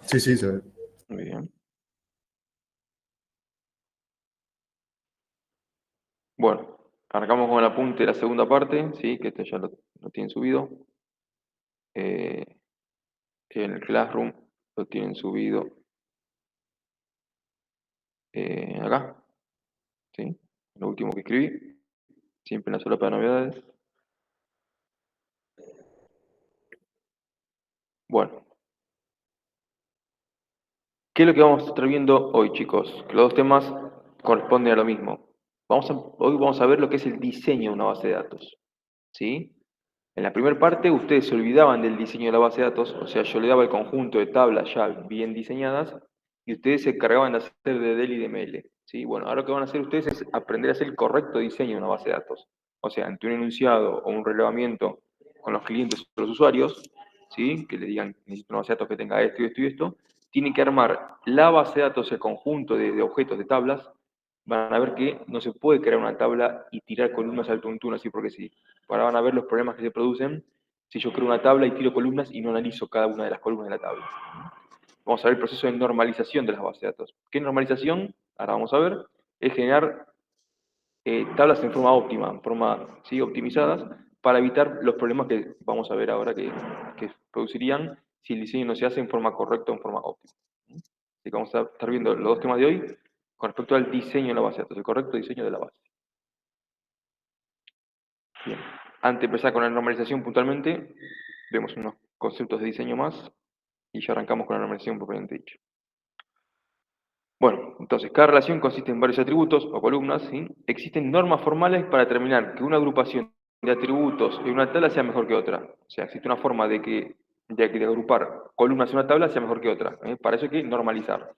Sí, sí, se ve. Muy bien. Bueno, arrancamos con el apunte de la segunda parte, ¿sí? Que esto ya lo tienen subido. Eh, en el Classroom lo tienen subido acá, ¿sí? Lo último que escribí, siempre en la solapa de novedades. Bueno, ¿qué es lo que vamos a estar viendo hoy, chicos? Que los dos temas corresponden a lo mismo. Hoy vamos a ver lo que es el diseño de una base de datos, ¿sí? En la primera parte ustedes se olvidaban del diseño de la base de datos, o sea, yo le daba el conjunto de tablas ya bien diseñadas y ustedes se encargaban de hacer de DEL y de ML, ¿sí? Bueno, ahora lo que van a hacer ustedes es aprender a hacer el correcto diseño de una base de datos. O sea, ante un enunciado o un relevamiento con los clientes o los usuarios, ¿sí? Que le digan, necesito una base de datos que tenga esto y esto y esto, tienen que armar la base de datos, el conjunto de objetos, de tablas. Van a ver que no se puede crear una tabla y tirar columnas al tuntún así porque sí. Ahora van a ver los problemas que se producen si yo creo una tabla y tiro columnas y no analizo cada una de las columnas de la tabla. Vamos a ver el proceso de normalización de las bases de datos. ¿Qué normalización? Ahora vamos a ver. Es generar tablas en forma óptima, en forma ¿sí? optimizadas, para evitar los problemas que vamos a ver ahora que producirían si el diseño no se hace en forma correcta o en forma óptima. Así que vamos a estar viendo los dos temas de hoy con respecto al diseño de la base de datos, el correcto diseño de la base. Bien. Antes de empezar con la normalización puntualmente, vemos unos conceptos de diseño más y ya arrancamos con la normalización propiamente dicho. Bueno, entonces, cada relación consiste en varios atributos o columnas, ¿sí? Existen normas formales para determinar que una agrupación de atributos en una tabla sea mejor que otra. O sea, existe una forma de agrupar columnas en una tabla sea mejor que otra. Para eso hay que normalizar.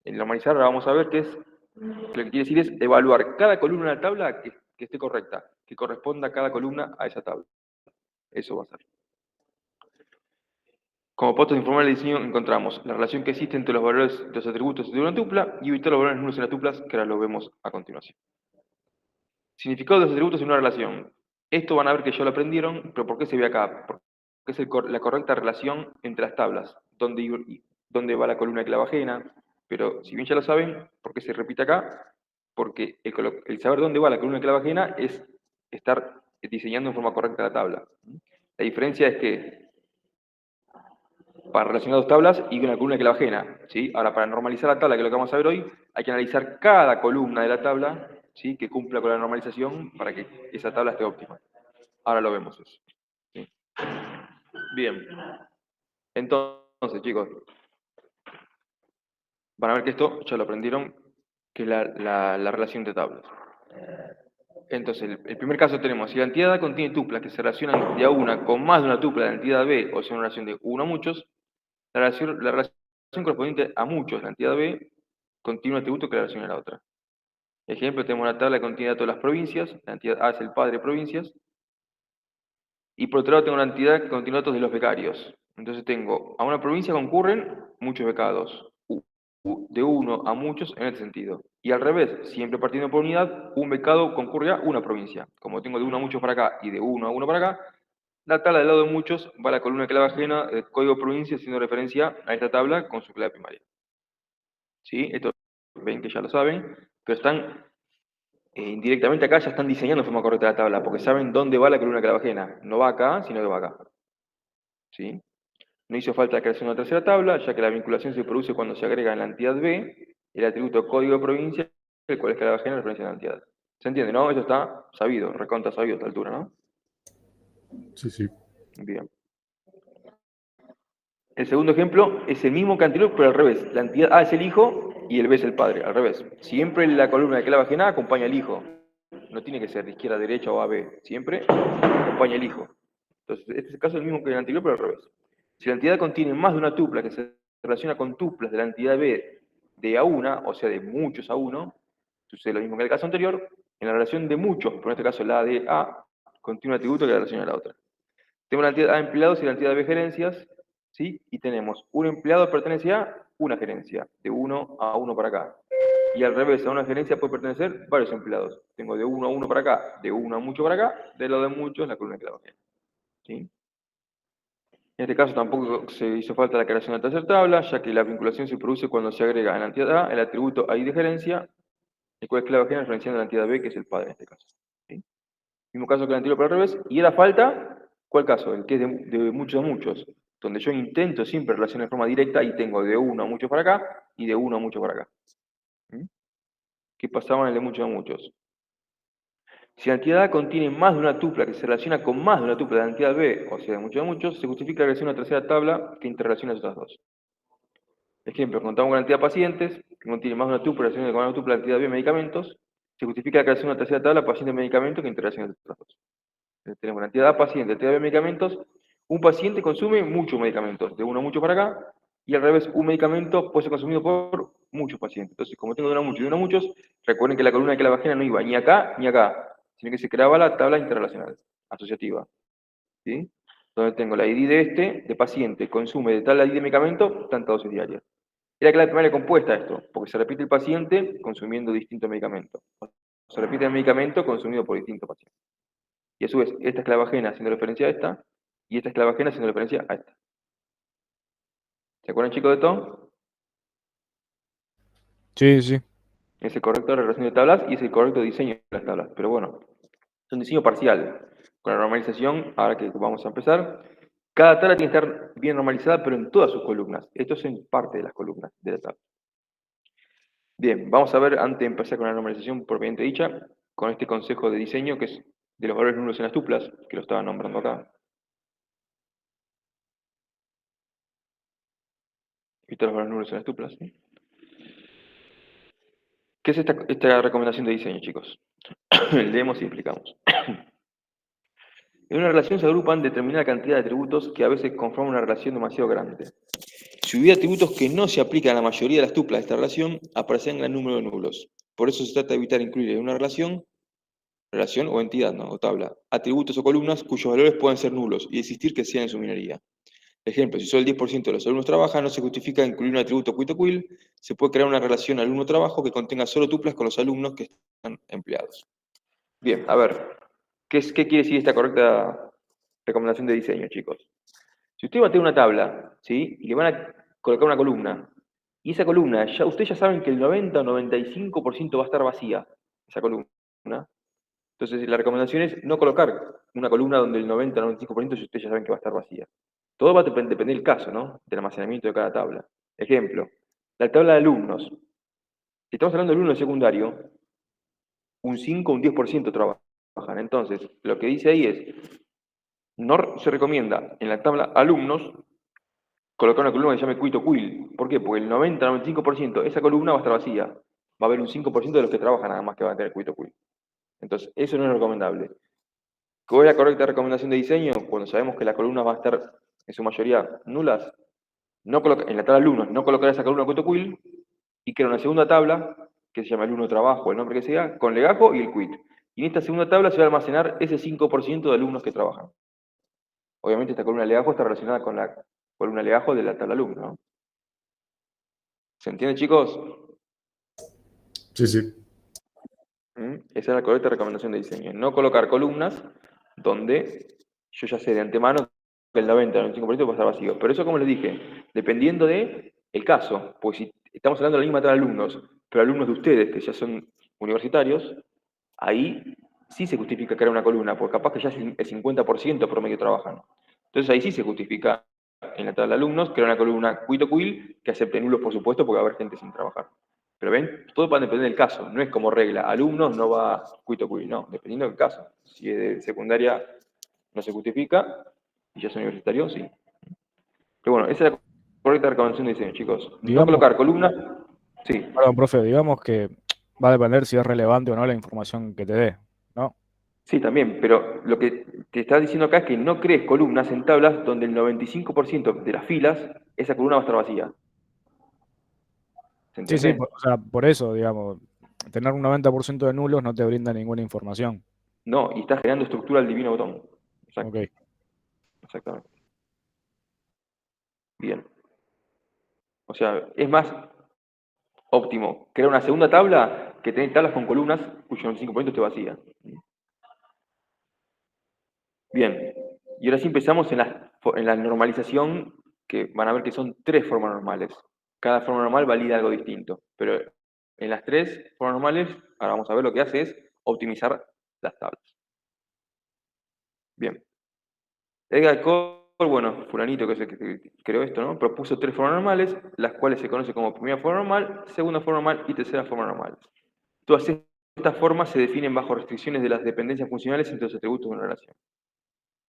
El normalizar ahora vamos a ver qué es, lo que quiere decir es evaluar cada columna de la tabla que esté correcta, que corresponda a cada columna a esa tabla. Eso va a ser. Como postos de informar el diseño encontramos la relación que existe entre los valores de los atributos de una tupla y evitar los valores nulos en las tuplas, que ahora lo vemos a continuación. Significado de los atributos en una relación. Esto van a ver que ya lo aprendieron, pero ¿por qué se ve acá? Porque es la correcta relación entre las tablas, dónde va la columna de clave ajena, pero si bien ya lo saben, ¿por qué se repite acá? Porque el saber dónde va la columna de clave ajena es estar diseñando en forma correcta la tabla. La diferencia es que para relacionar dos tablas y una columna que la ajena, ¿sí? Ahora, para normalizar la tabla, que es lo que vamos a ver hoy, hay que analizar cada columna de la tabla, ¿sí? Que cumpla con la normalización para que esa tabla esté óptima. Ahora lo vemos eso. ¿Sí? Bien, entonces, chicos, van a ver que esto ya lo aprendieron, que es la relación de tablas. Entonces, el primer caso tenemos, si la entidad A contiene tuplas que se relacionan de a una con más de una tupla de la entidad B, o sea, una relación de uno a muchos, la relación correspondiente a muchos de la entidad B contiene un atributo que la relaciona a la otra. Ejemplo, tenemos una tabla que contiene datos de las provincias, la entidad A es el padre de provincias, y por otro lado tengo una entidad que contiene datos de los becarios. Entonces tengo, a una provincia concurren muchos becados, de uno a muchos en este sentido. Y al revés, siempre partiendo por unidad, un becado concurre a una provincia. Como tengo de uno a muchos para acá y de uno a uno para acá, la tabla del lado de muchos va a la columna de clave ajena, el código provincia, haciendo referencia a esta tabla con su clave primaria. ¿Sí? Esto ven que ya lo saben, pero están indirectamente acá ya están diseñando de forma correcta la tabla, porque saben dónde va la columna clave ajena. No va acá, sino que va acá. ¿Sí? No hizo falta la creación de una tercera tabla, ya que la vinculación se produce cuando se agrega en la entidad B el atributo código de provincia, el cual es clave ajena en referencia a la entidad. ¿Se entiende, no? Eso está sabido, recontra sabido a esta altura, ¿no? Sí, sí. Bien. El segundo ejemplo es el mismo que anterior, pero al revés. La entidad A es el hijo y el B es el padre, al revés. Siempre la columna de clave ajena acompaña al hijo. No tiene que ser de izquierda a derecha o A, B. Siempre acompaña al hijo. Entonces, este es el caso del mismo que el anterior, pero al revés. Si la entidad contiene más de una tupla que se relaciona con tuplas de la entidad B de a una, o sea, de muchos a uno, sucede lo mismo que en el caso anterior. En la relación de muchos, por en este caso la de A, contiene un atributo que la relaciona a la otra. Tenemos la entidad A empleados y la entidad B gerencias, ¿sí? Y tenemos un empleado pertenece a una gerencia, de uno a uno para acá. Y al revés, a una gerencia puede pertenecer varios empleados. Tengo de uno a uno para acá, de uno a mucho para acá, de lo de muchos la columna que la bajé. ¿Sí? En este caso tampoco se hizo falta la creación de la tercera tabla, ya que la vinculación se produce cuando se agrega en la entidad A el atributo AI de gerencia, el cual es clave ajena referenciando a la entidad B, que es el padre en este caso. ¿Sí? Mismo caso que el anterior, pero al revés. Y era falta, ¿cuál caso? El que es de muchos a muchos, donde yo intento siempre relacionar de forma directa y tengo de uno a muchos para acá y de uno a muchos para acá. ¿Mm? ¿Qué pasaba en el de muchos a muchos? Si la entidad A contiene más de una tupla que se relaciona con más de una tupla de la entidad B, o sea, de muchos a muchos, se justifica la creación de una tercera tabla que interrelaciona las otras dos. Ejemplo, contamos con la entidad pacientes, que contiene más de una tupla relacionada con una tupla de la entidad B medicamentos, se justifica la creación de una tercera tabla paciente medicamentos que interrelaciona las otras dos. Tenemos la entidad A paciente, entidad B medicamentos. Un paciente consume muchos medicamentos, de uno a mucho para acá, y al revés, un medicamento puede ser consumido por muchos pacientes. Entonces, como tengo de uno a muchos y de uno a muchos, recuerden que la columna de clavajena no iba ni acá ni acá, sino que se creaba la tabla interrelacional, asociativa. ¿Sí? Donde tengo la ID de de paciente, consume de tal ID de medicamento, tanta dosis diaria. Era clave primaria compuesta esto, porque se repite el paciente consumiendo distintos medicamentos. Se repite el medicamento consumido por distintos pacientes. Y a su vez, esta es clave ajena haciendo referencia a esta, y esta es clave ajena haciendo referencia a esta. ¿Se acuerdan, chicos, de todo? Sí, sí. Es el correcto de relación de tablas y es el correcto diseño de las tablas. Pero bueno, es un diseño parcial. Con la normalización, ahora que vamos a empezar, cada tabla tiene que estar bien normalizada, pero en todas sus columnas. Esto es en parte de las columnas de la tabla. Bien, vamos a ver, antes de empezar con la normalización propiamente dicha, con este consejo de diseño que es de los valores nulos en las tuplas, que lo estaba nombrando acá. ¿Viste los valores nulos en las tuplas? ¿Sí? ¿Qué es esta recomendación de diseño, chicos? Leemos y explicamos. En una relación se agrupan determinada cantidad de atributos que a veces conforman una relación demasiado grande. Si hubiera atributos que no se aplican a la mayoría de las tuplas de esta relación, aparecerían gran número de nulos. Por eso se trata de evitar incluir en una relación o entidad, ¿no? O tabla, atributos o columnas cuyos valores pueden ser nulos y existir que sean en su minoría. Ejemplo, si solo el 10% de los alumnos trabajan, no se justifica incluir un atributo quit o quil, se puede crear una relación alumno-trabajo que contenga solo tuplas con los alumnos que están empleados. Bien, a ver, ¿qué quiere decir esta correcta recomendación de diseño, chicos? Si usted va a tener una tabla, ¿sí? Y le van a colocar una columna, y esa columna, ustedes ya saben que el 90 o 95% va a estar vacía, esa columna. Entonces, la recomendación es no colocar una columna donde el 90 o 95% ustedes ya saben que va a estar vacía. Todo va a depender del caso, ¿no? Del almacenamiento de cada tabla. Ejemplo, la tabla de alumnos. Si estamos hablando de alumnos de secundario, un 5 o un 10% trabajan. Entonces, lo que dice ahí es, no se recomienda en la tabla alumnos colocar una columna que se llame quit o quil. ¿Por qué? Porque el 90 o 95%, esa columna va a estar vacía. Va a haber un 5% de los que trabajan nada más que van a tener quit o quil. Entonces, eso no es recomendable. ¿Cuál es la correcta recomendación de diseño? Cuando sabemos que las columnas van a estar en su mayoría nulas, en la tabla de alumnos, no colocar esa columna quit o quil y crear una segunda tabla que se llama alumno trabajo, el nombre que sea, con legajo y el quit. Y en esta segunda tabla se va a almacenar ese 5% de alumnos que trabajan. Obviamente esta columna de legajo está relacionada con la columna de legajo de la tabla alumno, ¿no? ¿Se entiende, chicos? Sí, sí. Esa es la correcta recomendación de diseño. No colocar columnas donde yo ya sé de antemano que el 90 o el 95% va a estar vacío. Pero eso, como les dije, dependiendo de el caso. Pues si estamos hablando de la misma tabla de alumnos, pero alumnos de ustedes que ya son universitarios, ahí sí se justifica crear una columna, porque capaz que ya el 50% promedio trabajan. Entonces ahí sí se justifica en la tabla de alumnos crear una columna quit o quil que acepte nulos, por supuesto, porque va a haber gente sin trabajar. Pero ven, todo va a depender del caso, no es como regla. Alumnos no va quit o quil, no, dependiendo del caso. Si es de secundaria no se justifica, y ya es universitario, sí. Pero bueno, esa es la correcta recomendación de diseño, chicos. No Digamos, colocar columnas, sí. perdón, profe, digamos que va a depender si es relevante o no la información que te dé, ¿no? Sí, también, pero lo que te está diciendo acá es que no crees columnas en tablas donde el 95% de las filas, esa columna va a estar vacía. ¿Se Sí, sí, entiende? o sea, por eso, digamos, tener un 90% de nulos no te brinda ninguna información. No, y está generando estructura al divino botón. Ok. Exacto, exactamente. Bien. O sea, es más óptimo crear una segunda tabla que tener tablas con columnas cuyo 95% esté vacía. Bien. Y ahora sí empezamos en las en la normalización, que van a ver que son 3 formas normales. Cada forma normal valida algo distinto, pero en las 3 formas normales, ahora vamos a ver lo que hace es optimizar las tablas. Bien. Edgar Cole, bueno, fulanito que es el que creó esto, ¿no? Propuso 3 formas normales, las cuales se conocen como primera forma normal, segunda forma normal y tercera forma normal. Todas estas formas se definen bajo restricciones de las dependencias funcionales entre los atributos de una relación.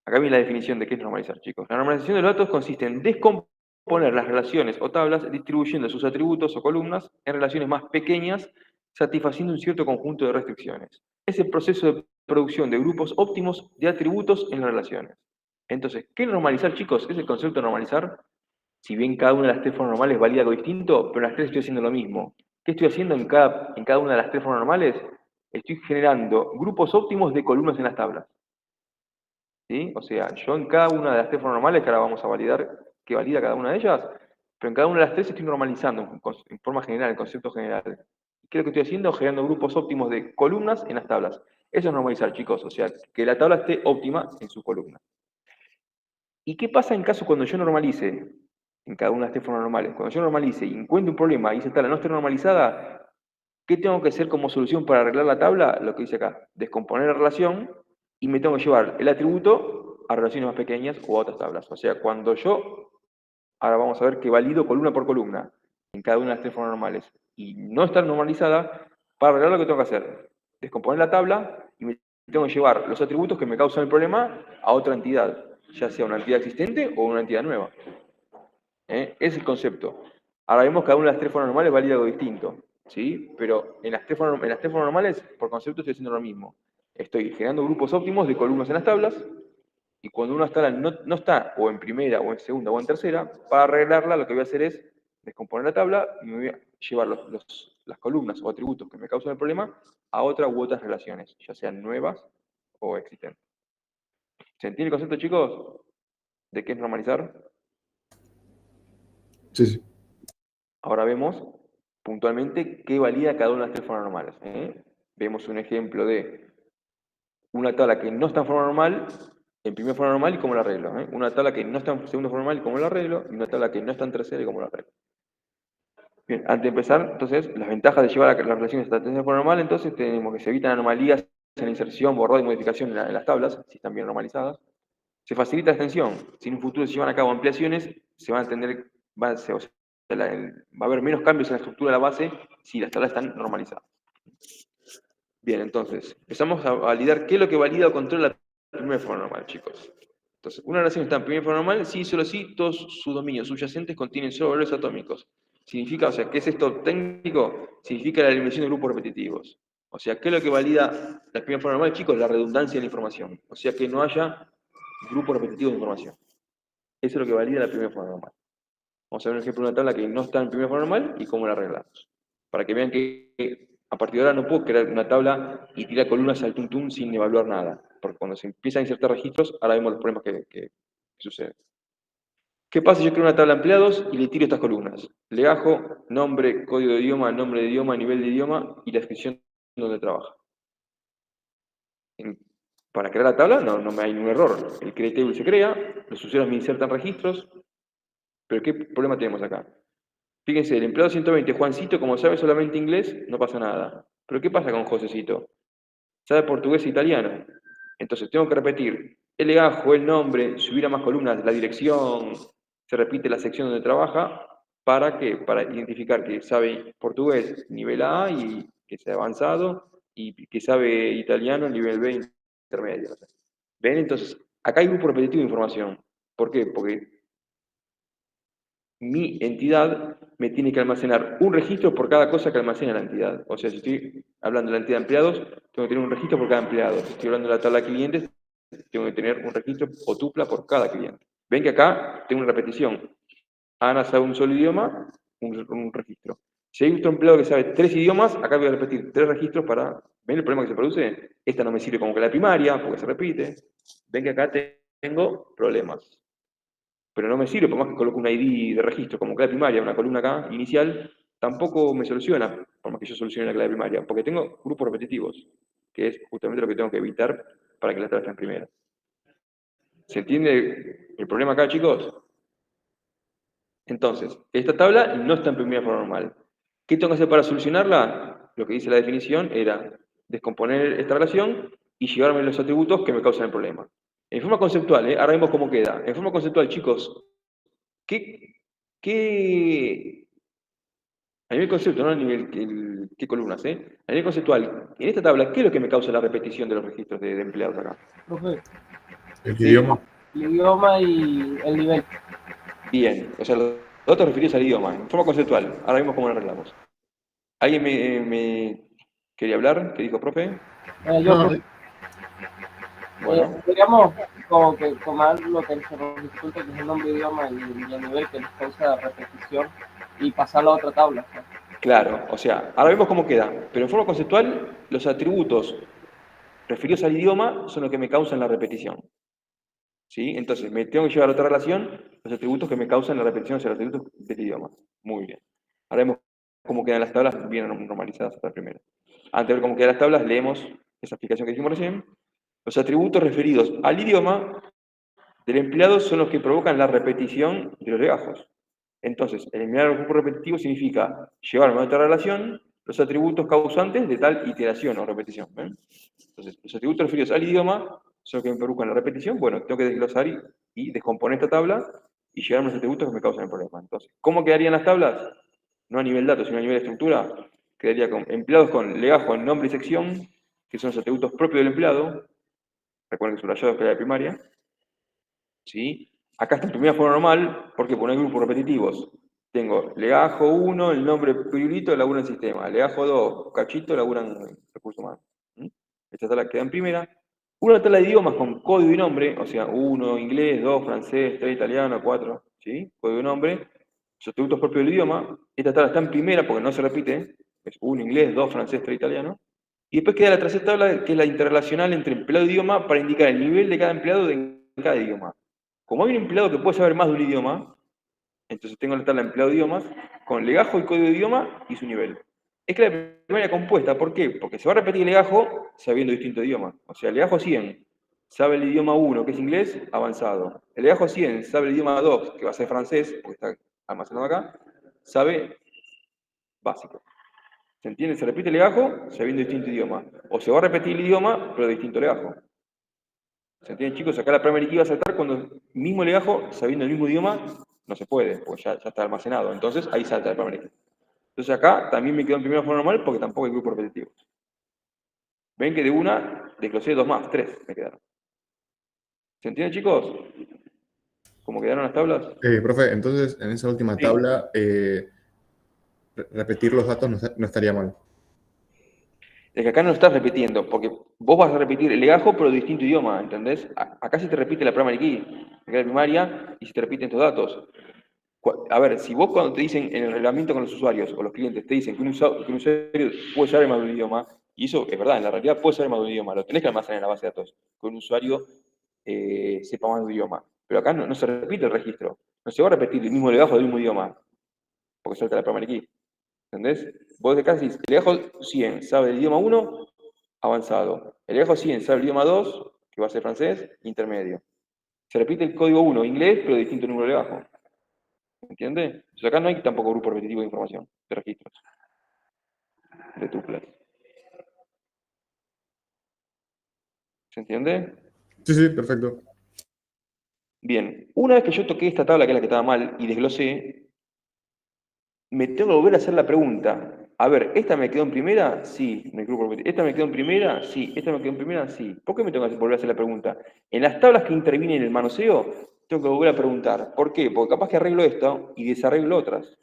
Acá viene la definición de qué es normalizar, chicos. La normalización de los datos consiste en descomponer las relaciones o tablas distribuyendo sus atributos o columnas en relaciones más pequeñas, satisfaciendo un cierto conjunto de restricciones. Es el proceso de producción de grupos óptimos de atributos en las relaciones. Entonces, ¿qué es normalizar, chicos? Es el concepto de normalizar. Si bien cada una de las 3 formas normales valida algo distinto, pero en las 3 estoy haciendo lo mismo. ¿Qué estoy haciendo en cada una de las 3 formas normales? Estoy generando grupos óptimos de columnas en las tablas. ¿Sí? O sea, yo en cada una de las 3 formas normales, que ahora vamos a validar qué valida cada una de ellas, pero en cada una de las 3 estoy normalizando en forma general, en concepto general. ¿Qué es lo que estoy haciendo? Generando grupos óptimos de columnas en las tablas. Eso es normalizar, chicos. O sea, que la tabla esté óptima en su columna. ¿Y qué pasa en caso cuando yo normalice, en cada una de estas formas normales, cuando yo normalice y encuentro un problema y esa tabla no esté normalizada, ¿qué tengo que hacer como solución para arreglar la tabla? Lo que dice acá, descomponer la relación y me tengo que llevar el atributo a relaciones más pequeñas o a otras tablas. O sea, cuando yo, ahora vamos a ver que valido columna por columna en cada una de las 3 formas normales y no está normalizada, para arreglar lo que tengo que hacer, descomponer la tabla y me tengo que llevar los atributos que me causan el problema a otra entidad, ya sea una entidad existente o una entidad nueva. Es el concepto. Ahora vemos que cada una de las 3 formas normales valida algo distinto, ¿sí? Pero en las 3 formas normales, por concepto, estoy haciendo lo mismo. Estoy generando grupos óptimos de columnas en las tablas, y cuando una tabla no está o en primera, o en segunda, o en tercera, para arreglarla lo que voy a hacer es descomponer la tabla y me voy a llevar las columnas o atributos que me causan el problema a otras u otras relaciones, ya sean nuevas o existentes. ¿Se entiende el concepto, chicos? ¿De qué es normalizar? Sí, sí. Ahora vemos puntualmente qué valida cada una de las 3 formas normales. Vemos un ejemplo de una tabla que no está en forma normal, en primera forma normal y cómo la arreglo. Una tabla que no está en segunda forma normal y cómo la arreglo, y una tabla que no está en tercera y cómo la arreglo. Bien, antes de empezar, entonces, las ventajas de llevar las relaciones hasta la tercera forma normal, entonces tenemos que se evitan anomalías en la inserción, borrado y modificación en las tablas, si están bien normalizadas. Se facilita la extensión. Si en un futuro se llevan a cabo ampliaciones, se van a tener, o sea, va a haber menos cambios en la estructura de la base si las tablas están normalizadas. Bien, entonces, empezamos a validar qué es lo que valida o controla la primera forma normal, chicos. Entonces, una relación está en primera forma normal si solo si todos sus dominios subyacentes contienen solo valores atómicos. Significa, o sea, ¿qué es esto técnico? Significa la eliminación de grupos repetitivos. O sea, ¿qué es lo que valida la primera forma normal, chicos? La redundancia de la información. O sea, que no haya grupos repetitivos de información. Eso es lo que valida la primera forma normal. Vamos a ver un ejemplo de una tabla que no está en primera forma normal y cómo la arreglamos. Para que vean que a partir de ahora no puedo crear una tabla y tirar columnas al tuntún sin evaluar nada. Porque cuando se empiezan a insertar registros, ahora vemos los problemas que suceden. ¿Qué pasa si yo creo una tabla de empleados y le tiro estas columnas? Legajo, nombre, código de idioma, nivel de idioma y la descripción donde trabaja. Para crear la tabla no hay ningún error. El create table se crea, los usuarios me insertan registros, pero ¿qué problema tenemos acá? Fíjense, el empleado 120, Juancito, como sabe solamente inglés, no pasa nada. Pero ¿qué pasa con Josecito? Sabe portugués e italiano. Entonces tengo que repetir el legajo, el nombre, subir a más columnas, la dirección, se repite la sección donde trabaja, ¿para qué? Para identificar que sabe portugués nivel A y que sea avanzado, y que sabe italiano nivel B intermedio. ¿Ven? Entonces, acá hay un grupo repetitivo de información. ¿Por qué? Porque mi entidad me tiene que almacenar un registro por cada cosa que almacena la entidad. O sea, si estoy hablando de la entidad de empleados, tengo que tener un registro por cada empleado. Si estoy hablando de la tabla de clientes, tengo que tener un registro o tupla por cada cliente. Ven que acá tengo una repetición. Ana sabe un solo idioma, un registro. Si hay otro empleado que sabe 3 idiomas, acá voy a repetir 3 registros para... ¿Ven el problema que se produce? Esta no me sirve como que la primaria, porque se repite. Ven que acá tengo problemas. Pero no me sirve, por más que coloque un ID de registro como clave primaria, una columna acá, inicial, tampoco me soluciona, por más que yo solucione la clave primaria, porque tengo grupos repetitivos, que es justamente lo que tengo que evitar para que la tabla esté en primera. ¿Se entiende el problema acá, chicos? Entonces, esta tabla no está en primera forma normal. ¿Qué tengo que hacer para solucionarla? Lo que dice la definición era descomponer esta relación y llevarme los atributos que me causan el problema. En forma conceptual, ahora vemos cómo queda. En forma conceptual, chicos, ¿qué, qué a nivel concepto, no a nivel qué columnas, a nivel conceptual, en esta tabla, ¿qué es lo que me causa la repetición de los registros de empleados acá? Profe, El Sí, idioma. el idioma y el nivel. bien. O sea, los datos referidos al idioma, en forma conceptual. Ahora vemos cómo lo arreglamos. ¿Alguien me quería hablar? ¿Qué dijo, profe? Yo, No, profe, Bueno, podríamos como que tomar lo que se nos dificulta, que es el nombre de idioma y el nivel que nos causa repetición, y pasarlo a otra tabla. ¿No? claro. O sea, ahora vemos cómo queda. Pero en forma conceptual, los atributos referidos al idioma son los que me causan la repetición. ¿Sí? Entonces, me tengo que llevar a otra relación los atributos que me causan la repetición hacia los atributos del idioma. Muy bien. Ahora vemos cómo quedan las tablas bien normalizadas hasta la primera. Antes de ver cómo quedan las tablas, leemos esa explicación que dijimos recién. Los atributos referidos al idioma del empleado son los que provocan la repetición de los legajos. Entonces, eliminar el grupo repetitivo significa llevarme a otra relación los atributos causantes de tal iteración o repetición. ¿Ven? Entonces, los atributos referidos al idioma son los que me provocan la repetición. Bueno, tengo que desglosar y descomponer esta tabla y llegar a los atributos que me causan el problema. Entonces, ¿cómo quedarían las tablas? No a nivel datos, sino a nivel estructura. Quedaría con empleados con legajo en nombre y sección, que son los atributos propios del empleado. Recuerden que subrayado es la primaria. ¿Sí? Acá está en primera forma normal, porque pone grupos repetitivos. Tengo legajo 1, el nombre Pirulito, labura en sistema. Legajo 2, Cachito, labura en recursos humanos. ¿Mm? Esta tabla queda en primera. Una tabla de idiomas con código y nombre, o sea, 1 inglés, 2 francés, 3 italiano, 4, ¿sí? Código y nombre, los atributos propios del idioma. Esta tabla está en primera porque no se repite, es 1 inglés, 2 francés, 3 italiano. Y después queda la tercera tabla, que es la interrelacional entre empleado y idioma, para indicar el nivel de cada empleado de cada idioma. Como hay un empleado que puede saber más de un idioma, entonces tengo la tabla de empleado de idiomas con legajo y código de idioma y su nivel. Es que la primaria compuesta, ¿por qué? Porque se va a repetir el legajo sabiendo distinto idioma. O sea, el legajo 100 sabe el idioma 1, que es inglés, avanzado. El legajo 100 sabe el idioma 2, que va a ser francés, porque está almacenado acá, sabe básico. ¿Se entiende? Se repite el legajo sabiendo distinto idioma. O se va a repetir el idioma, pero de distinto legajo. ¿Se entiende, chicos? Acá la primera key va a saltar cuando mismo legajo, sabiendo el mismo idioma, no se puede, porque ya está almacenado. Entonces ahí salta la primera key. Entonces acá también me quedo en primera forma normal porque tampoco hay grupos repetitivos. Ven que de una desglosé dos más, tres me quedaron. ¿Se entiende, chicos? ¿Cómo quedaron las tablas? profe, entonces en esa última Sí. tabla, repetir los datos no estaría mal. Es que acá no lo estás repitiendo, porque vos vas a repetir el legajo, pero de distinto idioma, ¿entendés? Acá se te repite la primary key, la primaria, y se te repiten estos datos. A ver, si vos cuando te dicen en el reglamento con los usuarios o los clientes, te dicen que un usuario puede saber más de un idioma, y eso es verdad, en la realidad puede saber más de un idioma, lo tenés que almacenar en la base de datos, que un usuario sepa más de un idioma. Pero acá no se repite el registro, no se va a repetir el mismo legajo del mismo idioma, porque salta la primary key. ¿Entendés? Vos de acá decís, el legajo 100 sabe el idioma 1, avanzado. El legajo 100 sabe el idioma 2, que va a ser francés, intermedio. Se repite el código 1, inglés, pero de distinto número de legajo. ¿Entiendes? Entonces acá no hay tampoco grupo repetitivo de información, de registros, de tuplas. ¿Se entiende? Sí, sí, perfecto. Bien, una vez que yo toqué esta tabla, que es la que estaba mal, y desglosé, me tengo que volver a hacer la pregunta. A ver, ¿esta me quedó en primera? Sí, en el grupo repetitivo. ¿Esta me quedó en primera? Sí. ¿Esta me quedó en primera? Sí. ¿Por qué me tengo que volver a hacer la pregunta? En las tablas que intervienen en el manoseo, tengo que volver a preguntar. ¿Por qué? Porque capaz que arreglo esto y desarreglo otras.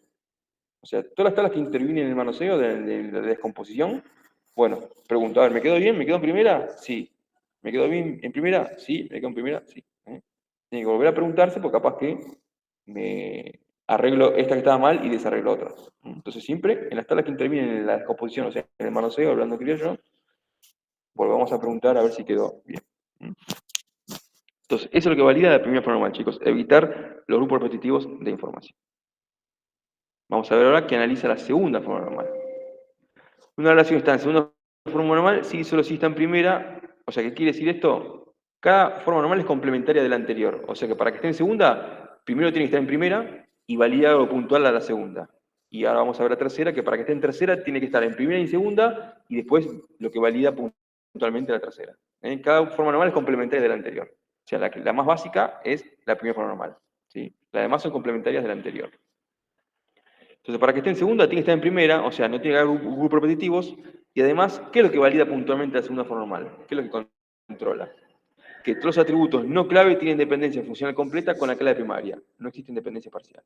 O sea, todas las tablas que intervienen en el manoseo de la descomposición, bueno, pregunto, a ver, ¿me quedó bien? ¿Me quedó en primera? Sí. ¿Me quedó bien en primera? Sí. ¿Me quedó en primera? Sí. Tiene que volver a preguntarse porque capaz que me arreglo esta que estaba mal y desarreglo otras. Entonces siempre en las tablas que intervienen en la descomposición, o sea, en el manoseo, hablando criollo, volvamos a preguntar a ver si quedó bien. Entonces, eso es lo que valida la primera forma normal, chicos, evitar los grupos repetitivos de información. Vamos a ver ahora que analiza la segunda forma normal. Una relación está en segunda forma normal, si solo si está en primera, o sea, ¿qué quiere decir esto? Cada forma normal es complementaria de la anterior. O sea que para que esté en segunda, primero tiene que estar en primera y valida lo puntual a la segunda. Y ahora vamos a ver la tercera, que para que esté en tercera tiene que estar en primera y en segunda, y después lo que valida puntualmente la tercera. Cada forma normal es complementaria de la anterior. O sea, la más básica es la primera forma normal, ¿sí? Las demás son complementarias de la anterior. Entonces, para que esté en segunda, tiene que estar en primera, o sea, no tiene que haber grupos repetitivos, y además, ¿qué es lo que valida puntualmente la segunda forma normal? ¿Qué es lo que controla? Que todos los atributos no clave tienen dependencia funcional completa con la clave primaria. No existen dependencias parciales.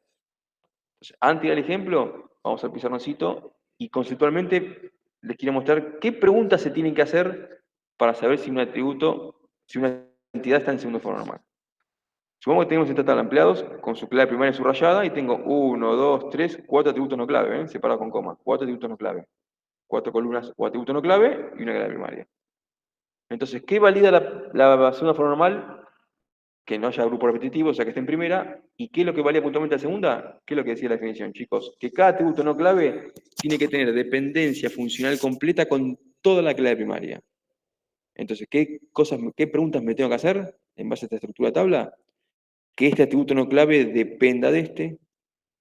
Entonces, antes del ejemplo, vamos al pizarroncito y conceptualmente les quiero mostrar qué preguntas se tienen que hacer para saber si un atributo, si una entidad está en segunda forma normal. Supongamos que tenemos esta tabla de empleados con su clave primaria subrayada y tengo 1, 2, 3, 4 atributos no clave, separados con coma. 4 atributos no clave. 4 columnas o atributos no clave y una clave primaria. Entonces, ¿qué valida la segunda forma normal? Que no haya grupo repetitivo, o sea que esté en primera. ¿Y qué es lo que valía puntualmente la segunda? ¿Qué es lo que decía la definición, chicos? Que cada atributo no clave tiene que tener dependencia funcional completa con toda la clave primaria. Entonces, ¿qué preguntas me tengo que hacer en base a esta estructura de tabla? Que este atributo no clave dependa de este,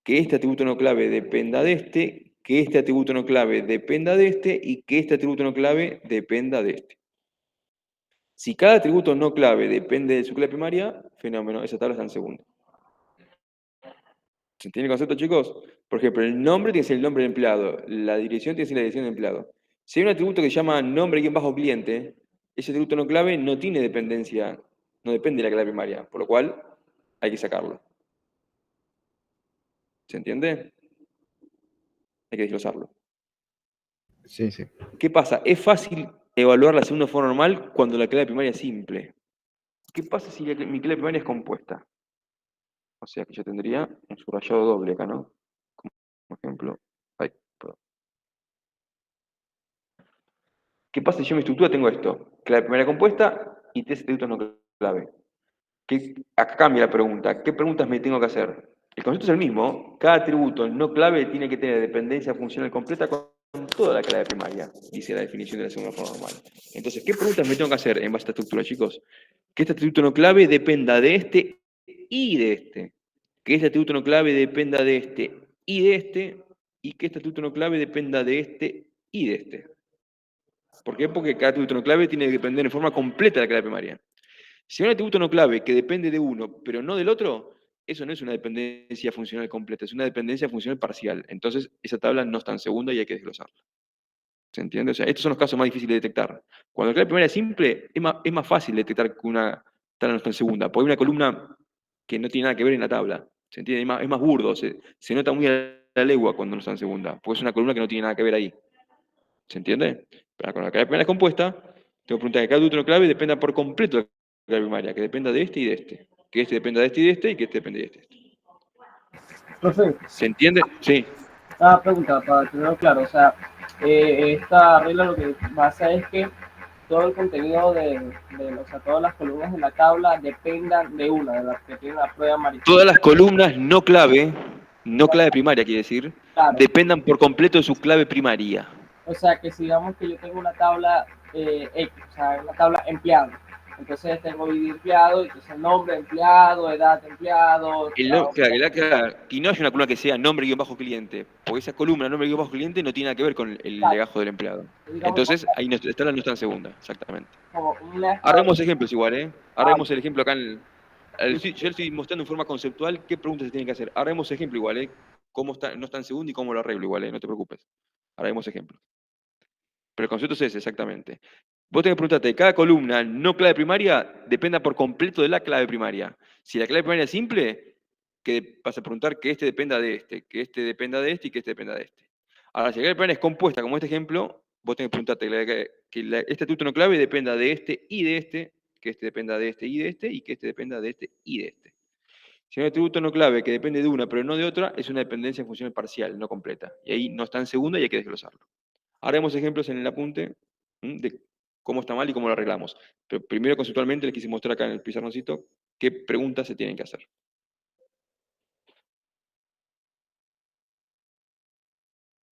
que este atributo no clave dependa de este, que este atributo no clave dependa de este y que este atributo no clave dependa de este. Si cada atributo no clave depende de su clave primaria, fenómeno, esa tabla está en segunda. ¿Se entiende el concepto, chicos? Por ejemplo, el nombre tiene que ser el nombre del empleado, la dirección tiene que ser la dirección del empleado. Si hay un atributo que se llama nombre-cliente, ese atributo no clave no tiene dependencia, no depende de la clave primaria, por lo cual hay que sacarlo. ¿Se entiende? Hay que desglosarlo. Sí, sí. ¿Qué pasa? Es fácil evaluar la segunda forma normal cuando la clave primaria es simple. ¿Qué pasa si mi clave primaria es compuesta? O sea que yo tendría un subrayado doble acá, ¿no? Como ejemplo. Ay, perdón. ¿Qué pasa si yo en mi estructura tengo esto? Clave primaria compuesta y tres atributos no clave. Acá cambia la pregunta. ¿Qué preguntas me tengo que hacer? El concepto es el mismo. Cada atributo no clave tiene que tener dependencia funcional completa con toda la clave primaria, dice la definición de la segunda forma normal. Entonces, ¿qué preguntas me tengo que hacer en base a esta estructura, chicos? Que este atributo no clave dependa de este y de este. Que este atributo no clave dependa de este y de este. Y que este atributo no clave dependa de este y de este. ¿Por qué? Porque cada atributo no clave tiene que depender en forma completa de la clave primaria. Si hay un atributo no clave que depende de uno, pero no del otro, eso no es una dependencia funcional completa, es una dependencia funcional parcial. Entonces, esa tabla no está en segunda y hay que desglosarla. ¿Se entiende? O sea, estos son los casos más difíciles de detectar. Cuando la clave primaria es simple, es más fácil detectar que una tabla no está en segunda, porque hay una columna que no tiene nada que ver en la tabla. ¿Se entiende? Es más burdo, se nota muy a la legua cuando no está en segunda, porque es una columna que no tiene nada que ver ahí. ¿Se entiende? Pero cuando la clave primaria es compuesta, tengo que preguntar que cada atributo no clave dependa por completo de la clave primaria, que dependa de este y de este. Que este dependa de este y de este, y que este depende de este. Profe, ¿Se entiende? Sí. una pregunta para tenerlo claro. O sea, esta regla lo que pasa es que todo el contenido o sea, todas las columnas de la tabla dependan de una, de las que tienen la prueba mariposa. Todas las columnas no clave primaria quiere decir, Claro. dependan por completo de su clave primaria. O sea, que si digamos que yo tengo una tabla X, o sea, una tabla empleado. Entonces tengo ID empleado, entonces nombre empleado, edad empleado. Claro, y no hay una columna que sea nombre-cliente, porque esa columna nombre-cliente no tiene nada que ver con el legajo del empleado. Entonces, ahí no está en segunda, exactamente. Ahora vemos ejemplos igual, ¿eh? Ahora vemos el ejemplo acá yo le estoy mostrando en forma conceptual qué preguntas se tienen que hacer. Ahora vemos ejemplo igual, ¿eh? Cómo no está en segunda y cómo lo arreglo igual, ¿eh? No te preocupes. Ahora vemos ejemplos. Pero el concepto es ese, exactamente. Vos tenés que preguntarte, cada columna no clave primaria dependa por completo de la clave primaria. Si la clave primaria es simple, que vas a preguntar que este dependa de este, que este dependa de este y que este dependa de este. Ahora, si la clave primaria es compuesta, como este ejemplo, vos tenés que preguntarte que este atributo no clave dependa de este y de este, que este dependa de este y de este, y que este dependa de este y de este. Si hay un atributo no clave que depende de una pero no de otra, es una dependencia funcional parcial, no completa. Y ahí no está en segunda y hay que desglosarlo. Ahora vemos ejemplos en el apunte de cómo está mal y cómo lo arreglamos. Pero primero, conceptualmente, les quise mostrar acá en el pizarroncito qué preguntas se tienen que hacer.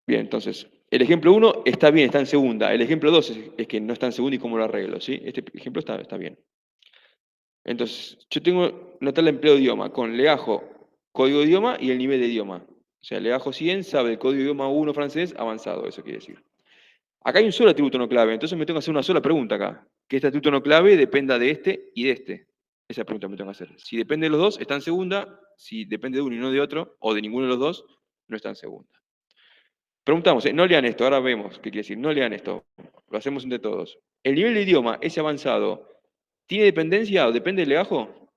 Bien, entonces, el ejemplo 1 está bien, está en segunda. El ejemplo 2 es que no está en segunda y cómo lo arreglo, ¿sí? Este ejemplo está bien. Entonces, yo tengo una tabla de empleo de idioma con legajo, código de idioma y el nivel de idioma. O sea, legajo 100 sabe el código de idioma 1 francés avanzado, eso quiere decir. Acá hay un solo atributo no clave, entonces me tengo que hacer una sola pregunta acá. Que este atributo no clave dependa de este y de este. Esa pregunta me tengo que hacer. Si depende de los dos, está en segunda. Si depende de uno y no de otro, o de ninguno de los dos, no está en segunda. Preguntamos, no lean esto, ahora vemos qué quiere decir. No lean esto, lo hacemos entre todos. ¿El nivel de idioma, ese avanzado, tiene dependencia o depende del legajo?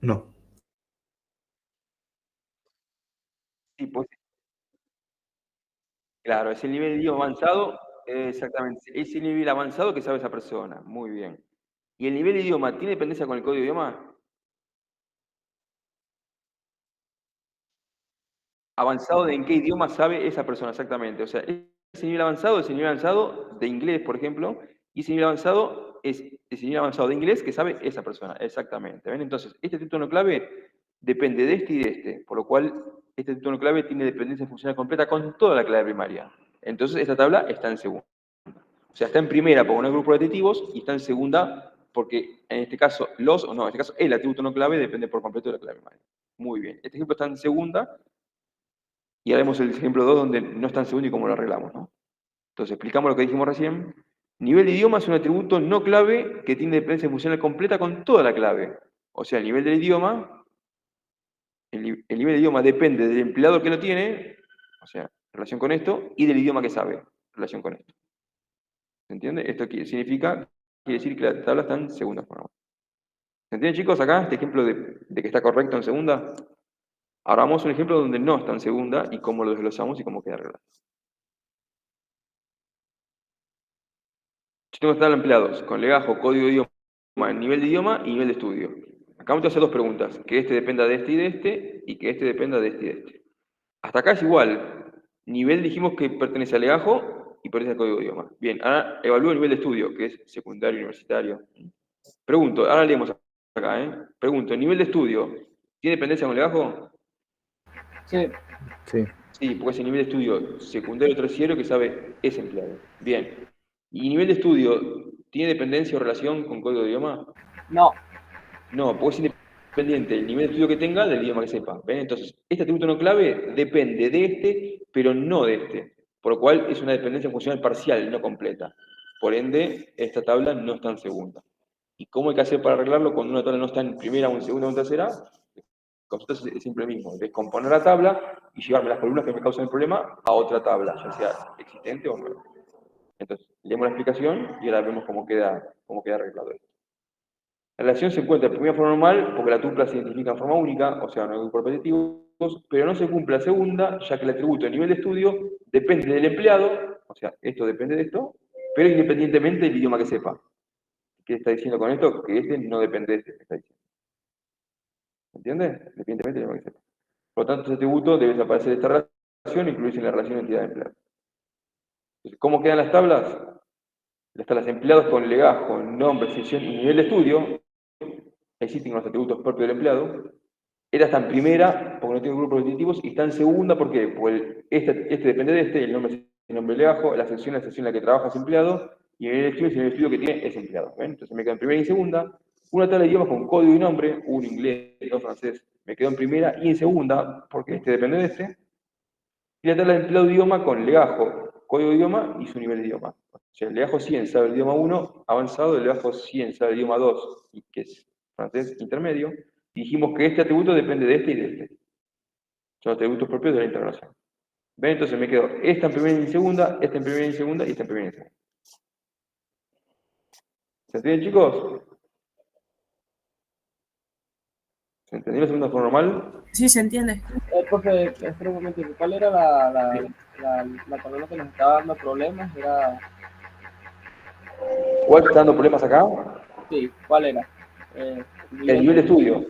No. Sí, pues, claro, es el nivel de idioma avanzado, exactamente, es el nivel avanzado que sabe esa persona, muy bien. ¿Y el nivel de idioma tiene dependencia con el código de idioma? ¿Avanzado de en qué idioma sabe esa persona exactamente? O sea, ese nivel avanzado es el nivel avanzado de inglés, por ejemplo, y ese nivel avanzado es ese nivel avanzado de inglés que sabe esa persona, exactamente. ¿Ven? Entonces, este título clave depende de este y de este, por lo cual este título clave tiene dependencia funcional completa con toda la clave primaria. Entonces, esta tabla está en segunda. O sea, está en primera por un grupo de adjetivos y está en segunda porque en este caso en este caso el atributo no clave depende por completo de la clave primaria. Muy bien. Este ejemplo está en segunda y ahora vemos el ejemplo 2 donde no está en segundo y cómo lo arreglamos, ¿no? Entonces, explicamos lo que dijimos recién. Nivel de idioma es un atributo no clave que tiene dependencia funcional completa con toda la clave. O sea, el nivel del idioma, el nivel de idioma depende del empleador que lo tiene, o sea, en relación con esto, y del idioma que sabe, en relación con esto. ¿Se entiende? Esto quiere decir que la tabla está en segunda forma. ¿Se entiende, chicos, acá este ejemplo de que está correcto en segunda? Ahora vamos a un ejemplo donde no está en segunda y cómo lo desglosamos y cómo queda arreglado. Yo tengo que estar empleados con legajo, código de idioma, nivel de idioma y nivel de estudio. Acá vamos a hacer dos preguntas, que este dependa de este y que este dependa de este y de este. Hasta acá es igual. Nivel dijimos que pertenece al legajo y pertenece al código de idioma. Bien, ahora evalúo el nivel de estudio, que es secundario, universitario. Pregunto, ahora leemos acá, ¿eh? Pregunto, ¿nivel de estudio tiene dependencia con legajo? Sí, Sí. Sí, porque es el nivel de estudio secundario terciario que sabe ese empleado. Bien. ¿Y nivel de estudio tiene dependencia o relación con código de idioma? no. No, porque es independiente el nivel de estudio que tenga del idioma que sepa. ¿Ven? Entonces, este atributo no clave depende de este, pero no de este. Por lo cual es una dependencia funcional parcial, no completa. Por ende, esta tabla no está en segunda. ¿Y cómo hay que hacer para arreglarlo cuando una tabla no está en primera o en segunda o en tercera? Entonces es siempre lo mismo, descomponer la tabla y llevarme las columnas que me causan el problema a otra tabla, ya sea existente o no. Entonces, leemos la explicación y ahora vemos cómo queda arreglado esto. La relación se encuentra en primera forma normal porque la tupla se identifica en forma única, o sea, no hay grupos repetitivos, pero no se cumple la segunda, ya que el atributo de nivel de estudio depende del empleado, o sea, esto depende de esto, pero independientemente del idioma que sepa. ¿Qué está diciendo con esto? Que este no depende de este que está diciendo. ¿Entiende? Independientemente del idioma que sepa. Por lo tanto, este atributo debe desaparecer de esta relación e incluirse en la relación entidad-empleado. Entonces, ¿cómo quedan las tablas? Las tablas empleados con legajo, nombre, sección y nivel de estudio. Existen los atributos propios del empleado. Esta está en primera, porque no tiene grupos repetitivos, y está en segunda, ¿por qué? Porque este depende de este, el nombre es el nombre de legajo, la sección es la sección en la que trabaja ese empleado, y el nivel de estudio es el nivel de estudio que tiene ese empleado. ¿Ven? Entonces me quedo en primera y en segunda. Una tabla de idiomas con código y nombre, un inglés, dos francés, me quedo en primera y en segunda, porque este depende de este. Y la tabla de empleado de idioma con legajo, código de idioma y su nivel de idioma. O sea, el legajo 100 sabe el idioma 1 avanzado, el legajo 100 sabe el idioma 2, y que es francés intermedio. Y dijimos que este atributo depende de este y de este. Son atributos propios de la interrelación. ¿Ven? Entonces me quedo esta en primera y en segunda, esta en primera y en segunda y esta en primera y en segunda. ¿Se entiende, chicos? ¿Se entendió la segunda forma normal? Sí, se entiende. Profe, espera un momento, ¿cuál era la columna que nos estaba dando problemas? Era, ¿Cuál está dando problemas acá? sí, ¿cuál era? El nivel de estudio.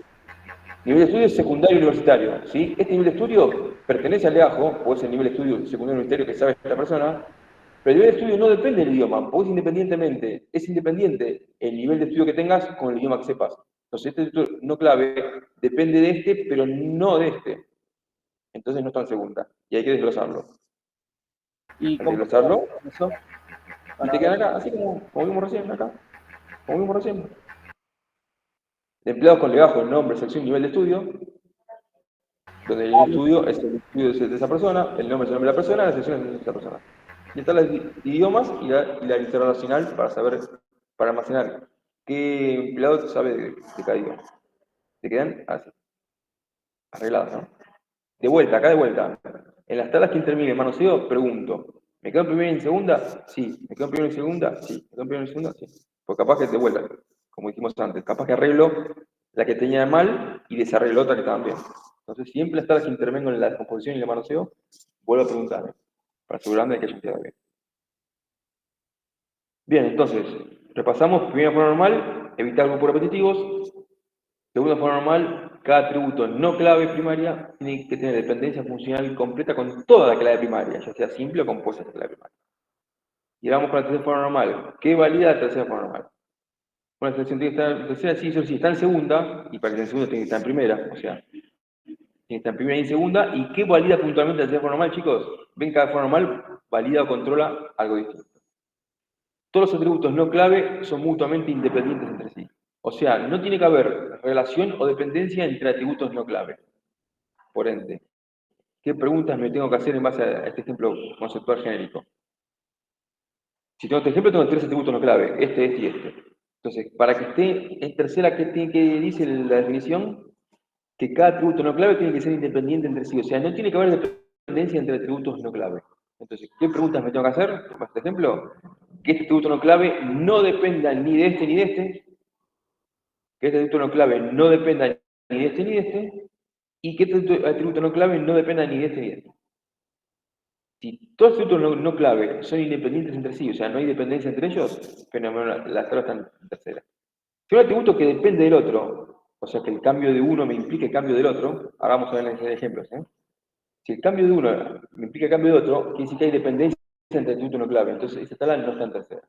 Nivel de estudio es secundario universitario, ¿sí? Este nivel de estudio pertenece al legajo, o es el nivel de estudio secundario universitario que sabe esta persona, pero el nivel de estudio no depende del idioma, porque es independiente el nivel de estudio que tengas con el idioma que sepas. Entonces, este título no clave depende de este, pero no de este. Entonces no está en segunda, y hay que desglosarlo. ¿Y Al cómo desglosarlo, eso? y te quedan acá, así como vimos recién, acá, como vimos recién. De empleados con legajo, nombre, sección, nivel de estudio, donde el estudio es el estudio de esa persona, el nombre es el nombre de la persona, la sección es de esa persona. Y están los idiomas y la lista relacional para saber, para almacenar qué empleado sabe de cada idioma. ¿Se quedan? Así. Arregladas, ¿no? De vuelta, acá de vuelta. En las tablas que termine en manoseo, pregunto, ¿me quedo en primera y en segunda? Sí. ¿Me quedo en primera y segunda? Sí. ¿Me quedo en primera y segunda? Sí. Pues capaz que de vuelta, como dijimos antes, capaz que arreglo la que tenía mal y desarreglo otra que estaba bien. Entonces, siempre las tablas que intervengo en la descomposición y el manoseo, vuelvo a preguntarme, para asegurarme de que haya quedado bien. Bien, entonces, repasamos, primera forma normal, evitar grupos repetitivos. Segunda forma normal, cada atributo no clave primaria tiene que tener dependencia funcional completa con toda la clave primaria, ya sea simple o compuesta de clave primaria. Y vamos con la tercera forma normal. ¿Qué valida la tercera forma normal? Una selección tiene que estar en tercera, sí, eso sí, está en segunda, y para que esté en segunda tiene que estar en primera, o sea, tiene que estar en primera y en segunda. ¿Y qué valida puntualmente la tercera forma normal, chicos? Ven, cada forma normal valida o controla algo distinto. Todos los atributos no clave son mutuamente independientes entre sí. O sea, no tiene que haber relación o dependencia entre atributos no clave. Por ende, ¿qué preguntas me tengo que hacer en base a este ejemplo conceptual genérico? Si tengo este ejemplo, tengo tres atributos no clave, este y este. Entonces, para que esté en tercera, ¿qué dice la definición? Que cada atributo no clave tiene que ser independiente entre sí. O sea, no tiene que haber dependencia entre atributos no clave. Entonces, ¿qué preguntas me tengo que hacer? Para este ejemplo, que este atributo no clave no dependa ni de este ni de este, que este atributo no clave no dependa ni de este ni de este, y que este atributo no clave no dependa ni de este ni de este. Si todos los atributos no clave son independientes entre sí, o sea, no hay dependencia entre ellos, fenomenal, las tablas están en tercera. Si un atributo que depende del otro, o sea, que el cambio de uno me implica el cambio del otro, ahora vamos a ver ejemplos, ¿eh? Si el cambio de uno me implica el cambio de otro, quiere decir que hay dependencia entre atributos no clave, entonces esta tabla no está en tercera.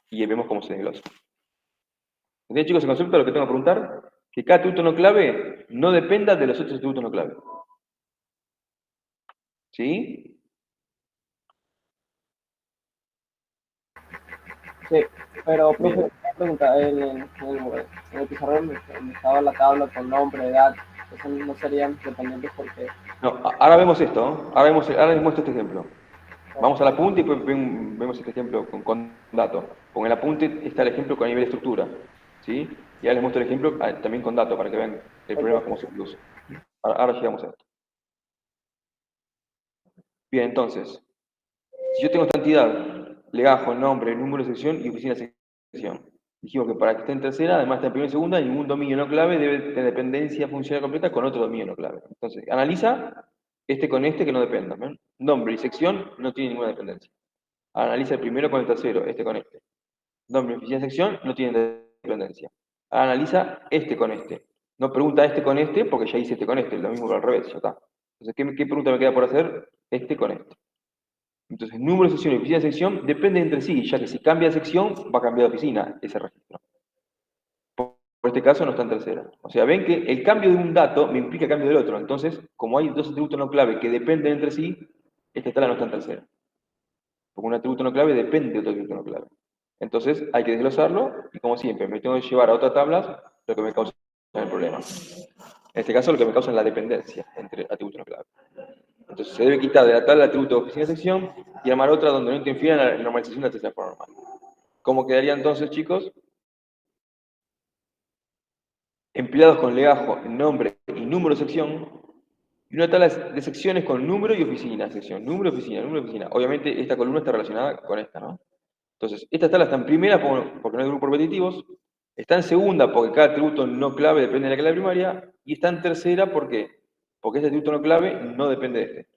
Y vemos cómo se desglosa. ¿Entendés, chicos, el concepto de lo que tengo que preguntar? Que cada atributo no clave no dependa de los otros atributos no clave. ¿Sí? Sí, pero, profe, Bien. una pregunta, en el pizarrón donde estaba la tabla con nombre, edad, esos no serían dependientes porque... No, ahora vemos esto, ¿no? Ahora les muestro este ejemplo. Vamos al apunte y después vemos este ejemplo con datos. Con el apunte está el ejemplo con nivel de estructura, ¿sí? Y ahora les muestro el ejemplo también con datos para que vean el problema cómo se produce. Ahora llegamos a esto. Bien, entonces, si yo tengo esta entidad, legajo, nombre, número de sección y oficina de sección. Dijimos que para que esté en tercera, además está en primera y segunda, ningún dominio no clave debe tener dependencia funcional completa con otro dominio no clave. Entonces, analiza este con este que no dependan. ¿Ven? Nombre y sección no tienen ninguna dependencia. Analiza el primero con el tercero, este con este. Nombre y oficina de sección no tienen dependencia. Analiza este con este. No pregunta este con este porque ya hice este con este, lo mismo que al revés, ya está. Entonces, ¿qué pregunta me queda por hacer? Este con este. Entonces, número de sección y oficina de sección dependen entre sí, ya que si cambia de sección, va a cambiar de oficina ese registro. Por este caso no está en tercera. O sea, ven que el cambio de un dato me implica el cambio del otro. Entonces, como hay dos atributos no clave que dependen entre sí, esta tabla no está en tercera. Porque un atributo no clave depende de otro atributo no clave. Entonces, hay que desglosarlo y, como siempre, me tengo que llevar a otras tablas lo que me causa el problema. En este caso, lo que me causa es la dependencia entre atributos no clave. Entonces se debe quitar de la tabla de atributos de oficina de sección y armar otra donde no interfiera en la normalización de la tercera forma normal. ¿Cómo quedaría entonces, chicos? Empleados con legajo, nombre y número de sección, y una tabla de secciones con número y oficina, sección, número, oficina, número, oficina. Obviamente esta columna está relacionada con esta, ¿no? Entonces, esta tabla está en primera porque no hay grupos repetitivos, está en segunda porque cada atributo no clave depende de la clave primaria, y está en tercera porque este atributo no clave no depende de este.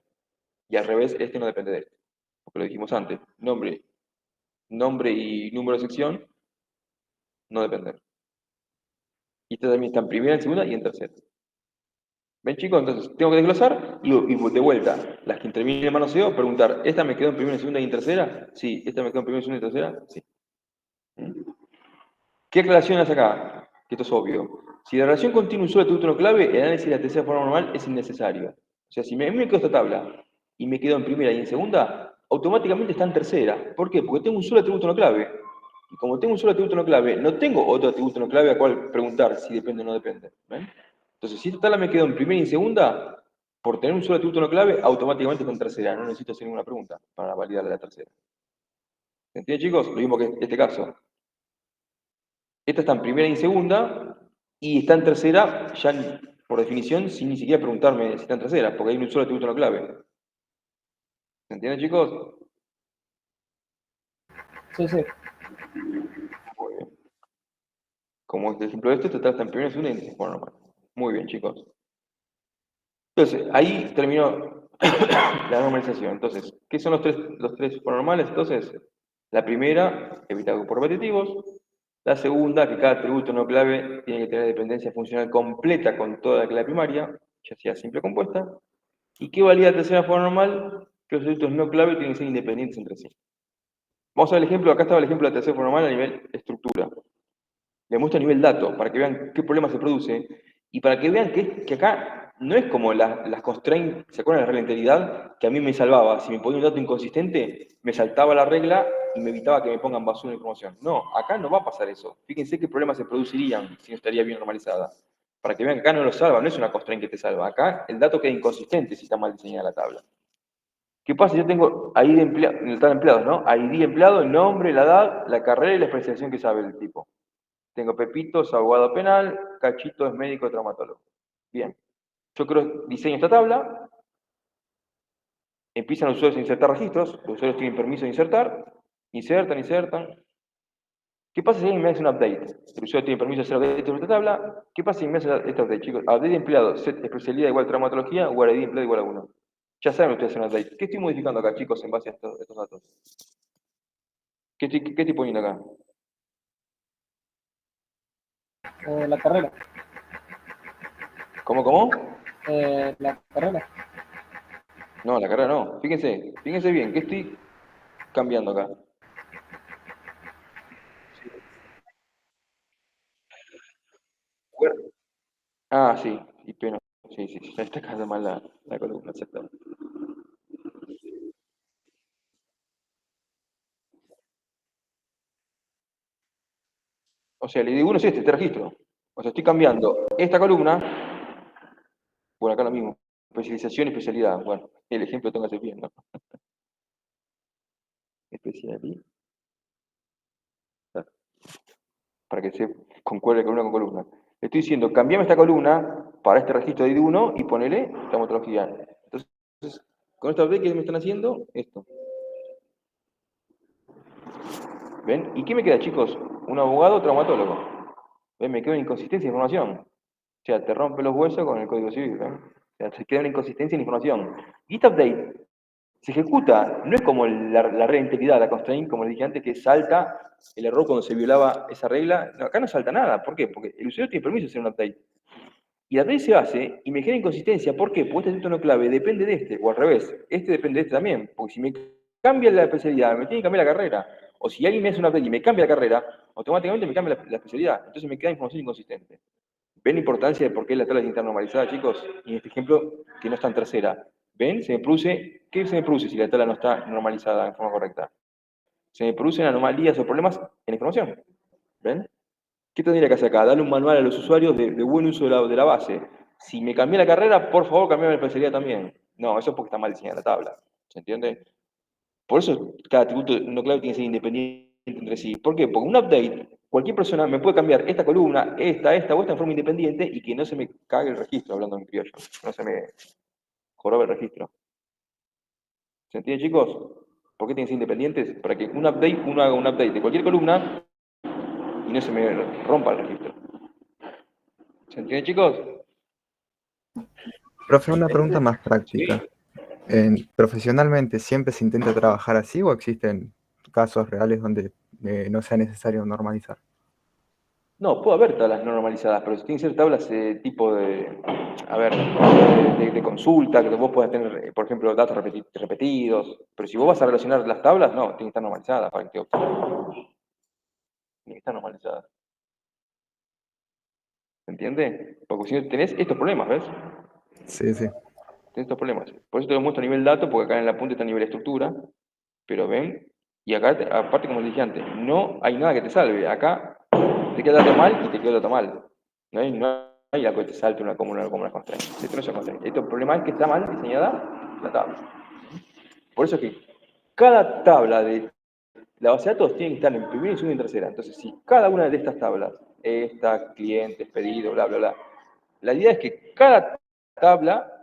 Y al revés, este no depende de este. Porque lo dijimos antes, nombre y número de sección no dependen. Y esta también está en primera, en segunda y en tercera. ¿Ven, chicos? Entonces, tengo que desglosar y de vuelta, las que intervienen en manoseo, preguntar, ¿esta me quedó en primera, en segunda y en tercera? Sí. ¿Esta me quedó en primera, segunda y tercera? Sí. ¿Qué aclaración hace acá? Que esto es obvio. Si la relación contiene un solo atributo no clave, el análisis de la tercera forma normal es innecesario. O sea, si a mí me quedó esta tabla y me quedó en primera y en segunda, automáticamente está en tercera. ¿Por qué? Porque tengo un solo atributo no clave. Y como tengo un solo atributo no clave, no tengo otro atributo no clave a cual preguntar si depende o no depende. ¿Ven? Entonces, si esta tabla me quedó en primera y en segunda, por tener un solo atributo no clave, automáticamente está en tercera. No necesito hacer ninguna pregunta para validar la tercera. ¿Se entiende, chicos? Lo mismo que este caso. Esta está en primera y en segunda, y está en tercera, ya por definición, sin ni siquiera preguntarme si está en tercera, porque hay un solo atributo no clave. ¿Se entiende, chicos? Sí, sí. Muy bien. Como este ejemplo de esto está en primera y segunda y en forma normal. Muy bien, chicos. Entonces, ahí terminó la normalización. Entonces, ¿qué son los tres formas normales? Entonces, la primera, evitar grupos repetitivos. La segunda, que cada atributo no clave tiene que tener dependencia funcional completa con toda la clave primaria, ya sea simple o compuesta. ¿Y qué valía la tercera forma normal? Que los atributos no clave tienen que ser independientes entre sí. Vamos a ver el ejemplo, acá estaba el ejemplo de la tercera forma normal a nivel estructura. Le muestro a nivel dato, para que vean qué problema se produce, y para que vean que acá no es como las constraints, ¿se acuerdan de la regla de integridad? Que a mí me salvaba, si me ponía un dato inconsistente, me saltaba la regla y me evitaba que me pongan basura de información. No, acá no va a pasar eso. Fíjense qué problemas se producirían si no estaría bien normalizada. Para que vean que acá no lo salva, no es una constraint que te salva. Acá el dato queda inconsistente si está mal diseñada la tabla. ¿Qué pasa? Yo tengo ID de empleados, ¿no? ID de empleado, el nombre, la edad, la carrera y la especialización que sabe el tipo. Tengo Pepito, es abogado penal, Cachito es médico traumatólogo. Bien. Yo creo, diseño esta tabla, empiezan los usuarios a insertar registros, los usuarios tienen permiso de insertar, insertan. ¿Qué pasa si alguien me hace un update? El usuario tiene permiso de hacer update de esta tabla. ¿Qué pasa si me hace este update, chicos? Update de empleado, set especialidad igual traumatología, o ID de empleado igual a 1. Ya saben ustedes hacer un update. ¿Qué estoy modificando acá, chicos, en base a estos datos? ¿Qué estoy poniendo acá? La carrera. ¿Cómo? La carrera. No, la carrera no. Fíjense bien, ¿qué estoy cambiando acá? Ah, sí, y pero sí, ya está quedando mal la columna, exactamente. O sea, el ID1 es este registro. O sea, estoy cambiando esta columna, bueno, acá lo mismo, especialización y especialidad. Bueno, el ejemplo tengo que hacer bien, ¿no? Especialidad, para que se concuerde columna con columna. Le estoy diciendo, cambiame esta columna para este registro de ID1 y ponele traumatología. Entonces, con esta update que me están haciendo, esto. ¿Ven? ¿Y qué me queda, chicos? Un abogado traumatólogo. ¿Ven? Me queda una inconsistencia de información. O sea, te rompe los huesos con el código civil. ¿Ven? O sea, te queda una inconsistencia en información. Git update se ejecuta, no es como la regla de integridad, la constraint, como les dije antes, que salta el error cuando se violaba esa regla. No, acá no salta nada. ¿Por qué? Porque el usuario tiene permiso de hacer un update. Y el update se hace y me genera inconsistencia. ¿Por qué? Porque este atributo no clave depende de este, o al revés. Este depende de este también. Porque si me cambia la especialidad, me tiene que cambiar la carrera. O si alguien me hace un update y me cambia la carrera, automáticamente me cambia la especialidad. Entonces me queda información inconsistente. ¿Ven la importancia de por qué la tabla tiene que estar normalizada, chicos? Y en este ejemplo, que no está en tercera. ¿Ven? ¿Qué se me produce si la tabla no está normalizada en forma correcta? Se me producen anomalías o problemas en la información. ¿Ven? ¿Qué tendría que hacer acá? Darle un manual a los usuarios de buen uso de la base. Si me cambié la carrera, por favor, cambiame la especialidad también. No, eso es porque está mal diseñada la tabla. ¿Se entiende? Por eso cada atributo no clave tiene que ser independiente entre sí. ¿Por qué? Porque un update, cualquier persona me puede cambiar esta columna, esta o esta en forma independiente y que no se me cague el registro, hablando en criollo. No se me jorobe el registro. ¿Se entiende, chicos? ¿Por qué tienen que ser independientes? Para que uno haga un update de cualquier columna y no se me rompa el registro. ¿Se entiende, chicos? Profe, una pregunta más Sí. práctica. ¿Profesionalmente siempre se intenta trabajar así o existen casos reales donde no sea necesario normalizar? No, puede haber tablas no normalizadas, pero tienen que ser tablas tipo a ver, de consulta, que vos puedas tener, por ejemplo, datos repetidos. Pero si vos vas a relacionar las tablas, no, tienen que estar normalizadas para que te obtenga. Tienen que estar normalizadas. ¿Se entiende? Porque si no tenés estos problemas, ¿ves? Sí, sí. Tenés estos problemas. Por eso te lo muestro a nivel dato, porque acá en la punta está a nivel estructura, pero ven, Y acá, aparte, como dije antes, no hay nada que te salve. Acá te queda dato mal y te queda dato mal. No hay algo que te salte como una constraint. Esto no es una constraint. El problema es que está mal diseñada la tabla. Por eso es que cada tabla de la base de datos tiene que estar en primera, y segunda y en tercera. Entonces, si cada una de estas tablas, esta, clientes, pedido, bla, bla, bla, la idea es que cada tabla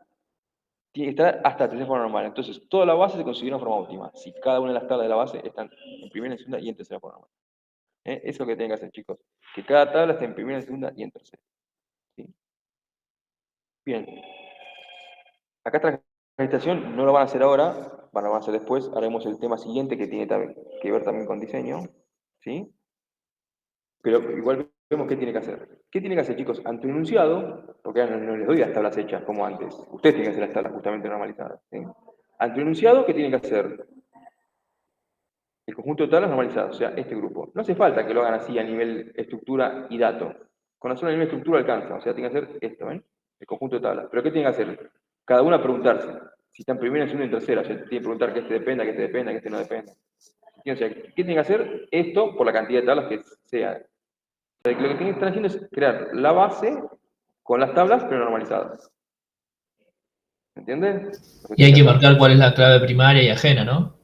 tiene que estar hasta la tercera forma normal. Entonces, toda la base se considera una forma óptima. Si cada una de las tablas de la base están en primera, en segunda y en tercera forma normal. Eso es lo que tienen que hacer, chicos. Que cada tabla esté en primera, en segunda y en tercera. ¿Sí? Bien. Acá esta gestación no lo van a hacer ahora, lo van a hacer después. Haremos el tema siguiente que tiene que ver también con diseño. ¿Sí? Pero igual vemos qué tiene que hacer. ¿Qué tiene que hacer, chicos? Ante un enunciado, porque ahora no les doy las tablas hechas como antes. Ustedes tienen que hacer las tablas justamente normalizadas. ¿Sí? Ante un enunciado, ¿qué tienen que hacer? El conjunto de tablas normalizadas, o sea, este grupo. No hace falta que lo hagan así a nivel estructura y dato. Con la sola nivel estructura alcanza, o sea, tiene que hacer esto, ¿ven? El conjunto de tablas. ¿Pero qué tiene que hacer? Cada una preguntarse. Si está en primera, en segunda y en tercera, o sea, tiene que preguntar que este dependa, que este dependa, que este no dependa. O sea, ¿qué tiene que hacer? Esto por la cantidad de tablas que sea. O sea, lo que tienen que estar haciendo es crear la base con las tablas, pero normalizadas. ¿Entienden? Y hay que marcar cuál es la clave primaria y ajena, ¿no?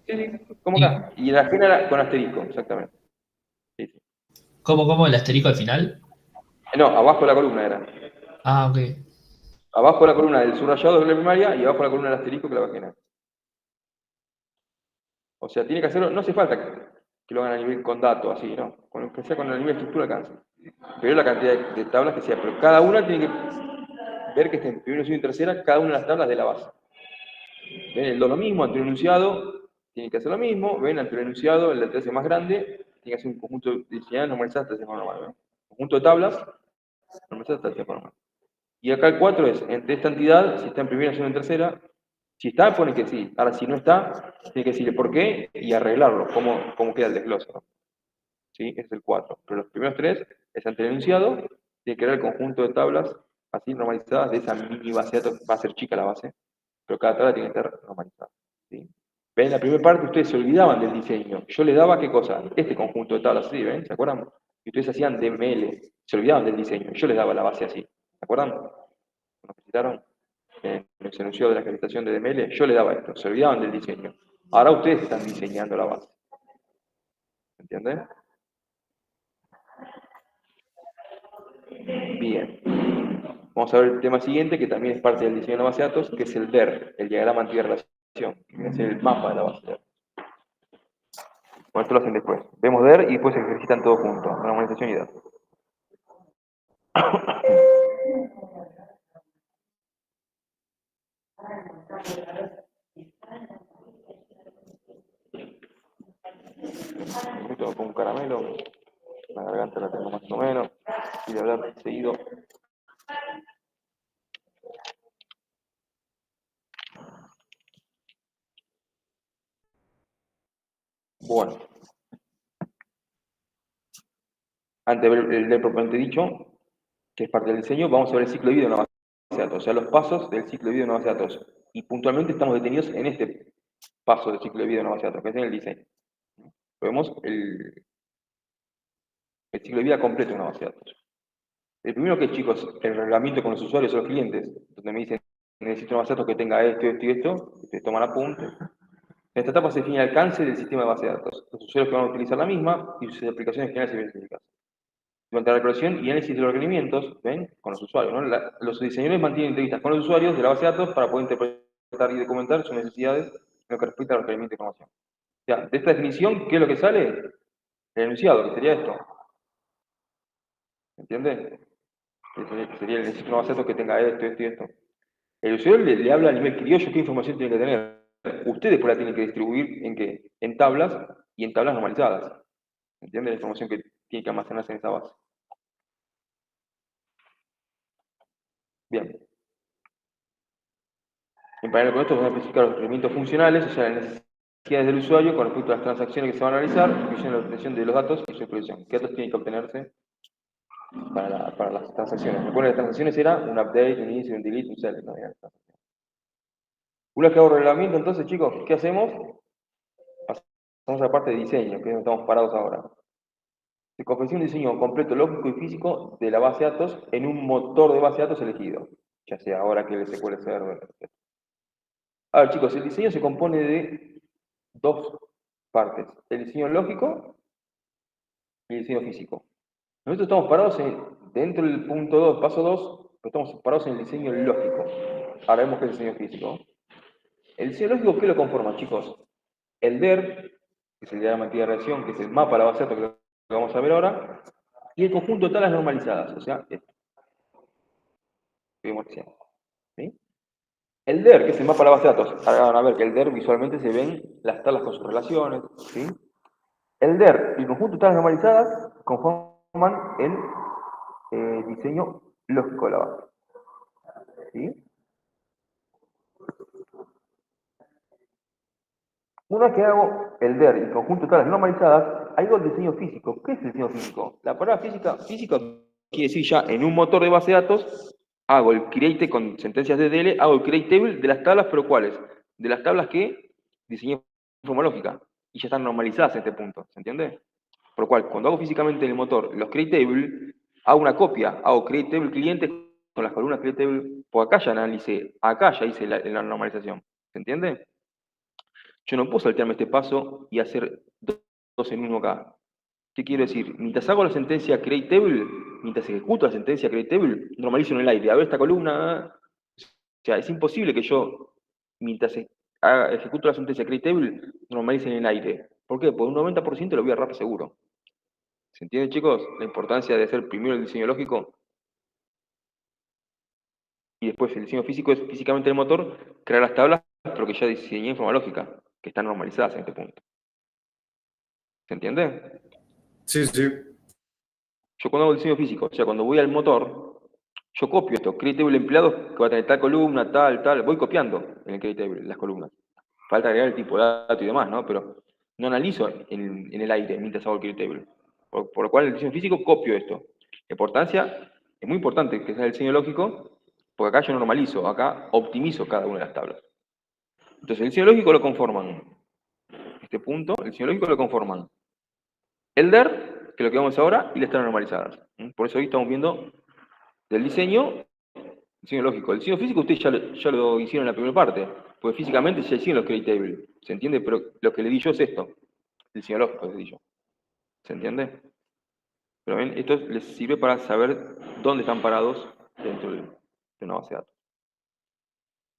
Sí, como acá. Y la ajena con asterisco, exactamente. Sí. ¿Cómo el asterisco al final? No, abajo de la columna era. Ah, ok. Abajo de la columna del subrayado de la primaria y abajo de la columna del asterisco que la ajena. O sea, tiene que hacerlo, no hace falta que lo hagan a nivel con datos, así, ¿no? Con lo que sea con el nivel de estructura alcanza. Pero la cantidad de tablas que sea. Pero cada una tiene que ver que esté en primero, segundo y tercera cada una de las tablas de la base. ¿Ven? El 2 lo mismo, ante un enunciado tiene que hacer lo mismo. ¿Ven? Ante un enunciado, el de 3 es más grande, tiene que hacer un conjunto de diseñadas normalizadas hasta el normal. ¿Ven? Conjunto de tablas normalizadas hasta el normal. Y acá el 4 es, entre esta entidad, si está en primera, segunda y en tercera, si está, pone que sí. Ahora, si no está, tiene que decirle por qué y arreglarlo, cómo queda el desglose, ¿no? ¿Sí? Ese es el 4. Pero los primeros 3 es ante el enunciado, tiene que ver el conjunto de tablas así normalizadas de esa mini base de datos, va a ser chica la base, pero cada tabla tiene que estar normalizada. ¿Sí? ¿Ven? En la primera parte ustedes se olvidaban del diseño. Yo les daba, ¿qué cosa? Este conjunto de tablas así, ¿ven? ¿Se acuerdan? Y ustedes hacían DML, se olvidaban del diseño. Yo les daba la base así. ¿Se acuerdan? ¿Nos visitaron? En el enunciado de la acreditación de DML, yo les daba esto. Se olvidaban del diseño. Ahora ustedes están diseñando la base. ¿Entienden? Bien. Vamos a ver el tema siguiente, que también es parte del diseño de la base de datos, que es el DER, el diagrama antirrelación, que viene a ser el mapa de la base de datos. Bueno, esto lo hacen después. Vemos DER y después se ejercitan todos juntos, normalización y DER. Me tomo con un caramelo, la garganta la tengo más o menos, y de hablar seguido. Bueno, antes de ver el DER propiamente dicho, que es parte del diseño, vamos a ver el ciclo de vida de una base de datos, o sea, los pasos del ciclo de vida de una base de datos. Y puntualmente estamos detenidos en este paso del ciclo de vida de una base de datos, que es en el diseño. Vemos el ciclo de vida completo de una base de datos. El primero que es, chicos, el reglamento con los usuarios o los clientes, donde me dicen, necesito una base de datos que tenga esto, esto y esto, ustedes toman apuntes. En esta etapa se define el alcance del sistema de base de datos, los usuarios que van a utilizar la misma y sus aplicaciones generales y específicas. Durante la recreación y análisis de los requerimientos, ¿ven? Con los usuarios, ¿no? Los diseñadores mantienen entrevistas con los usuarios de la base de datos para poder interpretar y documentar sus necesidades en lo que respecta a los requerimientos de información. O sea, de esta definición, ¿qué es lo que sale? El enunciado, que sería esto. ¿Entienden? Que sería el necesito una base de datos que tenga esto, esto y esto. El usuario le habla a nivel criollo qué información tiene que tener. Ustedes después la tienen que distribuir en qué? En tablas y en tablas normalizadas. ¿Entienden? La información que tiene que almacenarse en esa base. Bien. En paralelo con esto, vamos a especificar los requerimientos funcionales, o sea, las necesidades del usuario con respecto a las transacciones que se van a realizar, incluyendo la obtención de los datos y su exposición. ¿Qué datos tienen que obtenerse para las transacciones? Recuerden, las transacciones era un update, un inicio, un delete, un select. ¿No? Una vez que hago reglamento, entonces, chicos, ¿qué hacemos? Vamos a la parte de diseño, que es donde estamos parados ahora. Se confecciona un diseño completo, lógico y físico de la base de datos en un motor de base de datos elegido, ya sea Oracle, SQL Server, etc. A ver, chicos, el diseño se compone de dos partes, el diseño lógico y el diseño físico. Nosotros estamos parados dentro del punto 2, paso 2, pero estamos parados en el diseño lógico. Ahora vemos que es el diseño físico. El diseño lógico, ¿qué lo conforma, chicos? El DER, que es el diagrama de actividad de reacción, que es el mapa de la base de datos, que es lo que vamos a ver ahora, y el conjunto de tablas normalizadas, o sea, esto que vimos recién. ¿Sí? El DER, que es el mapa de la base de datos, ahora van a ver que el DER visualmente se ven las tablas con sus relaciones. ¿Sí? El DER y el conjunto de tablas normalizadas conforman el diseño lógico de la base. ¿Sí? Una vez que hago el DER y el conjunto de tablas normalizadas, hago el diseño físico. ¿Qué es el diseño físico? La palabra física quiere decir ya en un motor de base de datos, hago el create con sentencias de DL, hago el create table de las tablas, pero ¿cuáles? De las tablas que diseñé de forma lógica y ya están normalizadas en este punto, ¿se entiende? Por lo cual, cuando hago físicamente en el motor los create table, hago una copia, hago create table cliente con las columnas create table, porque acá ya analicé, acá ya hice la normalización, ¿se entiende? Yo no puedo saltearme este paso y hacer dos en uno acá. ¿Qué quiero decir? Mientras hago la sentencia create table, mientras ejecuto la sentencia create table, normalizo en el aire. A ver esta columna. O sea, es imposible que yo, mientras ejecuto la sentencia create table, normalice en el aire. ¿Por qué? Por un 90% lo voy a errar seguro. ¿Se entiende, chicos? La importancia de hacer primero el diseño lógico y después el diseño físico es físicamente el motor, crear las tablas, pero que ya diseñé en forma lógica, que están normalizadas en este punto. ¿Se entiende? Sí, sí. Yo cuando hago el diseño físico, o sea, cuando voy al motor, yo copio esto, create table empleado que va a tener tal columna, tal, voy copiando en el create table las columnas. Falta agregar el tipo de dato y demás, ¿no? Pero no analizo en el aire mientras hago el create table. Por lo cual en el diseño físico copio esto. La importancia, es muy importante que sea el diseño lógico, porque acá yo normalizo, acá optimizo cada una de las tablas. Entonces el diseño lógico lo conforman, este punto, el diseño lógico lo conforman el DER, que es lo que vamos ahora, y las tablas normalizadas. Por eso hoy estamos viendo del diseño lógico. El diseño físico ustedes ya lo hicieron en la primera parte, porque físicamente ya hicieron los create tables, ¿se entiende? Pero lo que le di yo es esto, el diseño lógico le di yo, ¿se entiende? Pero ven, esto les sirve para saber dónde están parados dentro de una base de datos.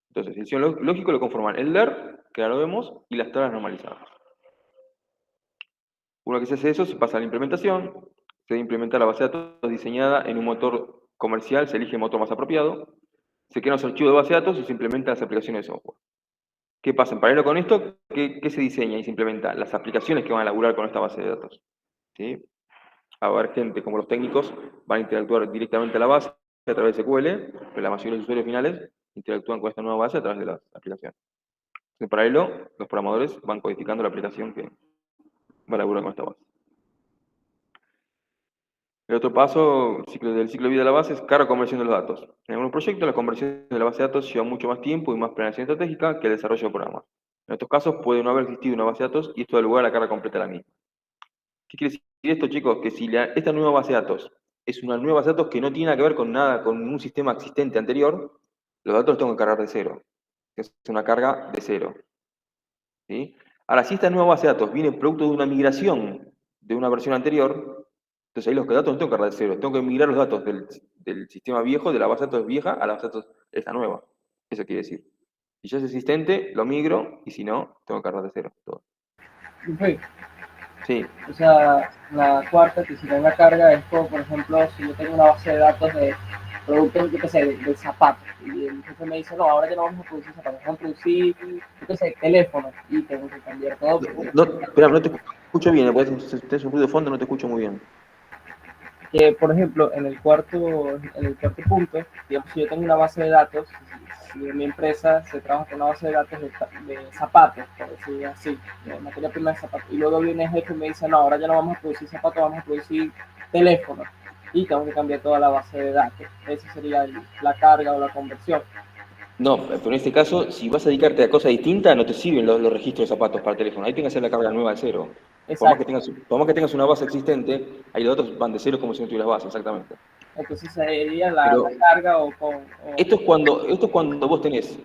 Entonces, el diseño lógico lo conforman el DER, que ahora lo vemos, y las tablas normalizadas. Una vez que se hace eso, se pasa a la implementación, se debe implementar la base de datos diseñada en un motor comercial, se elige el motor más apropiado, se crean los archivos de base de datos y se implementan las aplicaciones de software. ¿Qué pasa? En paralelo con esto, ¿qué se diseña y se implementa? Las aplicaciones que van a laburar con esta base de datos. ¿Sí? Va a haber gente como los técnicos, van a interactuar directamente a la base a través de SQL, pero la mayoría de los usuarios finales interactúan con esta nueva base a través de las aplicaciones. En paralelo, los programadores van codificando la aplicación que va a laburar con esta base. El otro paso del ciclo de vida de la base es carga o conversión de los datos. En algunos proyectos, la conversión de la base de datos lleva mucho más tiempo y más planeación estratégica que el desarrollo de programas. En estos casos puede no haber existido una base de datos y esto da lugar a la carga completa de la misma. ¿Qué quiere decir esto, chicos? Que si esta nueva base de datos es una nueva base de datos que no tiene nada que ver con nada, con un sistema existente anterior, los datos los tengo que cargar de cero. Es una carga de cero. ¿Sí? Ahora, si esta nueva base de datos viene producto de una migración de una versión anterior, entonces ahí los datos no tengo que cargar de cero, tengo que migrar los datos del sistema viejo, de la base de datos vieja, a la base de datos esta nueva. Eso quiere decir. Si ya es existente, lo migro, y si no, tengo que cargar de cero. Todo. Sí. Sí. O sea, la cuarta, que si no la carga, es como, por ejemplo, si yo tengo una base de datos de productos, yo qué sé, de zapatos, y el jefe me dice, no, ahora ya no vamos a producir zapatos, vamos a producir, yo qué sé, teléfonos, y tengo que cambiar todo. Espera, no te escucho bien, si tienes un ruido de fondo, no te escucho muy bien. Que, por ejemplo, en el cuarto punto, digamos, si yo tengo una base de datos, si en mi empresa se trabaja con una base de datos de zapatos, por decir así, de materia prima de zapatos, y luego viene el jefe y me dice, no, ahora ya no vamos a producir zapatos, vamos a producir teléfonos, y tengo que cambiar toda la base de datos. Esa sería la carga o la conversión. No, pero en este caso, si vas a dedicarte a cosas distintas, no te sirven los registros de zapatos para teléfono. Ahí tienes que hacer la carga nueva de cero. Exacto. Por más que tengas una base existente, ahí los datos van de cero como si no tuvieras base, exactamente. Entonces sería la Pero carga o esto es cuando vos tenés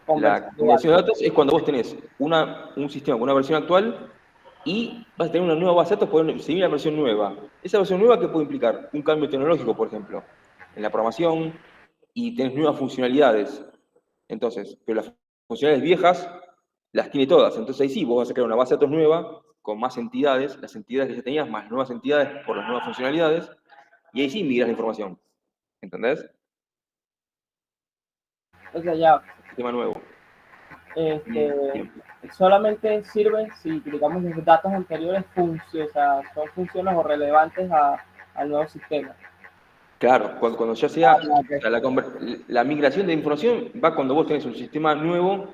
la conversión de conversión datos. de datos, es cuando vos tenés un sistema con una versión actual y vas a tener una nueva base de datos, puede seguir la versión nueva. Esa versión nueva, ¿qué puede implicar? Un cambio tecnológico, por ejemplo, en la programación, y tenés nuevas funcionalidades. Entonces, pero las funcionalidades viejas las tiene todas. Entonces ahí sí, vos vas a crear una base de datos nueva con más entidades, las entidades que ya tenías, más nuevas entidades por las nuevas funcionalidades, y ahí sí migras la información. ¿Entendés? O sea, ya, Sistema nuevo. este, Bien. solamente sirve si, digamos, los datos anteriores o sea, son funciones o relevantes al nuevo sistema. Claro, cuando ya sea, o sea, la migración de información va cuando vos tenés un sistema nuevo,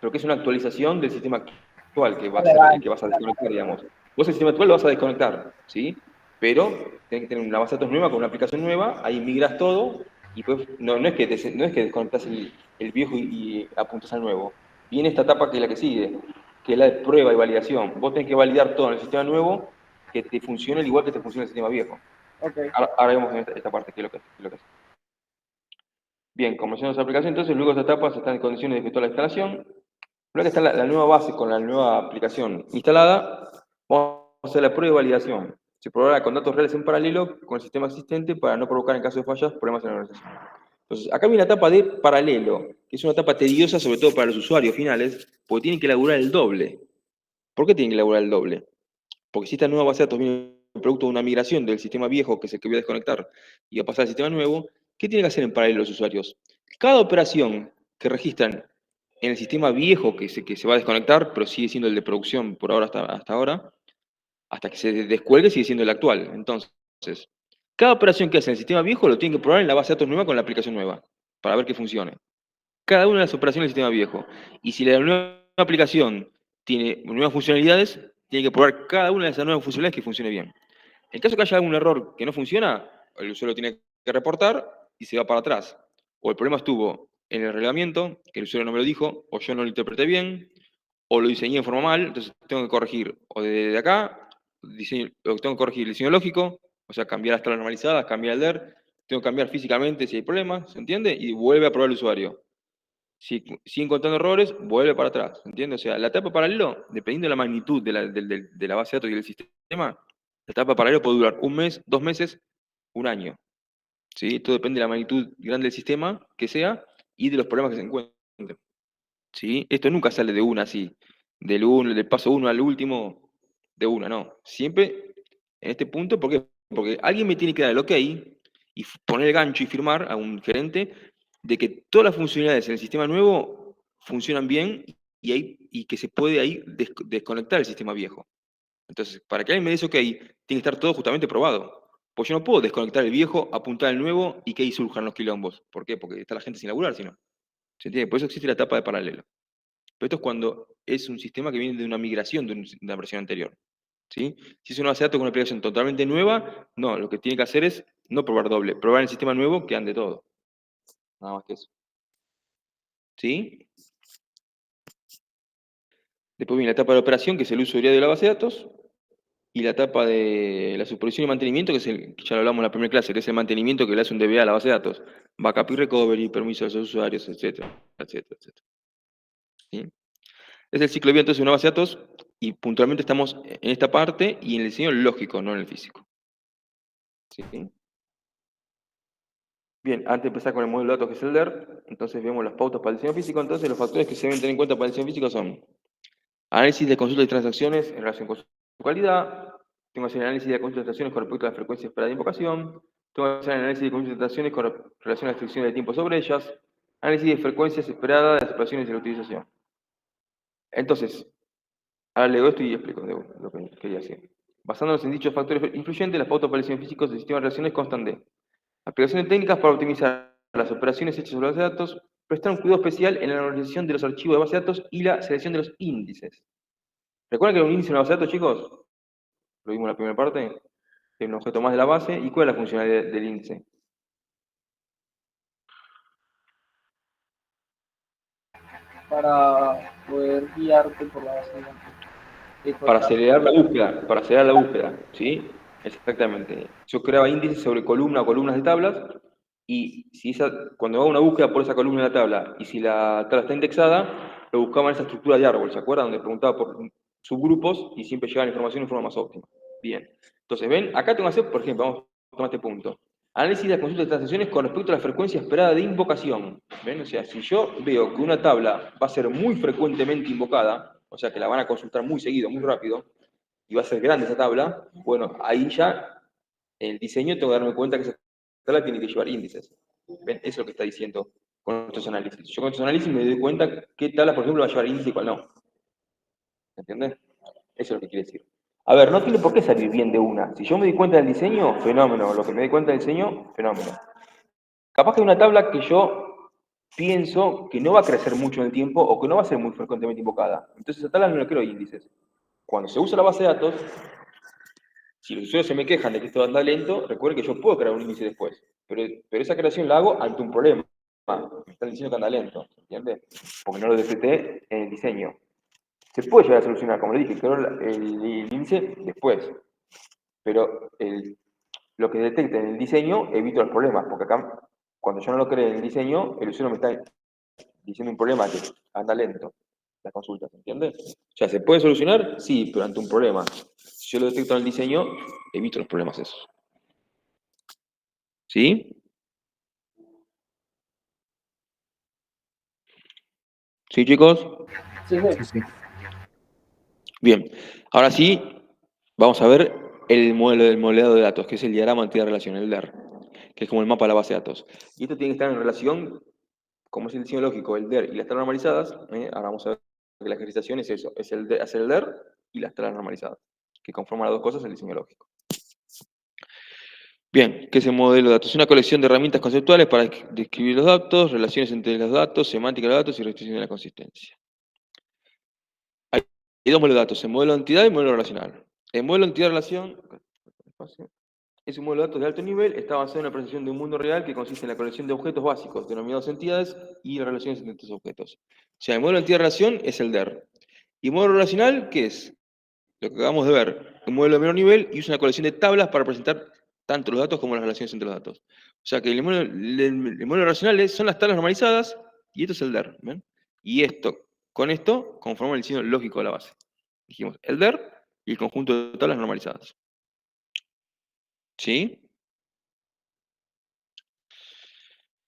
pero que es una actualización del sistema actual que va a ser el que Relevante. vas a desconectar, digamos. Vos el sistema actual lo vas a desconectar, ¿sí? Pero tenés que tener una base de datos nueva con una aplicación nueva, ahí migras todo y pues no es que desconectás el viejo y apuntas al nuevo. Viene esta etapa que es la que sigue, que es la de prueba y validación. Vos tenés que validar todo en el sistema nuevo que te funcione al igual que te funciona el sistema viejo. Ok. Ahora vemos esta parte, qué es lo que hace. Bien, como se esa aplicación, entonces luego de esta etapa se están en condiciones de efectuar la instalación. Luego que está la nueva base con la nueva aplicación instalada, vamos a hacer la prueba y validación. Se probará con datos reales en paralelo con el sistema existente para no provocar en caso de fallas problemas en la organización. Entonces, acá viene una etapa de paralelo, que es una etapa tediosa sobre todo para los usuarios finales, porque tienen que elaborar el doble. ¿Por qué tienen que elaborar el doble? Porque si esta nueva base de datos viene producto de una migración del sistema viejo que es el que voy a desconectar y va a pasar al sistema nuevo, ¿qué tienen que hacer en paralelo los usuarios? Cada operación que registran en el sistema viejo que se va a desconectar, pero sigue siendo el de producción por ahora hasta ahora, hasta que se descuelgue sigue siendo el actual. Entonces, cada operación que hace en el sistema viejo lo tienen que probar en la base de datos nueva con la aplicación nueva, para ver que funcione. Cada una de las operaciones del sistema viejo. Y si la nueva aplicación tiene nuevas funcionalidades, tiene que probar cada una de esas nuevas funcionalidades que funcione bien. En caso que haya algún error que no funciona, el usuario tiene que reportar y se va para atrás. O el problema estuvo en el reglamento, que el usuario no me lo dijo, o yo no lo interpreté bien, o lo diseñé de forma mal, entonces tengo que corregir. O desde acá, tengo que corregir el diseño lógico, o sea, cambiar las tablas normalizadas, cambiar el DER, tengo que cambiar físicamente si hay problemas, ¿se entiende? Y vuelve a probar el usuario. Si sigue encontrando errores, vuelve para atrás, ¿entiendes? O sea, la etapa paralelo, dependiendo de la magnitud de la base de datos y del sistema, la etapa paralelo puede durar un mes, 2 meses, un año, ¿sí? Todo depende de la magnitud grande del sistema que sea y de los problemas que se encuentren, ¿sí? Esto nunca sale de una así, del paso uno al último, de una, no. Siempre en este punto, ¿por qué? Porque alguien me tiene que dar el ok y poner el gancho y firmar a un gerente de que todas las funcionalidades en el sistema nuevo funcionan bien y que se puede ahí desconectar el sistema viejo. Entonces, para que alguien me dé ese ok, tiene que estar todo justamente probado. Pues yo no puedo desconectar el viejo, apuntar al nuevo y que ahí surjan los quilombos. ¿Por qué? Porque está la gente sin laburar, si no. ¿Se entiende? Por eso existe la etapa de paralelo. Pero esto es cuando es un sistema que viene de una migración de una versión anterior. ¿Sí? Si es una base de datos con una aplicación totalmente nueva, no, lo que tiene que hacer es no probar doble, probar en el sistema nuevo que ande todo. Nada más que eso. ¿Sí? Después viene la etapa de operación, que es el uso diario de la base de datos, y la etapa de la supervisión y mantenimiento, que es que ya lo hablamos en la primera clase, que es el mantenimiento que le hace un DBA a la base de datos. Backup y recovery, permisos a los usuarios, etcétera, etcétera, etcétera. ¿Sí? Es el ciclo de vida entonces de una base de datos, y puntualmente estamos en esta parte y en el diseño lógico, no en el físico. ¿Sí? Bien, antes de empezar con el modelo de datos que es el DER, entonces vemos las pautas para el diseño físico. Entonces, los factores que se deben tener en cuenta para el diseño físico son análisis de consultas y transacciones en relación con su calidad, tengo que hacer análisis de consultas y transacciones con respecto a la frecuencia esperada de invocación, tengo que hacer análisis de consultas y transacciones con relación a la restricción de tiempo sobre ellas, análisis de frecuencias esperadas de las operaciones de la utilización. Entonces, ahora leo esto y explico lo que quería decir. Basándonos en dichos factores influyentes, las pautas para el diseño físico del sistema de relaciones constan de aplicaciones técnicas para optimizar las operaciones hechas sobre la base de datos, prestar un cuidado especial en la organización de los archivos de base de datos y la selección de los índices. ¿Recuerdan que era un índice en una base de datos, chicos? Lo vimos en la primera parte. Es un objeto más de la base. ¿Y cuál es la funcionalidad del índice? para poder guiarte por la base de datos. Y Para cortar. acelerar la búsqueda, ¿sí? Exactamente. Yo creaba índices sobre columna o columnas de tablas, y cuando hago una búsqueda por esa columna de la tabla, y si la tabla está indexada, lo buscaba en esa estructura de árbol, ¿se acuerdan? Donde preguntaba por subgrupos y siempre llegaba la información en forma más óptima. Bien. Entonces, ven, acá tengo que hacer, por ejemplo, vamos a tomar este punto. Análisis de las consultas de transacciones con respecto a la frecuencia esperada de invocación. ¿Ven? O sea, si yo veo que una tabla va a ser muy frecuentemente invocada, o sea, que la van a consultar muy seguido, muy rápido, y va a ser grande esa tabla, bueno, ahí ya en el diseño tengo que darme cuenta que esa tabla tiene que llevar índices. ¿Ven? Eso es lo que está diciendo con estos análisis. Yo con estos análisis me doy cuenta qué tabla, por ejemplo, va a llevar índice y cuál no. ¿Entendés? Eso es lo que quiere decir. A ver, no tiene por qué salir bien de una. Si yo me di cuenta del diseño, fenómeno. Lo que me di cuenta del diseño, fenómeno. Capaz que hay una tabla que yo pienso que no va a crecer mucho en el tiempo o que no va a ser muy frecuentemente invocada. Entonces esa tabla no le quiero índices. Cuando se usa la base de datos, si los usuarios se me quejan de que esto anda lento, recuerden que yo puedo crear un índice después. Pero esa creación la hago ante un problema. Me están diciendo que anda lento, ¿entiendes? Porque no lo detecté en el diseño. Se puede llegar a solucionar, como le dije, creo el índice después. Pero lo que detecte en el diseño evito los problemas, porque acá, cuando yo no lo creo en el diseño, el usuario me está diciendo un problema que anda lento la consulta, ¿entiendes? O sea, ¿se puede solucionar? Sí, pero ante un problema. Si yo lo detecto en el diseño, evito los problemas esos. ¿Sí? ¿Sí, chicos? Sí, Sí, sí. sí. Bien. Ahora sí, vamos a ver el modelo del modelado de datos, que es el diagrama de entidad-relación, el DER, que es como el mapa de la base de datos. Y esto tiene que estar en relación, como es el diseño lógico, el DER y las tablas normalizadas. Ahora vamos a ver que la ejercitación es eso, es hacer el DER y las tablas normalizadas, que conforman las dos cosas el diseño lógico. Bien, ¿qué es el modelo de datos? Es una colección de herramientas conceptuales para describir los datos, relaciones entre los datos, semántica de los datos y restricción de la consistencia. Hay dos modelos de datos, el modelo de entidad y el modelo relacional. El modelo de entidad-relación es un modelo de datos de alto nivel, está basado en la presentación de un mundo real que consiste en la colección de objetos básicos, denominados entidades, y las relaciones entre estos objetos. O sea, el modelo de entidad-relación es el DER. ¿Y el modelo relacional qué es? Lo que acabamos de ver, un modelo de menor nivel y usa una colección de tablas para presentar tanto los datos como las relaciones entre los datos. O sea que el modelo relacional son las tablas normalizadas y esto es el DER. ¿Ven? Y con esto, conforma el diseño lógico de la base. Dijimos el DER y el conjunto de tablas normalizadas. ¿Sí?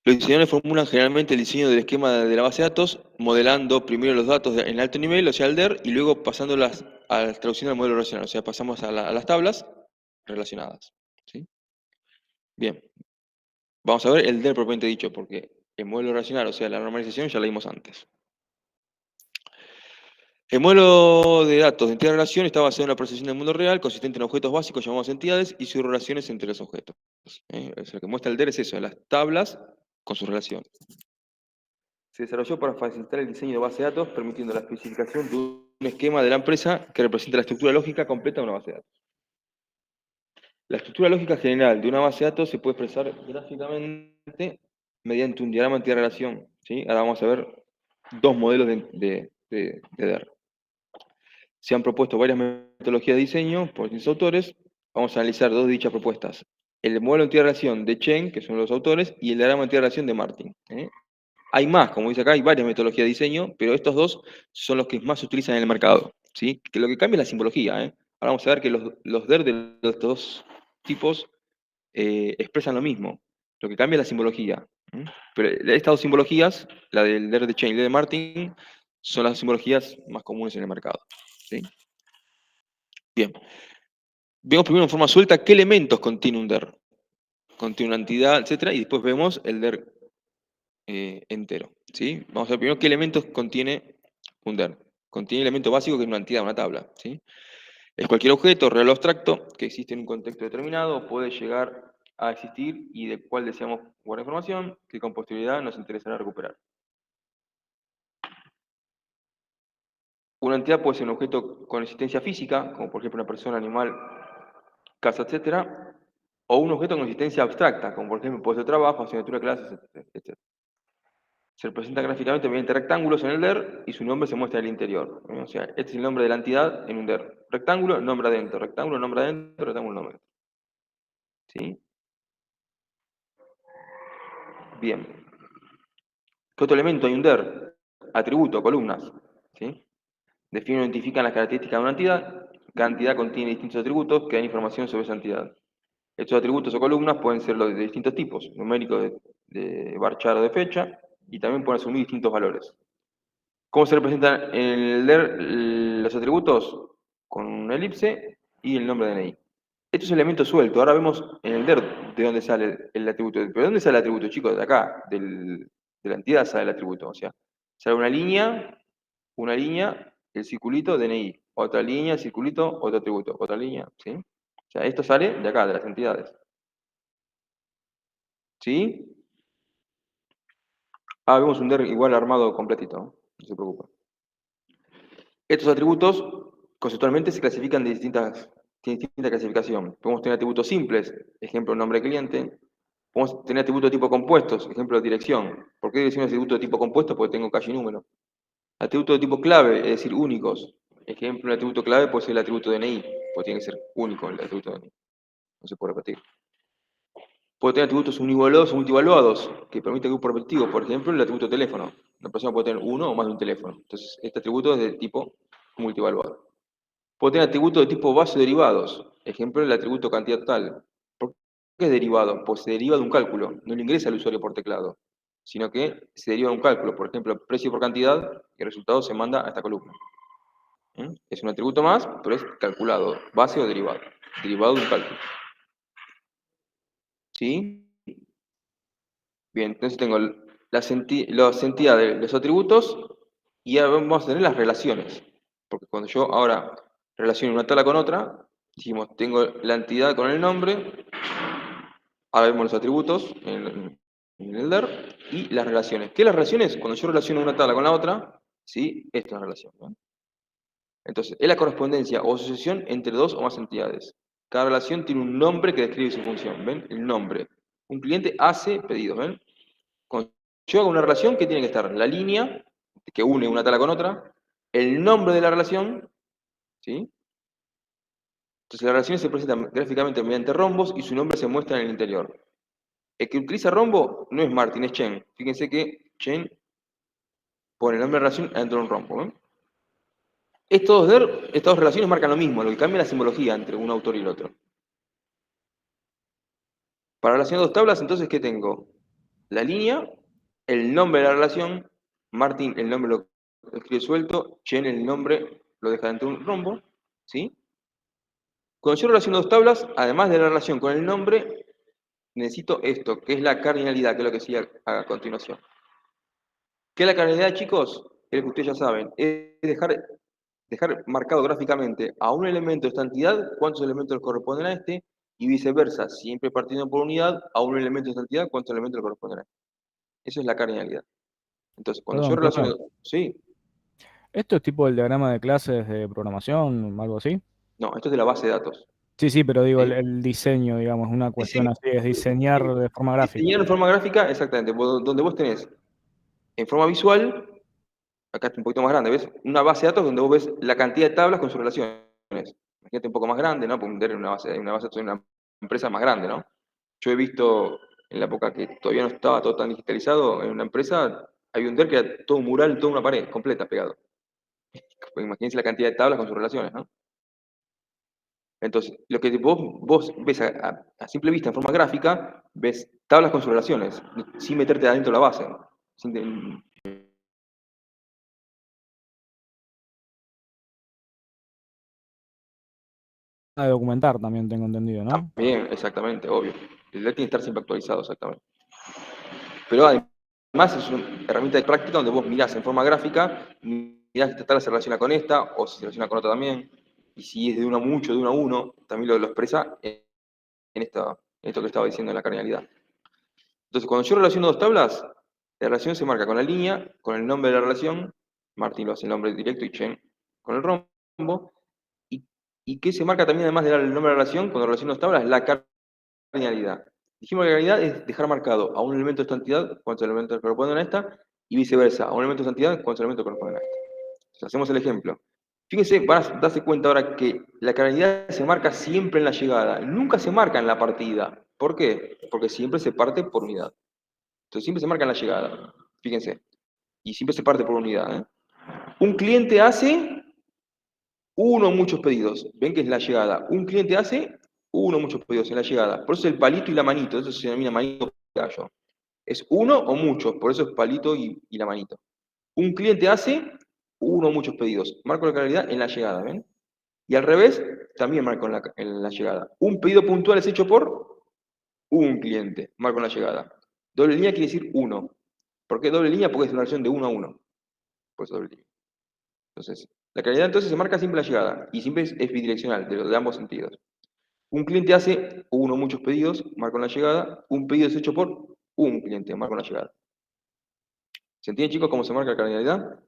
Los diseñadores formulan generalmente el diseño del esquema de la base de datos, modelando primero los datos en alto nivel, o sea, el DER, y luego pasándolas a la traducción al modelo relacional, o sea, pasamos a las tablas relacionadas. ¿Sí? Bien, vamos a ver el DER propiamente dicho, porque el modelo relacional, o sea, la normalización, ya la vimos antes. El modelo de datos de entidad-relación está basado en la procesión del mundo real, consistente en objetos básicos llamados entidades y sus relaciones entre los objetos. O sea, lo que muestra el DER es eso, las tablas con sus relaciones. Se desarrolló para facilitar el diseño de base de datos, permitiendo la especificación de un esquema de la empresa que representa la estructura lógica completa de una base de datos. La estructura lógica general de una base de datos se puede expresar gráficamente mediante un diagrama de entidad-relación. ¿Sí? Ahora vamos a ver dos modelos de DER. Se han propuesto varias metodologías de diseño por distintos autores. Vamos a analizar dos de dichas propuestas. El modelo de entidad-relación de Chen, que son los autores, y el diagrama de entidad-relación de Martin. Hay más, como dice acá, hay varias metodologías de diseño, pero estos dos son los que más se utilizan en el mercado. ¿Sí? Que lo que cambia es la simbología. Ahora vamos a ver que los DER de estos dos tipos expresan lo mismo. Lo que cambia es la simbología. Pero estas dos simbologías, la del DER de Chen y la de Martin, son las simbologías más comunes en el mercado. ¿Sí? Bien. Vemos primero en forma suelta qué elementos contiene un DER. Contiene una entidad, etc. Y después vemos el DER entero. ¿Sí? Vamos a ver primero qué elementos contiene un DER. Contiene el elemento básico que es una entidad, una tabla. ¿Sí? Es cualquier objeto real o abstracto que existe en un contexto determinado, puede llegar a existir y del cual deseamos guardar información que con posterioridad nos interesará recuperar. Una entidad puede ser un objeto con existencia física, como por ejemplo una persona, animal, casa, etc. O un objeto con existencia abstracta, como por ejemplo puede ser trabajo, asignatura, clases, etc. Se representa gráficamente mediante rectángulos en el DER y su nombre se muestra en el interior. O sea, este es el nombre de la entidad en un DER. Rectángulo, nombre adentro. Rectángulo, nombre adentro. Rectángulo, nombre adentro. ¿Sí? Bien. ¿Qué otro elemento hay en un DER? Atributo, columnas. ¿Sí? Definen o identifican las características de una entidad. Cada entidad contiene distintos atributos que dan información sobre esa entidad. Estos atributos o columnas pueden ser los de distintos tipos, numéricos de varchar o de fecha, y también pueden asumir distintos valores. ¿Cómo se representan en el DER los atributos? Con una elipse y el nombre de DNI. Esto es elemento suelto. Ahora vemos en el DER de dónde sale el atributo. ¿Pero de dónde sale el atributo, chicos? De acá, de la entidad sale el atributo. O sea, sale una línea, el circulito, DNI. Otra línea, circulito, otro atributo. Otra línea, ¿sí? O sea, esto sale de acá, de las entidades. ¿Sí? Ah, vemos un DER igual armado completito, no se preocupen. Estos atributos conceptualmente se clasifican tienen distinta clasificación. Podemos tener atributos simples, ejemplo nombre de cliente. Podemos tener atributos de tipo compuestos, ejemplo dirección. ¿Por qué dirección es atributo de tipo compuesto? Porque tengo calle y número. Atributos de tipo clave, es decir, únicos. Ejemplo, el atributo clave puede ser el atributo DNI, porque tiene que ser único el atributo DNI. No se puede repetir. Puede tener atributos univaluados o multivaluados, que permiten grupo repetitivo. Por ejemplo, el atributo teléfono. Una persona puede tener uno o más de un teléfono. Entonces, este atributo es de tipo multivaluado. Puede tener atributos de tipo base o derivados. Ejemplo, el atributo cantidad total. ¿Por qué es derivado? Pues se deriva de un cálculo. No le ingresa al usuario por teclado, sino que se deriva de un cálculo. Por ejemplo, precio por cantidad, y el resultado se manda a esta columna. Es un atributo más, pero es calculado. Base o derivado. Derivado de un cálculo. ¿Sí? Bien, entonces tengo las entidades, los atributos, y ahora vamos a tener las relaciones. Porque cuando yo ahora relaciono una tabla con otra, dijimos, tengo la entidad con el nombre, ahora vemos los atributos en el DER, y las relaciones. ¿Qué las relaciones? Cuando yo relaciono una tabla con la otra, ¿sí? Esto es una relación, ¿no? Entonces, es la correspondencia o asociación entre dos o más entidades. Cada relación tiene un nombre que describe su función, ¿ven? El nombre. Un cliente hace pedidos, ¿ven? Cuando yo hago una relación, ¿qué tiene que estar? La línea que une una tabla con otra, el nombre de la relación, ¿sí? Entonces las relaciones se presentan gráficamente mediante rombos y su nombre se muestra en el interior. El que utiliza rombo no es Martin, es Chen. Fíjense que Chen pone el nombre de la relación dentro de un rombo, ¿ven? Estas dos relaciones marcan lo mismo, lo que cambia es la simbología entre un autor y el otro. Para relacionar dos tablas, entonces, ¿qué tengo? La línea, el nombre de la relación, Martin el nombre lo escribe suelto, Chen el nombre lo deja dentro de un rombo, ¿sí? Cuando yo relaciono dos tablas, además de la relación con el nombre, necesito esto, que es la cardinalidad, que es lo que sigue a continuación. ¿Qué es la cardinalidad, chicos? Es lo que ustedes ya saben, es dejar marcado gráficamente a un elemento de esta entidad cuántos elementos le corresponden a este, y viceversa, siempre partiendo por unidad, a un elemento de esta entidad cuántos elementos le corresponden a este. Eso es la cardinalidad. Entonces, cuando yo Perdón, relaciono... profe. Sí, ¿Esto es tipo el diagrama de clases de programación, algo así? no, esto es de la base de datos. Sí, sí, pero digo, ¿Sí? el diseño, digamos, una cuestión así, es diseñar de forma gráfica. Diseñar en forma gráfica, exactamente, donde vos tenés en forma visual, acá está un poquito más grande, ¿ves? Una base de datos donde vos ves la cantidad de tablas con sus relaciones. Imagínate un poco más grande, ¿no? Porque tener una base de datos de una empresa más grande, ¿no? Yo he visto en la época que todavía no estaba todo tan digitalizado, en una empresa había un DER que era todo un mural, toda una pared completa pegado. Imagínense la cantidad de tablas con sus relaciones, ¿no? Entonces, lo que vos ves a simple vista en forma gráfica, ves tablas con sus relaciones, sin meterte adentro de la base. De documentar también tengo entendido, ¿no? Bien, exactamente, obvio. El LED tiene que estar siempre actualizado, exactamente. Pero además es una herramienta de práctica donde vos mirás en forma gráfica, mirás si esta tabla se relaciona con esta, o si se relaciona con otra también, y si es de uno a mucho, de uno a uno, también lo expresa en esto que estaba diciendo en la cardinalidad. Entonces, cuando yo relaciono dos tablas, la relación se marca con la línea, con el nombre de la relación, Martín lo hace el nombre directo y Chen con el rombo, y que se marca también, además del nombre de la relación, cuando relaciono dos tablas, la cardinalidad. Dijimos que la cardinalidad es dejar marcado a un elemento de esta entidad, cuántos elementos corresponden a esta, y viceversa, a un elemento de esa entidad cuando ese elemento corresponde a este. Entonces, hacemos el ejemplo. Fíjense, van a darse cuenta ahora que la cardinalidad se marca siempre en la llegada, nunca se marca en la partida. ¿Por qué? Porque siempre se parte por unidad. Entonces siempre se marca en la llegada, fíjense, y siempre se parte por unidad, ¿eh? Un cliente hace uno o muchos pedidos, ven que es la llegada. Un cliente hace uno o muchos pedidos en la llegada, por eso el palito y la manito, eso se denomina manito gallo. Es uno o muchos, por eso es palito y la manito. Un cliente hace uno o muchos pedidos, marco la cardinalidad en la llegada, ¿ven? Y al revés, también marco en la llegada. Un pedido puntual es hecho por un cliente, marco en la llegada. Doble línea quiere decir uno. ¿Por qué doble línea? Porque es una relación de uno a uno. Por eso doble línea. Entonces, la cardinalidad entonces se marca siempre en la llegada y siempre es bidireccional, de ambos sentidos. Un cliente hace uno o muchos pedidos, marco en la llegada. Un pedido es hecho por un cliente, marco en la llegada. ¿Se entiende, chicos, cómo se marca la cardinalidad?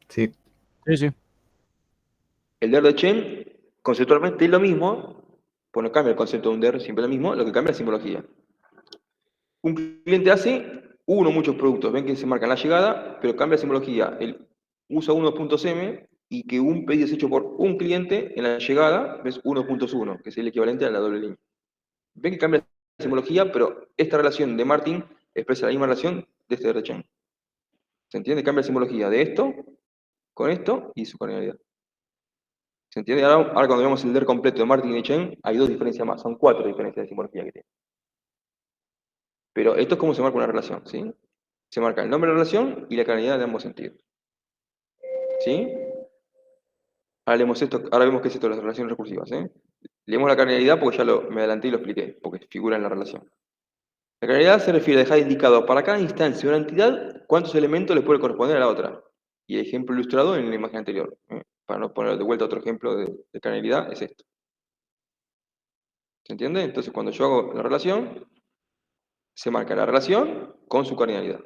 Sí. Sí, sí. El DER de Chen, conceptualmente es lo mismo, pues no cambia el concepto de un DER, siempre es lo mismo, lo que cambia es la simbología. Un cliente hace uno o muchos productos, ven que se marca en la llegada, pero cambia la simbología. Él usa 1.sm y que un pedido es hecho por un cliente en la llegada, ves 1.1, que es el equivalente a la doble línea. Ven que cambia la simbología, pero esta relación de Martin expresa la misma relación de este DER de Chen. ¿Se entiende? Cambia la simbología de esto con esto y su cardinalidad. ¿Se entiende? Ahora cuando vemos el DER completo de Martin y de Chen, hay dos diferencias más, son cuatro diferencias de simbología que tiene. Pero esto es como se marca una relación, ¿sí? Se marca el nombre de la relación y la cardinalidad de ambos sentidos. ¿Sí? Ahora vemos qué es esto de las relaciones recursivas, ¿eh? Leemos la cardinalidad porque ya me adelanté y lo expliqué, porque figura en la relación. La cardinalidad se refiere a dejar indicado para cada instancia de una entidad cuántos elementos le puede corresponder a la otra. Y el ejemplo ilustrado en la imagen anterior, ¿eh? Para no poner de vuelta otro ejemplo de cardinalidad, es esto. ¿Se entiende? Entonces, cuando yo hago la relación, se marca la relación con su cardinalidad.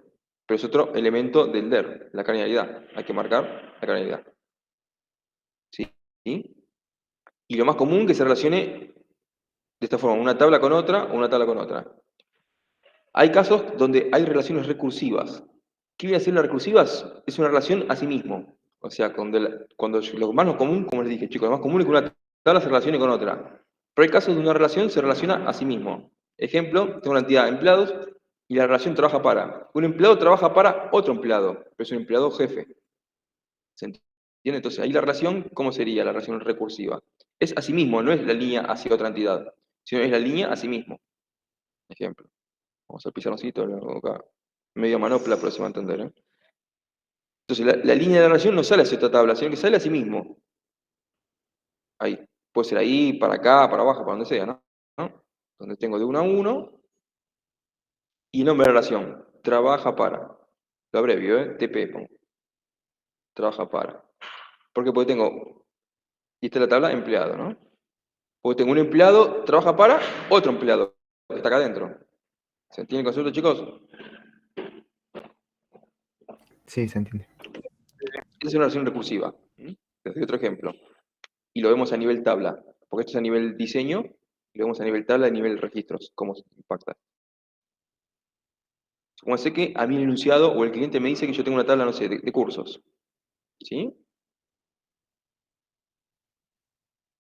Pero es otro elemento del DER, la cardinalidad. Hay que marcar la cardinalidad. ¿Sí? Y lo más común que se relacione de esta forma, una tabla con otra o una tabla con otra. Hay casos donde hay relaciones recursivas. ¿Qué viene a ser las recursivas? Es una relación a sí mismo. O sea, cuando lo más común, como les dije, chicos, lo más común es que una tabla se relacione con otra. Pero hay casos donde una relación se relaciona a sí mismo. Ejemplo, tengo una entidad de empleados y la relación trabaja para. Un empleado trabaja para otro empleado, pero es un empleado jefe. ¿Se entiende? Entonces, ahí la relación, ¿cómo sería la relación recursiva? Es a sí mismo, no es la línea hacia otra entidad, sino es la línea a sí mismo. Ejemplo. Vamos al pizarroncito, lo hago acá. Medio manopla, pero se va a entender, ¿eh? Entonces, la línea de la relación no sale hacia otra tabla, sino que sale a sí mismo. Ahí. Puede ser ahí, para acá, para abajo, para donde sea, ¿no? Donde tengo de 1 a 1 y nombre de la relación. Trabaja para. Lo abrevio, ¿eh? TP pongo. Trabaja para. ¿Por qué? Porque tengo, y esta es la tabla, empleado, ¿no? Porque tengo un empleado, trabaja para otro empleado, que está acá adentro. ¿Se entiende el concepto, chicos? Sí, se entiende. Esa es una relación recursiva. ¿Mm? Les doy otro ejemplo. Y lo vemos a nivel tabla, porque esto es a nivel diseño, y lo vemos a nivel tabla, a nivel registros, cómo se impacta. Como sé que a mí el enunciado o el cliente me dice que yo tengo una tabla, no sé, de cursos. ¿Sí?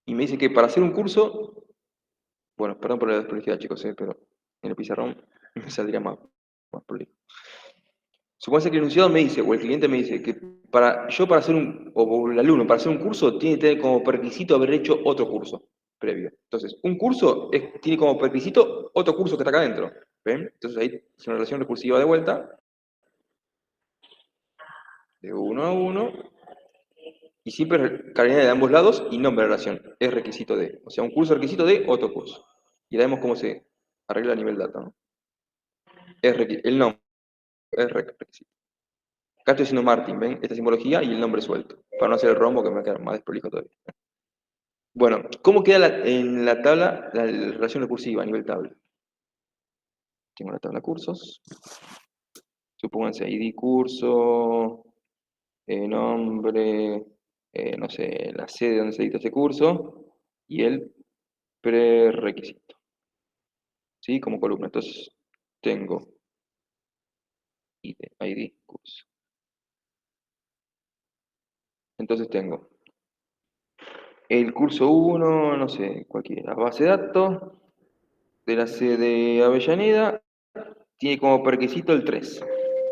Y me dice que para hacer un curso, bueno, perdón por la desprolijidad, chicos, pero en el pizarrón me saldría más prolijo. Supóngase que el enunciado me dice, o el cliente me dice, que para hacer o el alumno, para hacer un curso, tiene que tener como requisito haber hecho otro curso previo. Entonces, un curso tiene como requisito otro curso que está acá adentro. ¿Ven? Entonces ahí es una relación recursiva de vuelta, de 1 a 1, y siempre cardinalidad de ambos lados y nombre de relación. Es requisito de. O sea, un curso es requisito de otro curso. Y ahora vemos cómo se arregla a nivel data, ¿no? El nombre es requisito. Acá estoy haciendo Martin, ¿ven? Esta simbología y el nombre suelto. Para no hacer el rombo que me va a quedar más desprolijo todavía. Bueno, ¿cómo queda en la tabla la relación recursiva a nivel tabla? Tengo la tabla cursos. Supónganse ID curso, nombre, no sé, la sede donde se dicta ese curso y el prerequisito. ¿Sí? Como columna. Entonces, tengo ID, curso. Entonces tengo el curso 1, no sé, cualquiera, base de datos, de la sede de Avellaneda, tiene como prerequisito el 3.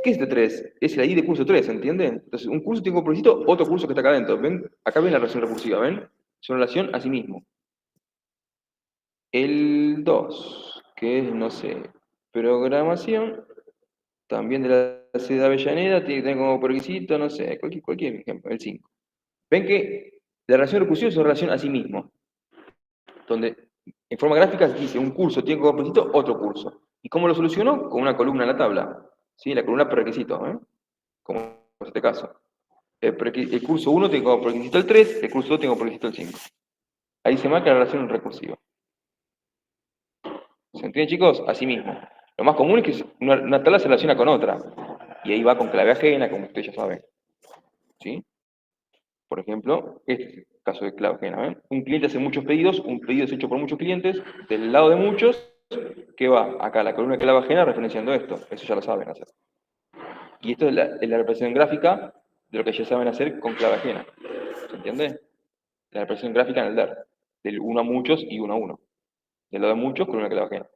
¿Qué es este 3? Es el ID de curso 3, ¿entienden? Entonces, un curso tiene como prerequisito otro curso que está acá adentro. ¿Ven? Acá ven la relación recursiva, ¿ven? Es una relación a sí mismo. El 2, que es, no sé, programación, también de la sede de Avellaneda, tiene que tener como prerequisito, no sé, cualquier ejemplo, el 5. Ven que la relación recursiva es una relación a sí mismo, donde en forma gráfica dice un curso tiene como prerequisito otro curso. ¿Y cómo lo soluciono? Con una columna en la tabla. ¿Sí? La columna prerequisito, ¿eh? Como en este caso. El curso 1 tiene como prerequisito el 3, el curso 2 tiene como prerequisito el 5. Ahí se marca la relación recursiva. ¿Se entiende, chicos? Así mismo. Lo más común es que una tabla se relaciona con otra. Y ahí va con clave ajena, como ustedes ya saben. ¿Sí? Por ejemplo, este es el caso de clave ajena. ¿Ven? Un cliente hace muchos pedidos, un pedido es hecho por muchos clientes, del lado de muchos, ¿qué va? Acá la columna de clave ajena referenciando esto. Eso ya lo saben hacer. Y esto es la representación gráfica de lo que ya saben hacer con clave ajena. ¿Se entiende? La representación gráfica en el DER. Del 1 a muchos y 1 a 1. Del lado de muchos, columna de clave ajena.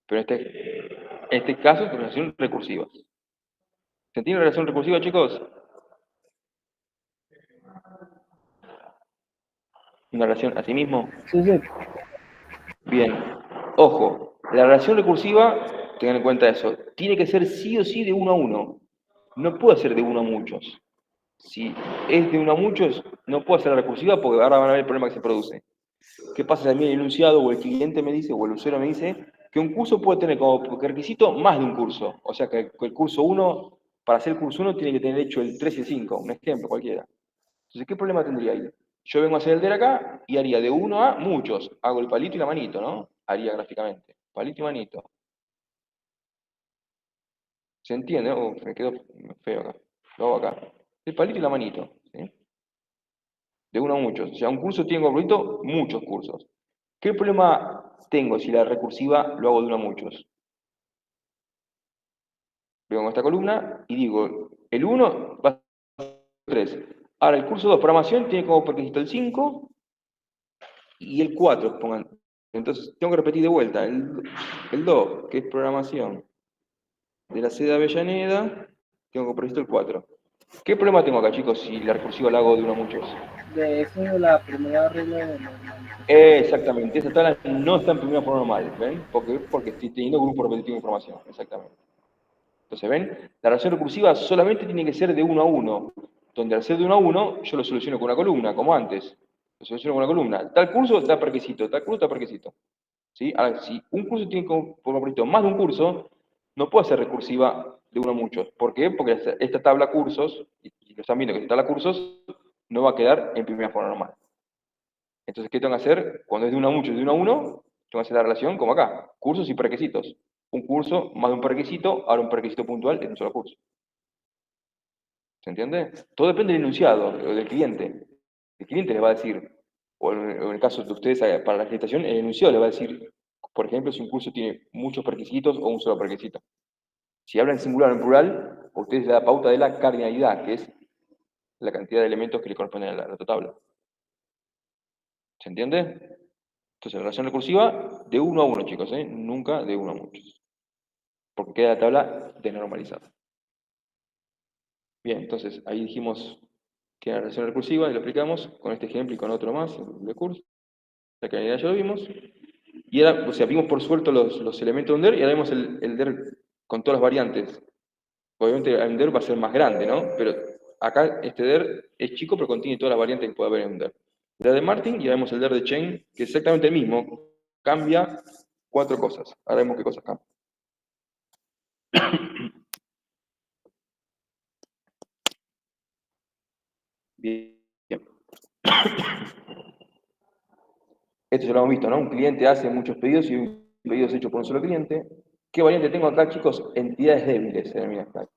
Pero en este caso es relación recursiva. ¿Se entiende la relación recursiva, chicos? Una relación a sí mismo. Sí, sí. Bien. Ojo, la relación recursiva, tengan en cuenta eso, tiene que ser sí o sí de 1 a 1. No puede ser de 1 a muchos. Si es de 1 a muchos, no puede ser recursiva porque ahora van a ver el problema que se produce. ¿Qué pasa si a mí el enunciado o el cliente me dice, o el usuario me dice, que un curso puede tener como requisito más de un curso? O sea, que el curso 1, para hacer el curso 1, tiene que tener hecho el 3 y el 5, un ejemplo cualquiera. Entonces, ¿qué problema tendría ahí? Yo vengo a hacer el de acá y haría de 1 a muchos. Hago el palito y la manito, ¿no? Haría gráficamente. Palito y manito. ¿Se entiende? Oh, me quedó feo acá. Lo hago acá. El palito y la manito. ¿Sí? De 1 a muchos. O sea, un curso tiene como proyecto muchos cursos. ¿Qué problema tengo si la recursiva lo hago de 1 a muchos? Vengo con esta columna y digo, el 1 va a ser 3. Ahora, el curso 2, programación, tiene como prerequisito el 5 y el 4, pongan. Entonces, tengo que repetir de vuelta. El 2, que es programación de la sede de Avellaneda, tengo como prerequisito el 4. ¿Qué problema tengo acá, chicos, si la recursiva la hago de 1 a muchos? De eso es la primera regla de normalización. Exactamente, esa tabla no está en primera forma normal, ¿ven? Porque estoy teniendo grupo repetitivo de información, exactamente. Entonces, ¿ven? La relación recursiva solamente tiene que ser de 1 a 1, donde al ser de 1 a 1, yo lo soluciono con una columna, como antes. Lo soluciono con una columna. Tal curso da prerequisito, tal curso da prerequisito. ¿Sí? Ahora, si un curso tiene como prerequisito más de un curso, no puede ser recursiva de 1 a muchos. ¿Por qué? Porque esta tabla cursos, y lo están viendo que esta tabla cursos, no va a quedar en primera forma normal. Entonces, ¿qué tengo que hacer? Cuando es de 1 a muchos, de 1 a 1, tengo que hacer la relación como acá, cursos y prerequisitos. Un curso más de un prerequisito, ahora un prerequisito puntual en un solo curso. ¿Se entiende? Todo depende del enunciado, o del cliente. El cliente le va a decir, o en el caso de ustedes para la acreditación, el enunciado le va a decir, por ejemplo, si un curso tiene muchos prerequisitos o un solo prerequisito. Si habla en singular o en plural, a ustedes le da pauta de la cardinalidad, que es la cantidad de elementos que le corresponden a la tabla. ¿Se entiende? Entonces, la relación recursiva de 1 a 1, chicos, ¿eh? Nunca de 1 a muchos. Porque queda la tabla desnormalizada. Bien, entonces ahí dijimos que la relación recursiva, y lo explicamos con este ejemplo y con otro más de curso. La calidad ya lo vimos. Y ahora, o sea, vimos por suelto los elementos de un DER y ahora vemos el DER con todas las variantes. Obviamente el DER va a ser más grande, ¿no? Pero acá este DER es chico, pero contiene todas las variantes que puede haber en un DER. El DER de Martin y ahora vemos el DER de Chain, que es exactamente el mismo. Cambia 4 cosas. Ahora vemos qué cosas cambian. Bien. Esto ya lo hemos visto, ¿no? Un cliente hace muchos pedidos y un pedido es hecho por un solo cliente. ¿Qué variante tengo acá, chicos? Entidades débiles.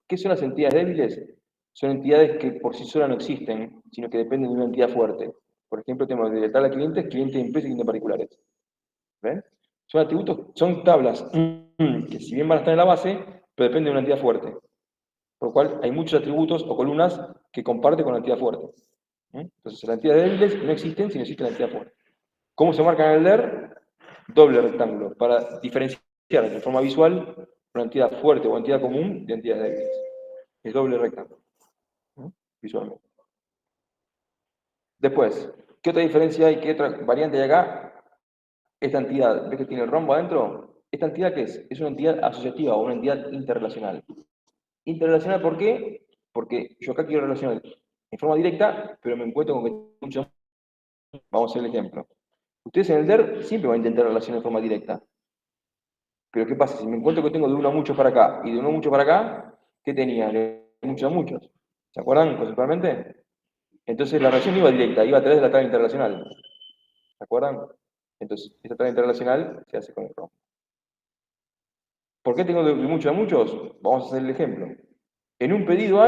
¿Qué son las entidades débiles? Son entidades que por sí solas no existen, sino que dependen de una entidad fuerte. Por ejemplo, tenemos de tabla de clientes, clientes de empresas y clientes particulares. ¿Ven? Son atributos, son tablas que si bien van a estar en la base, pero depende de una entidad fuerte. Por lo cual hay muchos atributos o columnas que comparte con la entidad fuerte. Entonces, las entidades débiles no existen si no existe la entidad fuerte. ¿Cómo se marca en el DER? Doble rectángulo, para diferenciar de forma visual una entidad fuerte o entidad común de entidades débiles. Es doble rectángulo, visualmente. Después, ¿qué otra diferencia hay? ¿Qué otra variante hay acá? Esta entidad, ¿ves que tiene el rombo adentro? ¿Esta entidad qué es? Es una entidad asociativa o una entidad interrelacional. ¿Interrelacional por qué? Porque yo acá quiero relacionar en forma directa, pero me encuentro con que muchos. Vamos a hacer el ejemplo. Ustedes en el DER siempre van a intentar relacionar en forma directa. Pero ¿qué pasa? Si me encuentro que tengo de 1 a muchos para acá y de 1 a muchos para acá, ¿qué tenía? De muchos a muchos. ¿Se acuerdan conceptualmente? Entonces la relación no iba directa, iba a través de la tabla interrelacional. ¿Se acuerdan? Entonces, esta tabla interrelacional se hace con el rombo. ¿Por qué tengo de muchos a muchos? Vamos a hacer el ejemplo. En un pedido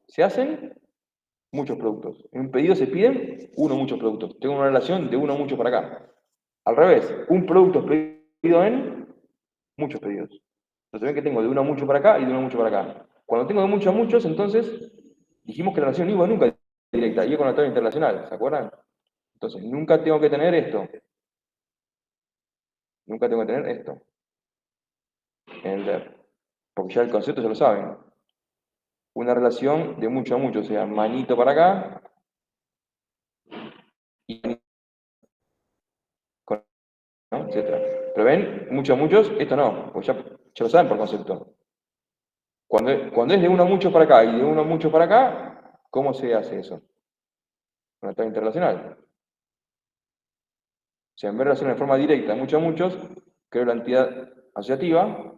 se hacen muchos productos. En un pedido se piden muchos productos. Tengo una relación de 1 a muchos para acá. Al revés, un producto es pedido en muchos pedidos. Entonces ven que tengo de 1 a mucho para acá y de 1 a mucho para acá. Cuando tengo de muchos a muchos, entonces dijimos que la relación no iba nunca directa, iba con la tabla internacional, ¿se acuerdan? Entonces nunca tengo que tener esto. Nunca tengo que tener esto en el DER. Porque ya el concepto ya lo saben. Una relación de mucho a mucho, o sea, manito para acá y con, ¿no? Etcétera. Pero ven, muchos a muchos, esto no, pues ya lo saben por concepto. Cuando es de 1 a muchos para acá y de 1 a muchos para acá, ¿cómo se hace eso? Con la tabla interrelacional. O sea, en vez de relacionar de forma directa muchos a muchos, creo la entidad asociativa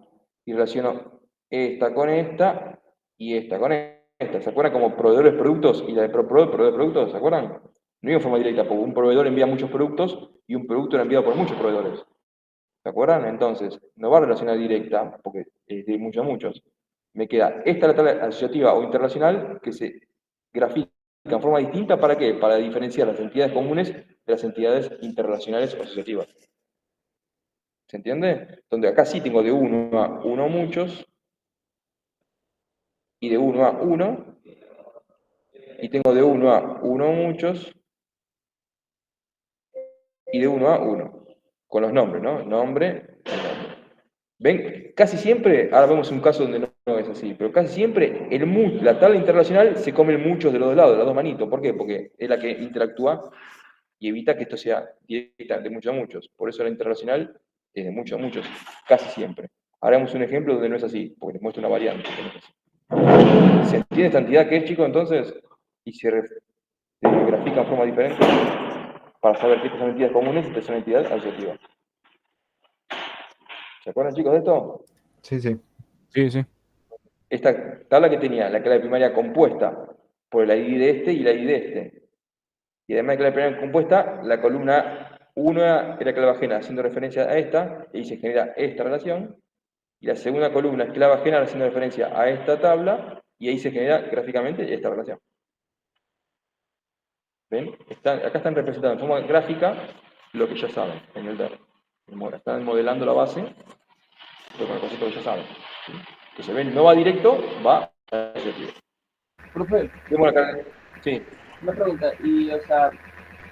y relaciono esta con esta y esta con esta. ¿Se acuerdan como proveedores productos y la de proveedor productos? ¿Se acuerdan? No iba en forma directa, porque un proveedor envía muchos productos y un producto era enviado por muchos proveedores. ¿Se acuerdan? Entonces, no va a relacionar directa, porque es de muchos a muchos. Me queda esta la tabla asociativa o interrelacional que se grafica en forma distinta. ¿Para qué? Para diferenciar las entidades comunes de las entidades interrelacionales o asociativas. ¿Se entiende? Donde acá sí tengo de 1 a 1 a muchos, y de 1 a 1, y tengo de 1 a 1 a muchos, y de 1 a 1. Con los nombres, ¿no? Nombre y nombre. ¿Ven? Casi siempre, ahora vemos un caso donde no es así, pero casi siempre la tabla internacional se come el muchos de los dos lados, de las dos manitos. ¿Por qué? Porque es la que interactúa y evita que esto sea directa de muchos a muchos. Por eso la internacional es de muchos a muchos, casi siempre. Ahora vemos un ejemplo donde no es así, porque les muestro una variante. Que no es así. ¿Se entiende esta entidad que es, chicos, entonces? Y se grafica en forma diferente para saber que estas son entidades comunes y estas son entidades asociativas. ¿Se acuerdan, chicos, de esto? Sí, sí. Sí, sí. Esta tabla que tenía la clave primaria compuesta por el ID de este y el ID de este. Y además de clave primaria compuesta, la columna 1 era clave ajena haciendo referencia a esta, y ahí se genera esta relación. Y la segunda columna es clave ajena haciendo referencia a esta tabla, y ahí se genera gráficamente esta relación. ¿Ven? Acá están representando en forma gráfica lo que ya saben en el DER. Están modelando la base, pero con el concepto que ya saben. Que se ven, no va directo, va a asociativo. Profe, Vemos acá. Sí. una pregunta, y o sea,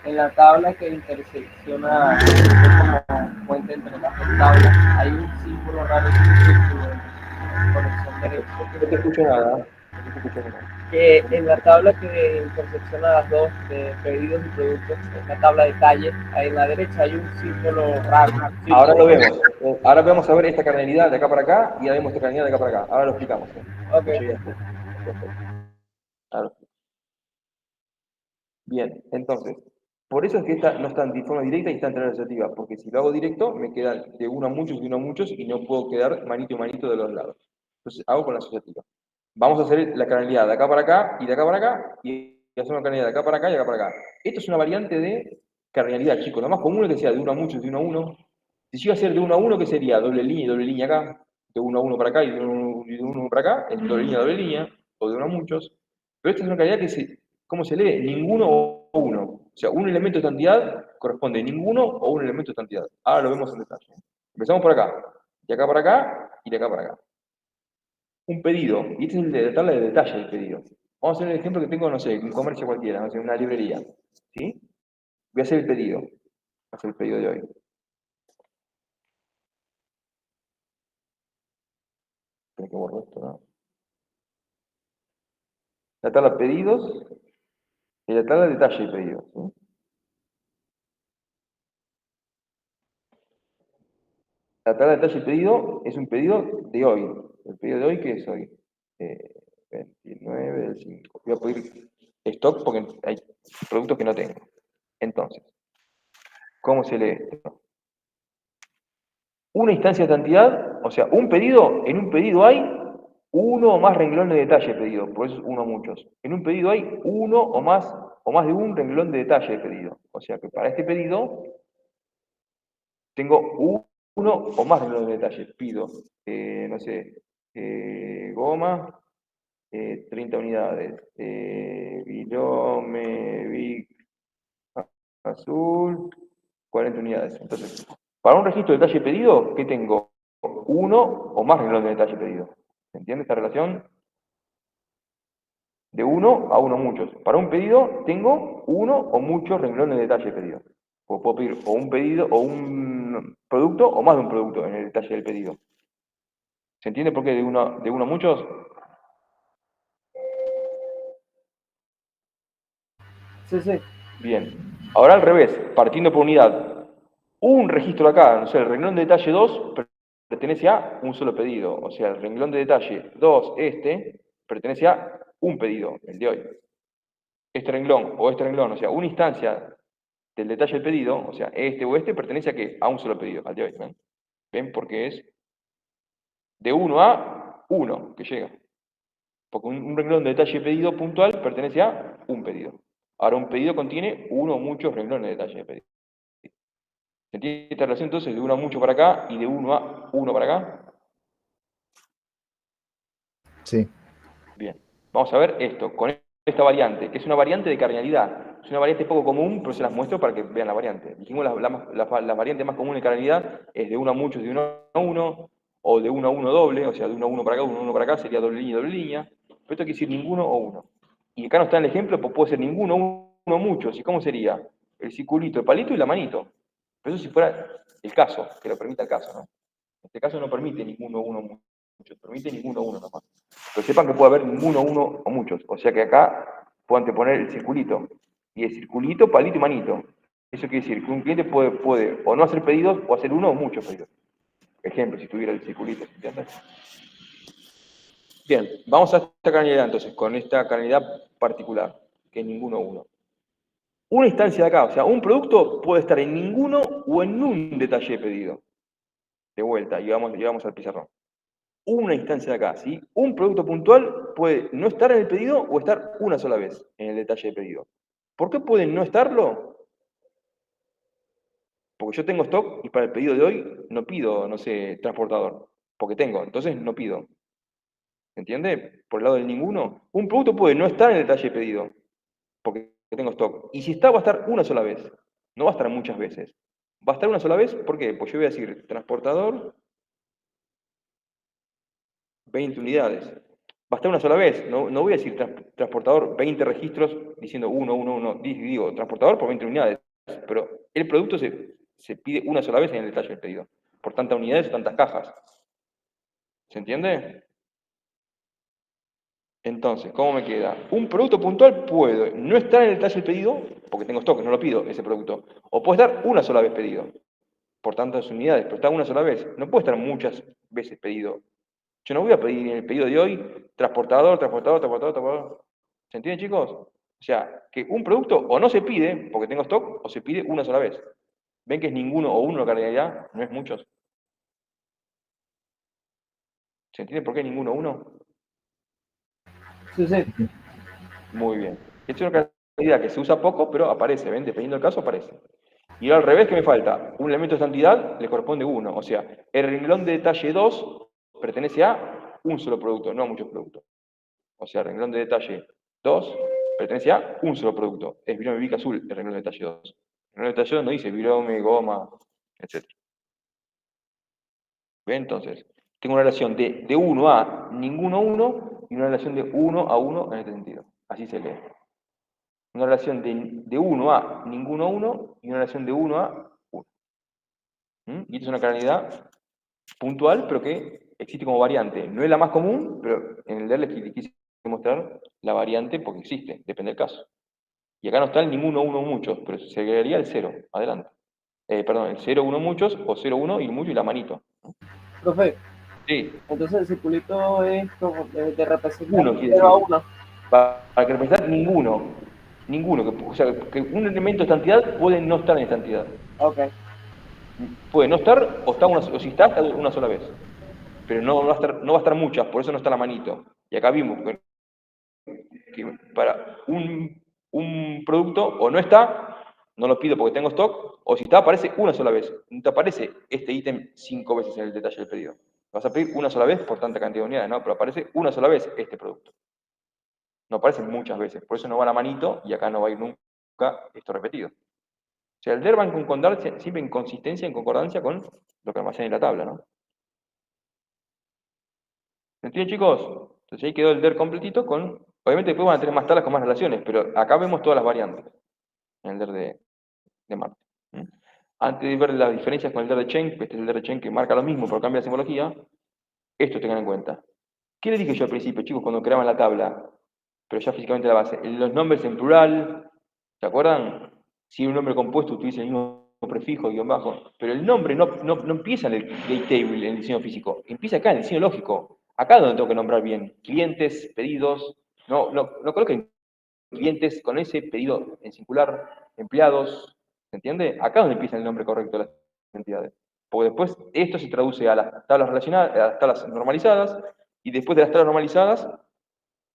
en la tabla que intersecciona, es como puente entre las dos tablas, hay un símbolo raro, es un círculo en conexión derecha. No te escucho nada. No te escucho nada. Que en la tabla que intersecciona las dos de pedidos y productos, en la tabla de calle, ahí en la derecha hay un símbolo raro. Ahora lo vemos. Ahora vamos a ver esta cardinalidad de acá para acá y ya vemos esta cardinalidad de acá para acá. Ahora lo explicamos. Ok. Ahora. Bien, entonces, por eso es que esta no está en forma directa y está en asociativa, porque si lo hago directo, me queda de 1 a muchos y 1 a muchos y no puedo quedar manito y manito de los lados. Entonces, hago con la asociativa. Vamos a hacer la cardinalidad de acá para acá y de acá para acá y hacemos la cardinalidad de acá para acá y de acá para acá. Esto es una variante de cardinalidad, chicos. Lo más común es que sea de 1 a muchos y de 1 a 1. Si yo iba a hacer de 1 a 1, ¿qué sería? Doble línea acá, de 1 a 1 para acá y de 1 para acá, es doble línea, o de 1 a muchos. Pero esta es una cardinalidad que ¿cómo se lee? Ninguno o uno. O sea, un elemento de esta entidad corresponde a ninguno o un elemento de esta entidad. Ahora lo vemos en detalle. Empezamos por acá. De acá para acá y de acá para acá. un pedido, y este es el de la tabla de detalle del pedido. Vamos a hacer el ejemplo que tengo, no sé, un comercio cualquiera, no sé, una librería. ¿Sí? Voy a hacer el pedido. Voy a hacer el pedido de hoy. Tengo que borrar esto, ¿no? La tabla de pedidos y la tabla de detalle de pedidos. ¿Sí? La tabla de detalle de pedido es un pedido de hoy. El pedido de hoy, ¿qué es hoy? 29 del 5. Voy a pedir stock porque hay productos que no tengo. Entonces, ¿cómo se lee esto? Una instancia de cantidad, o sea, un pedido, en un pedido hay uno o más renglones de detalle de pedido, por eso es uno o muchos. En un pedido hay uno o más de un renglón de detalle de pedido. O sea que para este pedido tengo uno o más renglones de detalle. Pido, no sé, goma, 30 unidades. Virome, Vic, azul, 40 unidades. Entonces, para un registro de detalle pedido, ¿qué tengo? Uno o más renglones de detalle pedido. ¿Se entiende esta relación? De uno a uno muchos. Para un pedido tengo uno o muchos renglones de detalle pedido. O puedo pedir o un pedido o un producto o más de un producto en el detalle del pedido. ¿Se entiende por qué de uno a muchos? Sí, sí. Bien. Ahora al revés, partiendo por unidad. Un registro acá, no sé, el renglón de detalle 2 pertenece a un solo pedido. O sea, el renglón de detalle 2, pertenece a un pedido, el de hoy. Este renglón o este renglón, o sea, una instancia del detalle del pedido, o sea, este o este, pertenece a qué? A un solo pedido, al de hoy. ¿Ven? ¿Ven? Porque es de 1 a 1 que llega. Porque un renglón de detalle pedido puntual pertenece a un pedido. Ahora, un pedido contiene uno o muchos renglones de detalle de pedido. ¿Se entiende esta relación entonces de 1 a mucho para acá y de 1 a 1 para acá? Sí. Bien. Vamos a ver esto, con esta variante, que es una variante de cardinalidad. Es una variante poco común, pero se las muestro para que vean la variante. Dijimos la variante más común de cardinalidad es de 1 a muchos de 1 a 1, o de 1 a 1 doble, o sea, de 1 a 1 para acá, 1 a 1 para acá, sería doble línea. Pero esto quiere decir ninguno o uno. Y acá no está en el ejemplo, pues puede ser ninguno, uno, muchos. ¿Y cómo sería? El circulito, el palito y la manito. Pero eso si fuera el caso, que lo permita el caso, ¿no? En este caso no permite ninguno, uno, muchos, permite ninguno, uno nomás. Pero sepan que puede haber ninguno, uno o muchos. O sea que acá puedo anteponer el circulito. Y el circulito, palito y manito. Eso quiere decir que un cliente puede o no hacer pedidos o hacer uno o muchos pedidos. Ejemplo, si tuviera el circulito, ¿entiendes? Bien, vamos a esta cardinalidad entonces, con esta cardinalidad particular, que es ninguno, uno. Una instancia de acá, o sea, un producto puede estar en ninguno o en un detalle pedido. De vuelta, llegamos al pizarrón. Una instancia de acá, ¿sí? Un producto puntual puede no estar en el pedido o estar una sola vez en el detalle de pedido. ¿Por qué puede no estarlo? Porque yo tengo stock y para el pedido de hoy no pido, no sé, transportador. Porque tengo, entonces no pido. ¿Se entiende? Por el lado del ninguno. Un producto puede no estar en el detalle de pedido porque tengo stock. Y si está, va a estar una sola vez. No va a estar muchas veces. Va a estar una sola vez, ¿por qué? Pues yo voy a decir transportador 20 unidades. Va a estar una sola vez. No voy a decir transportador 20 registros diciendo 1, 1, 1. Digo transportador por 20 unidades. Pero el producto se pide una sola vez en el detalle del pedido. Por tantas unidades o tantas cajas. ¿Se entiende? Entonces, ¿cómo me queda? Un producto puntual puede no estar en el detalle del pedido, porque tengo stock, no lo pido ese producto. O puede estar una sola vez pedido, por tantas unidades, pero está una sola vez. No puede estar muchas veces pedido. Yo no voy a pedir en el pedido de hoy transportador. ¿Se entiende, chicos? O sea, que un producto o no se pide, porque tengo stock, o se pide una sola vez. ¿Ven que es ninguno o uno la cardinalidad? No es muchos. ¿Se entiende por qué ninguno o uno? Sí, sí. Muy bien. Esta es una cantidad que se usa poco, pero aparece, ¿ven? Dependiendo del caso, aparece. Y ahora al revés, ¿qué me falta? Un elemento de cantidad le corresponde 1. O sea, el renglón de detalle 2 pertenece a un solo producto, no a muchos productos. O sea, el renglón de detalle 2 pertenece a un solo producto. Es virome bic azul el renglón de detalle 2. El renglón de detalle 2 no dice virome, goma, etc. ¿Ven? Entonces, tengo una relación de 1 a ninguno 1 y una relación de 1 a 1 en este sentido. Así se lee. Una relación de 1 a ninguno 1 y una relación de 1 a 1. Y esta es una cardinalidad puntual, pero que existe como variante. No es la más común, pero en el DER les quise mostrar la variante porque existe, depende del caso. Y acá no está el ninguno, uno, muchos, pero se agregaría el 0, adelante. Perdón, el 0, 1, muchos, o 0, 1 y mucho y la manito. Profe, Sí, entonces el circulito es como de representar 1 quiere 0 a decir. 1. Para que representar ninguno. Ninguno. O sea, que un elemento de esta entidad puede no estar en esta entidad. Ok. Puede no estar, o si está una sola vez. Pero no va a estar muchas, por eso no está la manito. Y acá vimos que para un producto o no está, no lo pido porque tengo stock, o si está, aparece una sola vez. No te aparece este ítem 5 veces en el detalle del pedido. Vas a pedir una sola vez por tanta cantidad de unidades, ¿no? Pero aparece una sola vez este producto. No aparecen muchas veces, por eso no va la manito y acá no va a ir nunca esto repetido. O sea, el DER va en concordancia, siempre en consistencia, en concordancia con lo que almacena en la tabla, ¿no? ¿Me entienden, chicos? Entonces ahí quedó el DER completito con... Obviamente después van a tener más tablas con más relaciones, pero acá vemos todas las variantes en el DER de Marte. Antes de ver las diferencias con el DER de Chen, que este es el DER de Chen que marca lo mismo, pero cambia la simbología, esto tengan en cuenta. ¿Qué les dije yo al principio, chicos, cuando creaban la tabla? Pero ya físicamente la base. Los nombres en plural, ¿se acuerdan? Si un nombre compuesto utiliza el mismo prefijo, guión bajo, pero el nombre no empieza en el date table, en el diseño físico, empieza acá en el diseño lógico. Acá es donde tengo que nombrar bien. Clientes, pedidos, no coloquen clientes con ese pedido en singular, empleados, ¿se entiende? Acá es donde empieza el nombre correcto de las entidades. Porque después esto se traduce a las tablas relacionadas, a las tablas normalizadas, y después de las tablas normalizadas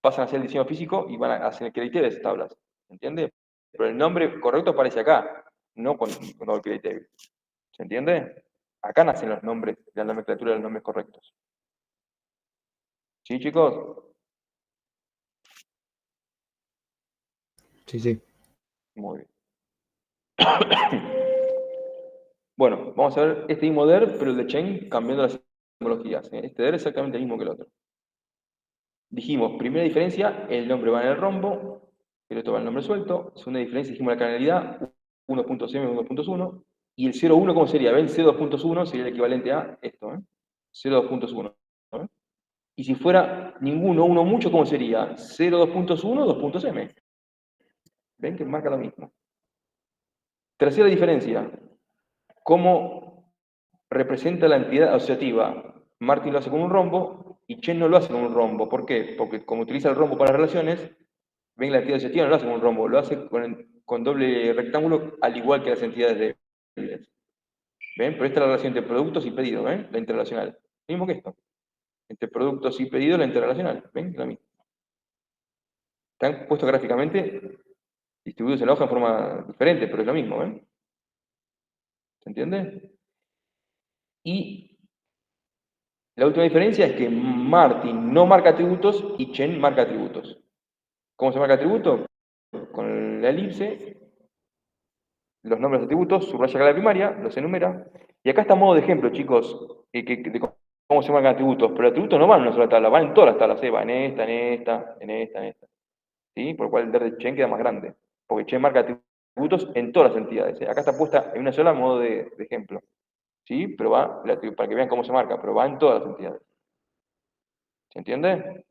pasan a ser el diseño físico y van a hacer el criterio de esas tablas. ¿Se entiende? Pero el nombre correcto aparece acá, no con el criterio. ¿Se entiende? Acá nacen los nombres, la nomenclatura de los nombres correctos. ¿Sí, chicos? Sí, sí. Muy bien. Bueno, vamos a ver este mismo DER, pero el de Chen cambiando las simbologías. Este DER es exactamente el mismo que el otro. Dijimos, primera diferencia, el nombre va en el rombo, el otro va en el nombre suelto. Segunda diferencia, dijimos la canalidad, 1.0 y 1.1. Y el 0.1, ¿cómo sería? ¿Ven? 0.2.1 sería el equivalente a esto, 0.2.1. Y si fuera ninguno, uno mucho, ¿cómo sería? 0.2.1, 2.m. ¿Ven que marca lo mismo? Tercera diferencia, ¿cómo representa la entidad asociativa? Martin lo hace con un rombo y Chen no lo hace con un rombo. ¿Por qué? Porque como utiliza el rombo para relaciones, ven, la entidad asociativa no lo hace con un rombo, lo hace con doble rectángulo, al igual que las entidades débiles. ¿Ven? Pero esta es la relación entre productos y pedidos, ¿ven? La interrelacional. Lo mismo que esto. Entre productos y pedidos, la interrelacional. ¿Ven? Lo mismo. Están puestos gráficamente distribuidos en la hoja en forma diferente, pero es lo mismo, ¿ven? ¿Se entiende? Y la última diferencia es que Martin no marca atributos y Chen marca atributos. ¿Cómo se marca atributo? Con la elipse, los nombres de atributos, subraya acá la primaria, los enumera. Y acá está a modo de ejemplo, chicos, de cómo se marcan atributos. Pero los atributos no van en una sola tabla, van en todas las tablas. Va en esta, en esta, en esta, en esta. ¿Sí? Por lo cual el DER de Chen queda más grande. Porque Chen marca atributos en todas las entidades. Acá está puesta en una sola a modo de ejemplo. ¿Sí? Pero va, para que vean cómo se marca, pero va en todas las entidades. ¿Se entiende?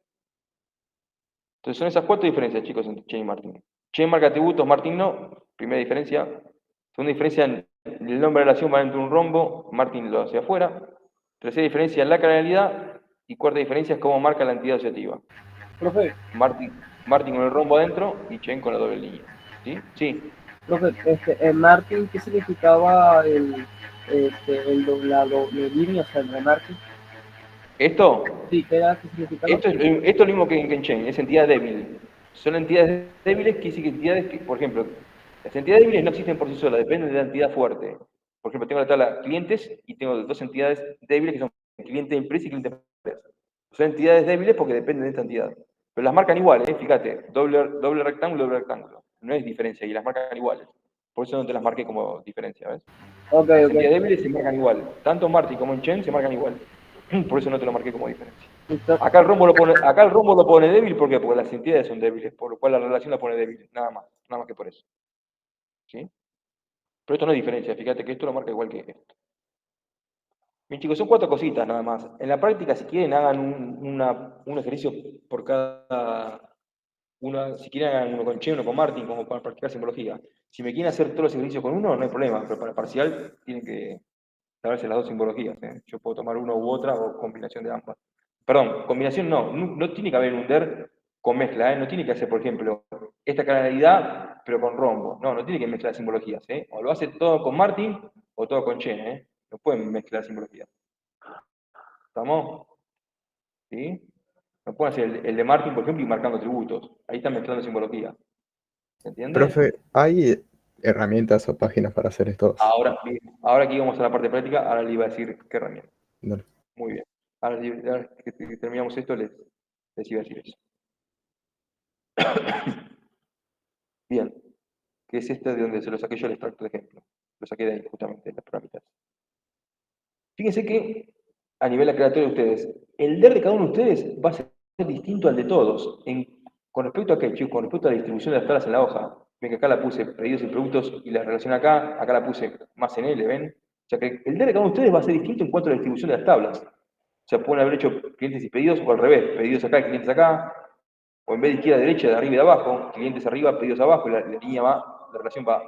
Entonces son esas 4 diferencias, chicos, entre Chen y Martin. Chen marca atributos, Martin no. Primera diferencia. Segunda diferencia, el nombre de la relación va dentro de un rombo, Martin lo hace afuera. Tercera diferencia, la canalidad. Y cuarta diferencia es cómo marca la entidad asociativa. Profe, Martin con el rombo adentro y Chen con la doble línea. ¿Sí? Sí. profe, en Martin, ¿qué significaba la doble línea, o sea, el de Martin? Esto, Sí, ¿qué significaba? esto es lo mismo que en Chen, es entidad débil. Son entidades débiles que sí que entidades que, por ejemplo, las entidades débiles no existen por sí solas, dependen de la entidad fuerte. Por ejemplo, tengo la tabla clientes y tengo 2 entidades débiles que son cliente de empresa y cliente de empresa. Son entidades débiles porque dependen de esta entidad. Pero las marcan iguales, fíjate, doble rectángulo, doble rectángulo. No es diferencia y las marcan iguales. Por eso no te las marqué como diferencia, ¿ves? Ok, Las ok. entidades débiles se marcan igual. Tanto en Martin como en Chen se marcan igual. Por eso no te lo marqué como diferencia. Listo. Acá el rombo lo pone débil, ¿por qué? Porque las entidades son débiles, por lo cual la relación la pone débil, nada más que por eso. ¿Sí? Pero esto no es diferencia, fíjate que esto lo marca igual que esto. Bien, chicos, son 4 cositas nada más. En la práctica, si quieren, hagan un ejercicio por cada una. Si quieren, hagan uno con Che, uno con Martin, como para practicar simbología. Si me quieren hacer todos los ejercicios con uno, no hay problema, pero para el parcial tienen que saberse las 2 simbologías. Yo puedo tomar una u otra o combinación de ambas. Perdón, combinación no tiene que haber un DER con mezcla, no tiene que hacer, por ejemplo, esta canalidad, pero con rombo. No tiene que mezclar simbologías, O lo hace todo con Martin o todo con Che, No pueden mezclar simbologías. ¿Estamos? ¿Sí? No pueden hacer el de Martin, por ejemplo, y marcando atributos. Ahí están mezclando simbología. ¿Se entiende? Profe, ¿hay herramientas o páginas para hacer esto? Ahora que íbamos a la parte práctica, ahora le iba a decir qué herramienta. No. Muy bien. Ahora que terminamos esto, les iba a decir eso. Bien. ¿Qué es este de donde se lo saqué yo el extracto de ejemplo? Lo saqué de ahí, justamente, de las parámetros. Fíjense que, a nivel aclaratorio de ustedes, el DER de cada uno de ustedes va a ser distinto al de todos. Con respecto a qué, chicos, con respecto a la distribución de las tablas en la hoja. Ven que acá la puse pedidos y productos y la relación acá la puse más en L, ¿ven? O sea que el DER de cada uno de ustedes va a ser distinto en cuanto a la distribución de las tablas. O sea, pueden haber hecho clientes y pedidos, o al revés, pedidos acá y clientes acá, o en vez de izquierda a derecha, de arriba y de abajo, clientes arriba, pedidos abajo, y la línea va, la relación va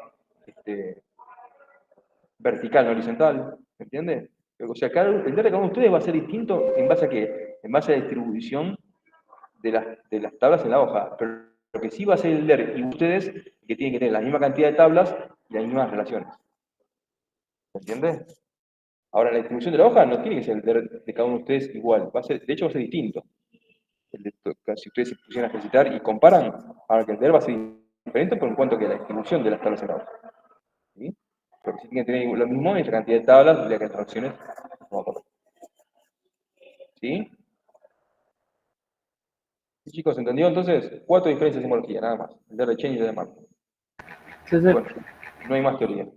vertical, no horizontal, ¿me entiende? O sea, el DER de cada uno de ustedes va a ser distinto en base a qué? En base a la distribución de las tablas en la hoja, pero lo que sí va a ser el DER y ustedes que tienen que tener la misma cantidad de tablas y las mismas relaciones. ¿Me entiende? Ahora, la distribución de la hoja no tiene que ser el DER de cada uno de ustedes igual, de hecho va a ser distinto. Si ustedes se pusieran a ejercitar y comparan, ahora que el DER va a ser diferente por en cuanto a la distribución de las tablas en la hoja. ¿Sí? Porque si tienen que tener lo mismo en la cantidad de tablas y la cantidad de fracciones no va a correr. ¿Sí? ¿Sí, chicos? ¿Entendió? Entonces, 4 diferencias de simbología, nada más. El de Chain y el de Martin. Sí. Bueno, no hay más teoría.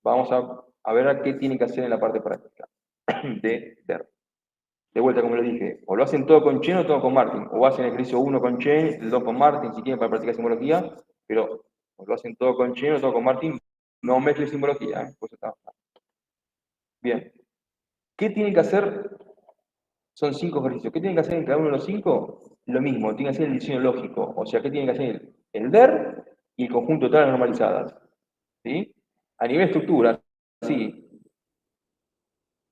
Vamos a ver qué tienen que hacer en la parte práctica de DER. De vuelta, como le dije, o lo hacen todo con Chain o todo con Martin, o hacen el ejercicio 1 con Chain, el 2 con Martin, si quieren para practicar simbología, pero o lo hacen todo con Chain o todo con Martin, no mezclen simbología, pues está. Bien. ¿Qué tienen que hacer? Son 5 ejercicios. ¿Qué tienen que hacer en cada uno de los 5? Lo mismo, tienen que hacer el diseño lógico. O sea, ¿qué tienen que hacer? El DER y el conjunto de tablas normalizadas. ¿Sí? A nivel estructura, sí.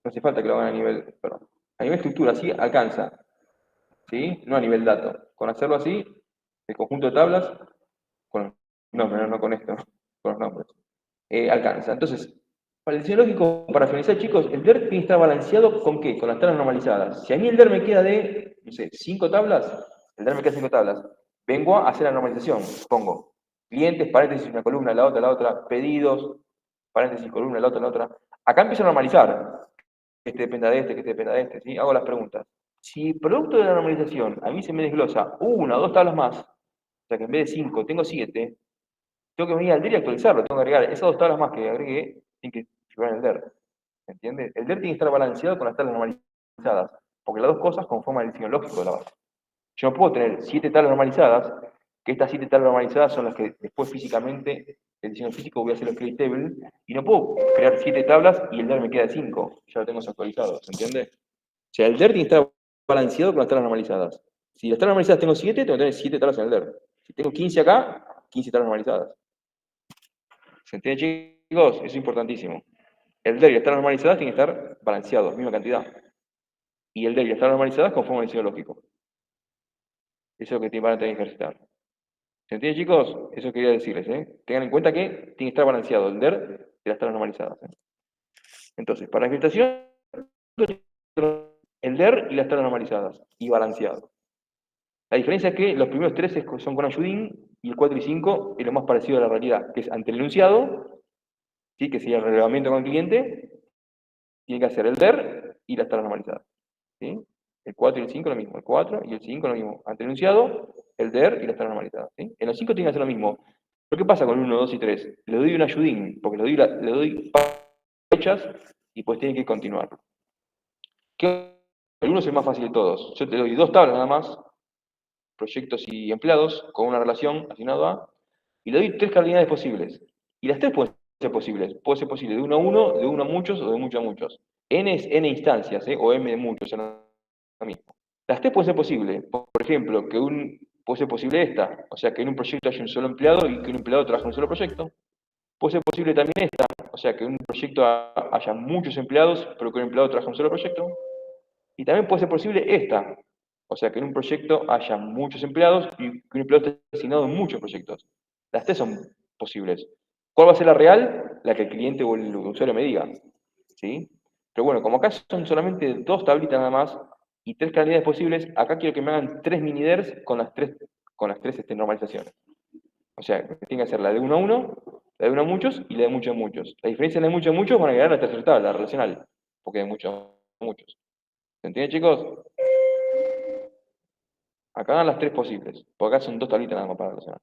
No hace falta que lo hagan a nivel, perdón. A nivel estructura, sí, alcanza. ¿Sí? No a nivel dato. Con hacerlo así, el conjunto de tablas, con nombres, no con esto, con los nombres, alcanza. Entonces, para el diseño lógico, para finalizar, chicos, el DER tiene que estar balanceado ¿con qué? Con las tablas normalizadas. Si a mí el DER me queda de, no sé, 5 tablas, el DER me queda 5 tablas, vengo a hacer la normalización. Pongo clientes, paréntesis, una columna, la otra, pedidos, paréntesis, columna, la otra. Acá empiezo a normalizar. Que este dependa de este, que este dependa de este, ¿sí? Hago las preguntas. Si producto de la normalización a mí se me desglosa 1 o 2 tablas más, o sea que en vez de 5 tengo 7, tengo que venir al DER y actualizarlo, tengo que agregar esas 2 tablas más que agregué, tienen que figurar en el DER. ¿Entiendes? El DER tiene que estar balanceado con las tablas normalizadas, porque las dos cosas conforman el diseño lógico de la base. Yo no puedo tener 7 tablas normalizadas, que estas 7 tablas normalizadas son las que después físicamente, el diseño físico voy a hacer los create table, y no puedo crear 7 tablas y el DER me queda de 5, ya lo tengo actualizado, ¿se entiende? O sea, el DER tiene que estar balanceado con las tablas normalizadas. Si las tablas normalizadas tengo 7, tengo que tener 7 tablas en el DER. Si tengo 15 acá, 15 tablas normalizadas. ¿Se entiende, chicos? Eso es importantísimo. El DER y las tablas normalizadas tienen que estar balanceados, misma cantidad. Y el DER y las tablas normalizadas conforman el diseño lógico. Eso es lo que van a tener que ejercitar. ¿Se entiende, chicos? Eso quería decirles, Tengan en cuenta que tiene que estar balanceado el DER y las tablas normalizadas. Entonces, para la ejercitación, el DER y las tablas normalizadas, y balanceado. La diferencia es que los primeros 3 son con ayudín, y el 4 y 5 es lo más parecido a la realidad, que es ante el enunciado, ¿sí? Que sería el relevamiento con el cliente, tiene que hacer el DER y las tablas normalizadas. ¿Sí? El 4 y el 5 lo mismo, el 4 y el 5 lo mismo. Ante el enunciado, el DER y las tablas normalizadas. ¿Sí? En los 5 tiene que hacer lo mismo. ¿Pero qué pasa con el 1, 2 y 3? Le doy un ayudín, porque le doy fechas y pues tiene que continuar. ¿Qué El 1 es el más fácil de todos. Yo te doy 2 tablas nada más, proyectos y empleados, con una relación asignado a, y le doy 3 cardinales posibles. Y las 3 pueden ser posibles. Puede ser posible de 1 a 1, de 1 a muchos o de muchos a muchos. N es N instancias, o M de muchos, es lo mismo. Las 3 pueden ser posibles. Por ejemplo, puede ser posible esta, o sea, que en un proyecto haya un solo empleado y que un empleado trabaje en un solo proyecto. Puede ser posible también esta, o sea, que en un proyecto haya muchos empleados, pero que un empleado trabaje en un solo proyecto. Y también puede ser posible esta, o sea, que en un proyecto haya muchos empleados y que un empleado esté asignado en muchos proyectos. Las 3 son posibles. ¿Cuál va a ser la real? La que el cliente o el usuario me diga. ¿Sí? Pero bueno, como acá son solamente 2 tablitas nada más y 3 calidades posibles, acá quiero que me hagan 3 mini-ders con las 3 normalizaciones. O sea, tiene que hacer la de 1 a 1, la de 1 a muchos y la de muchos a muchos. La diferencia de la de muchos a muchos van a quedar la tercera tabla, la relacional, porque de muchos a muchos. ¿Se entiende, chicos? Acá dan las 3 posibles, porque acá son 2 tablitas nada más para relacionar.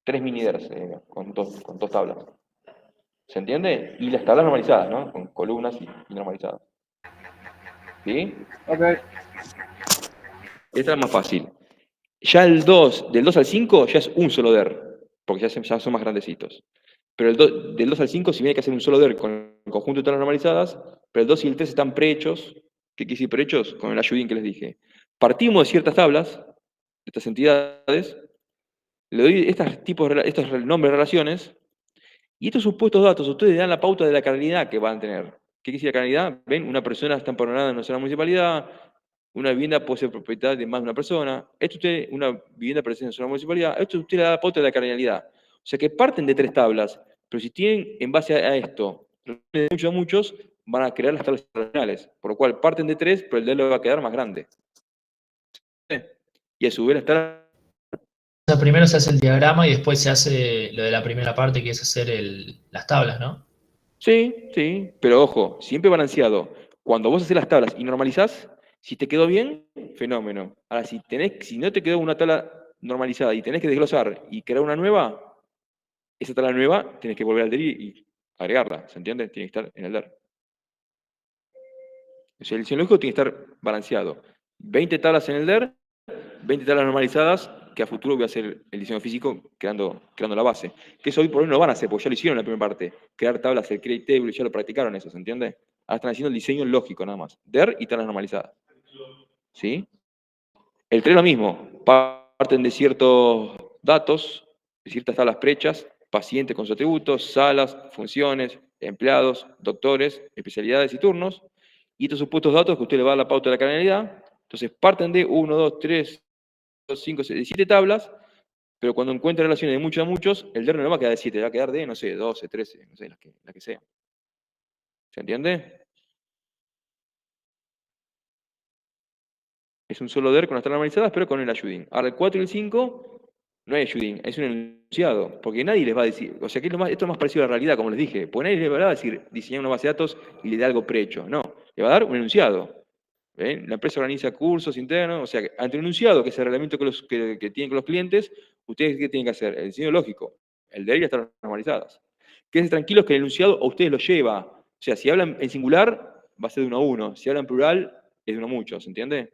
3 mini-ders con dos tablas. ¿Se entiende? Y las tablas normalizadas, ¿no? Con columnas y normalizadas. ¿Sí? Ok. Esta es la más fácil. Ya del 2 al 5 ya es un solo der, porque ya son más grandecitos. Pero del 2 al 5 si bien hay que hacer un solo der con el conjunto de tablas normalizadas, pero el 2 y el 3 están prehechos. ¿Qué quiere decir prehechos? Con el ayudín que les dije. Partimos de ciertas tablas, de estas entidades, le doy estos nombres de relaciones, y estos supuestos datos ustedes le dan la pauta de la canalidad que van a tener. ¿Qué quiere decir la canalidad? Ven, una persona está empadronada en una sola municipalidad, una vivienda puede ser propiedad de más de una persona, una vivienda pertenece a una sola municipalidad, esto usted le da la pauta de la canalidad. O sea que parten de 3 tablas, pero si tienen en base a esto, de muchos a muchos, van a crear las tablas relacionales, por lo cual parten de 3, pero el DL va a quedar más grande. Y a su vez las tablas. O sea, primero se hace el diagrama y después se hace lo de la primera parte, que es hacer las tablas, ¿no? Sí, sí, pero ojo, siempre balanceado. Cuando vos haces las tablas y normalizás, si te quedó bien, fenómeno. Ahora, si no te quedó una tabla normalizada y tenés que desglosar y crear una nueva, esa tabla nueva tenés que volver al DER y agregarla, ¿se entiende? Tiene que estar en el DER. O sea, el diseño lógico tiene que estar balanceado. 20 tablas en el DER, 20 tablas normalizadas, que a futuro voy a hacer el diseño físico creando la base. Que eso hoy por hoy no lo van a hacer, porque ya lo hicieron en la primera parte. Crear tablas, el create table, ya lo practicaron eso, ¿se entiende? Ahora están haciendo el diseño lógico nada más. DER y tablas normalizadas. ¿Sí? El 3 es lo mismo. Parten de ciertos datos, de ciertas tablas prehechas, pacientes con sus atributos, salas, funciones, empleados, doctores, especialidades y turnos. Y estos supuestos datos que usted le va a dar la pauta de la canalidad. Entonces parten de 1, 2, 3, 5, 6, 7 tablas, pero cuando encuentre relaciones de muchos a muchos, el DER no le va a quedar de 7, le va a quedar de, no sé, 12, 13, no sé, las que sean. ¿Se entiende? Es un solo DER con las tablas normalizadas, pero con el ayudín. Ahora, el 4 y el 5 no hay ayudín, es un enunciado, porque nadie les va a decir, o sea, que esto es más parecido a la realidad, como les dije, porque nadie les va a decir, diseñar una base de datos y le da algo prehecho, no, le va a dar un enunciado. ¿Ven? La empresa organiza cursos internos, o sea, que ante un enunciado, que es el reglamento que tienen con los clientes, ustedes ¿qué tienen que hacer? El diseño lógico, el de ir a estar normalizadas. Quédense tranquilos que el enunciado a ustedes lo lleva. O sea, si hablan en singular, va a ser de 1 a 1. Si hablan en plural, es de 1 a muchos, ¿se entiende?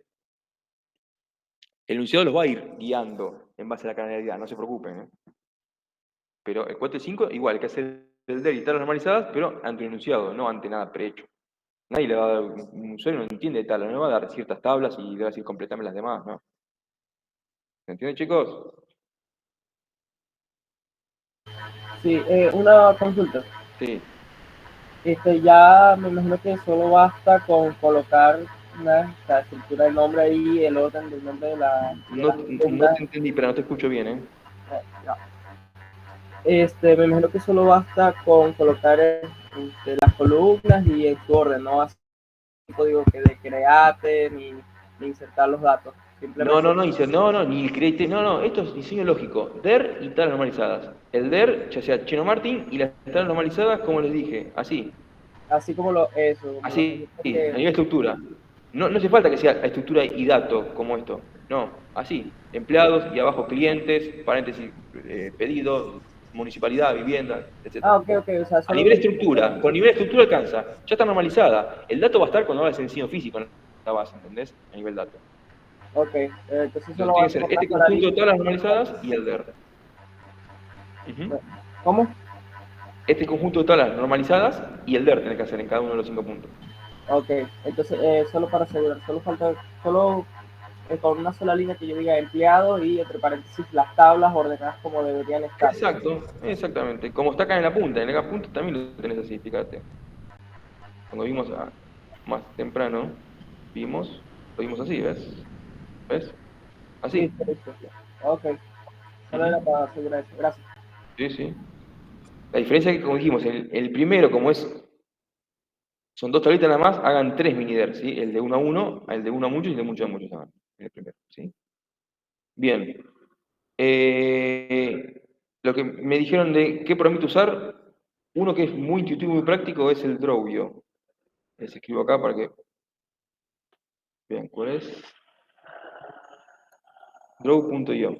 El enunciado los va a ir guiando en base a la canalidad, no se preocupen. Pero el 4 y 5, igual, hay que hacer el DER y tablas normalizadas, pero ante un enunciado, no ante nada prehecho. Nadie le va a dar, un usuario no entiende tablas, no le va a dar ciertas tablas y le va a decir completamente las demás, ¿no? ¿Se entiende, chicos? Sí, una consulta. Sí. Ya me imagino que solo basta con colocar la estructura del nombre ahí, el orden del nombre de la No columna. te entendí, pero no te escucho bien, ¿eh? Ya. Me imagino que solo basta con colocar las columnas y en su orden, no hacer un código que de create ni insertar los datos. No, ni el create, no, esto es diseño lógico, DER y tablas normalizadas. El DER, ya sea Chino Martin, y las tablas normalizadas, como les dije, así. Así como Así, a nivel estructura. No hace falta que sea estructura y dato como esto. No, así. Empleados y abajo clientes, paréntesis, pedido, municipalidad, vivienda, etc. Ok. O sea, A nivel estructura, con nivel estructura alcanza. Ya está normalizada. El dato va a estar cuando hagas el diseño físico, la base, ¿entendés? A nivel dato. Ok, entonces Entonces solo va tiene a que ser ser este una sola conjunto de línea. tablas normalizadas y el DER. Ujú. ¿Cómo? Este conjunto de tablas normalizadas y el DER tenés que hacer en cada uno de los 5 puntos. Ok, entonces solo para asegurar, solo con una sola línea que yo diga empleado y entre paréntesis las tablas ordenadas como deberían estar. Exacto, exactamente. Como está acá en la punta también lo tenés así, fíjate. Cuando vimos más temprano, lo vimos así, ¿ves? ¿Ves? Así. Listo, listo. Ok, solo era Ujú. para asegurar eso. Gracias. Sí, sí. La diferencia es que, como dijimos, el primero, como son 2 tablitas nada más, hagan 3 mini-DER, ¿sí? El de 1 a 1, el de 1 a muchos y el de muchos a muchos hagan, el primero, ¿sí? Bien. Eh, lo que me dijeron de qué permite usar, uno que es muy intuitivo y muy práctico es el Drawio. Les escribo acá para que vean cuál es. Draw.io.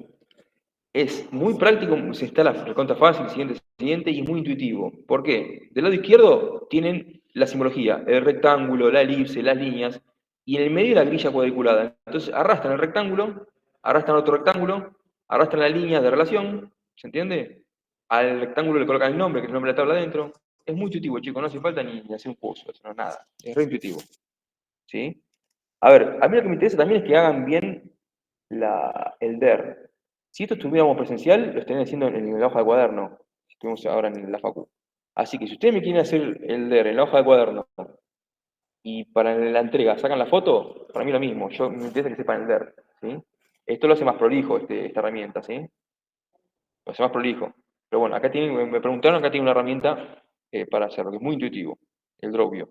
Es muy práctico, se instala recontra fácil, siguiente, y es muy intuitivo. ¿Por qué? Del lado izquierdo tienen la simbología, el rectángulo, la elipse, las líneas, y en el medio la grilla cuadriculada. Entonces arrastran el rectángulo, arrastran otro rectángulo, arrastran la línea de relación, ¿se entiende? Al rectángulo le colocan el nombre, que es el nombre de la tabla adentro. Es muy intuitivo, chicos, no hace falta ni hacer un curso, eso no es nada. Es re intuitivo. ¿Sí? A ver, a mí lo que me interesa también es que hagan bien el DER. Si esto estuviéramos presencial, lo estarían haciendo en la hoja de cuaderno, si estuvimos ahora en la facu. Así que si ustedes me quieren hacer el DER en la hoja de cuaderno y para la entrega sacan la foto, para mí lo mismo, yo me interesa que sepan el DER, ¿sí? Esto lo hace más prolijo, esta herramienta, ¿sí? Lo hace más prolijo. Pero bueno, acá tienen, me preguntaron, acá tiene una herramienta para hacerlo, que es muy intuitivo, el Drawview.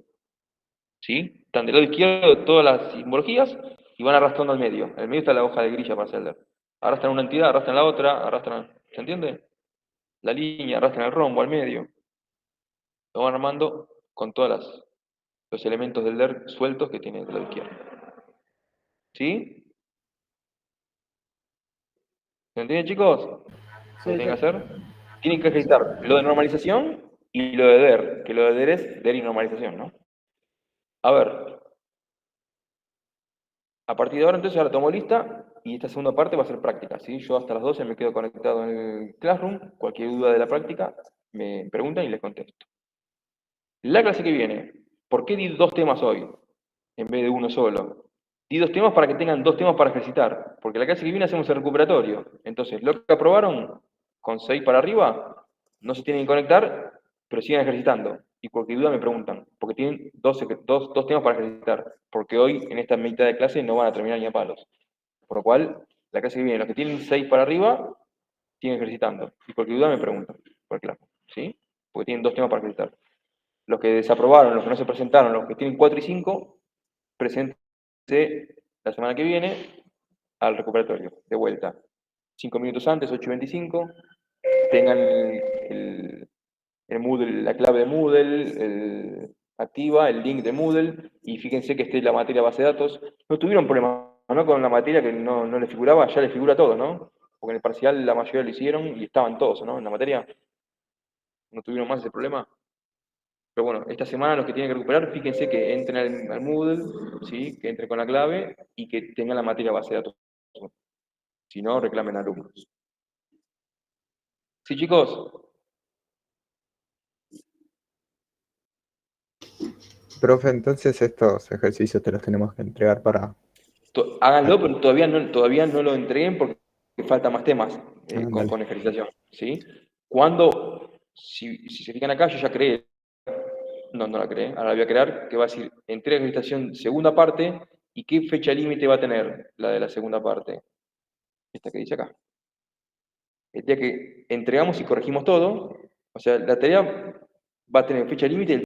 ¿Sí? Están del lado izquierdo todas las simbologías y van arrastrando al medio. En el medio está la hoja de grilla para hacerlo. Arrastran una entidad, arrastran la otra, arrastran, ¿se entiende? La línea, arrastran el rombo al medio. Lo van armando con todos los elementos del DER sueltos que tiene del lado izquierdo. ¿Sí? ¿Se entiende, chicos? Lo que Sí, tienen sí. que hacer. Tienen que ejercitar lo de normalización y lo de DER, que lo de DER es DER y normalización, ¿no? A ver, a partir de ahora, entonces, ahora tomo lista y esta segunda parte va a ser práctica, ¿sí? Yo hasta las 12 me quedo conectado en el Classroom. Cualquier duda de la práctica me preguntan y les contesto. La clase que viene, ¿por qué di 2 temas hoy en vez de uno solo? Di 2 temas para que tengan 2 temas para ejercitar, porque la clase que viene hacemos el recuperatorio. Entonces, lo que aprobaron con 6 para arriba, no se tienen que conectar, pero siguen ejercitando. Y cualquier duda me preguntan, porque tienen dos temas para ejercitar, porque hoy en esta mitad de clase no van a terminar ni a palos. Por lo cual, la clase que viene, los que tienen 6 para arriba, siguen ejercitando. Y cualquier duda me preguntan, por claro, ¿sí? Porque tienen 2 temas para ejercitar. Los que desaprobaron, los que no se presentaron, los que tienen 4 y 5, preséntense la semana que viene al recuperatorio, de vuelta. 5 minutos antes, 8:25, tengan el Moodle, la clave de Moodle, activa, el link de Moodle, y fíjense que esté la materia base de datos. No tuvieron problema, ¿no? Con la materia que no les figuraba, ya les figura todo, ¿no? Porque en el parcial la mayoría lo hicieron y estaban todos, ¿no? En la materia no tuvieron más ese problema. Pero bueno, esta semana los que tienen que recuperar, fíjense que entren al Moodle, ¿sí? Que entren con la clave y que tengan la materia base de datos. Si no, reclamen alumnos. ¿Sí, chicos? Profe, entonces estos ejercicios te los tenemos que entregar para... Háganlo, pero todavía no lo entreguen porque faltan más temas Dale. con ejercitación, ¿sí? Si se fijan acá, yo ya creé, no la creé, ahora la voy a crear, que va a decir entrega de ejercitación segunda parte, y qué fecha límite va a tener la de la segunda parte, esta que dice acá. El día que entregamos y corregimos todo, o sea, la tarea va a tener fecha límite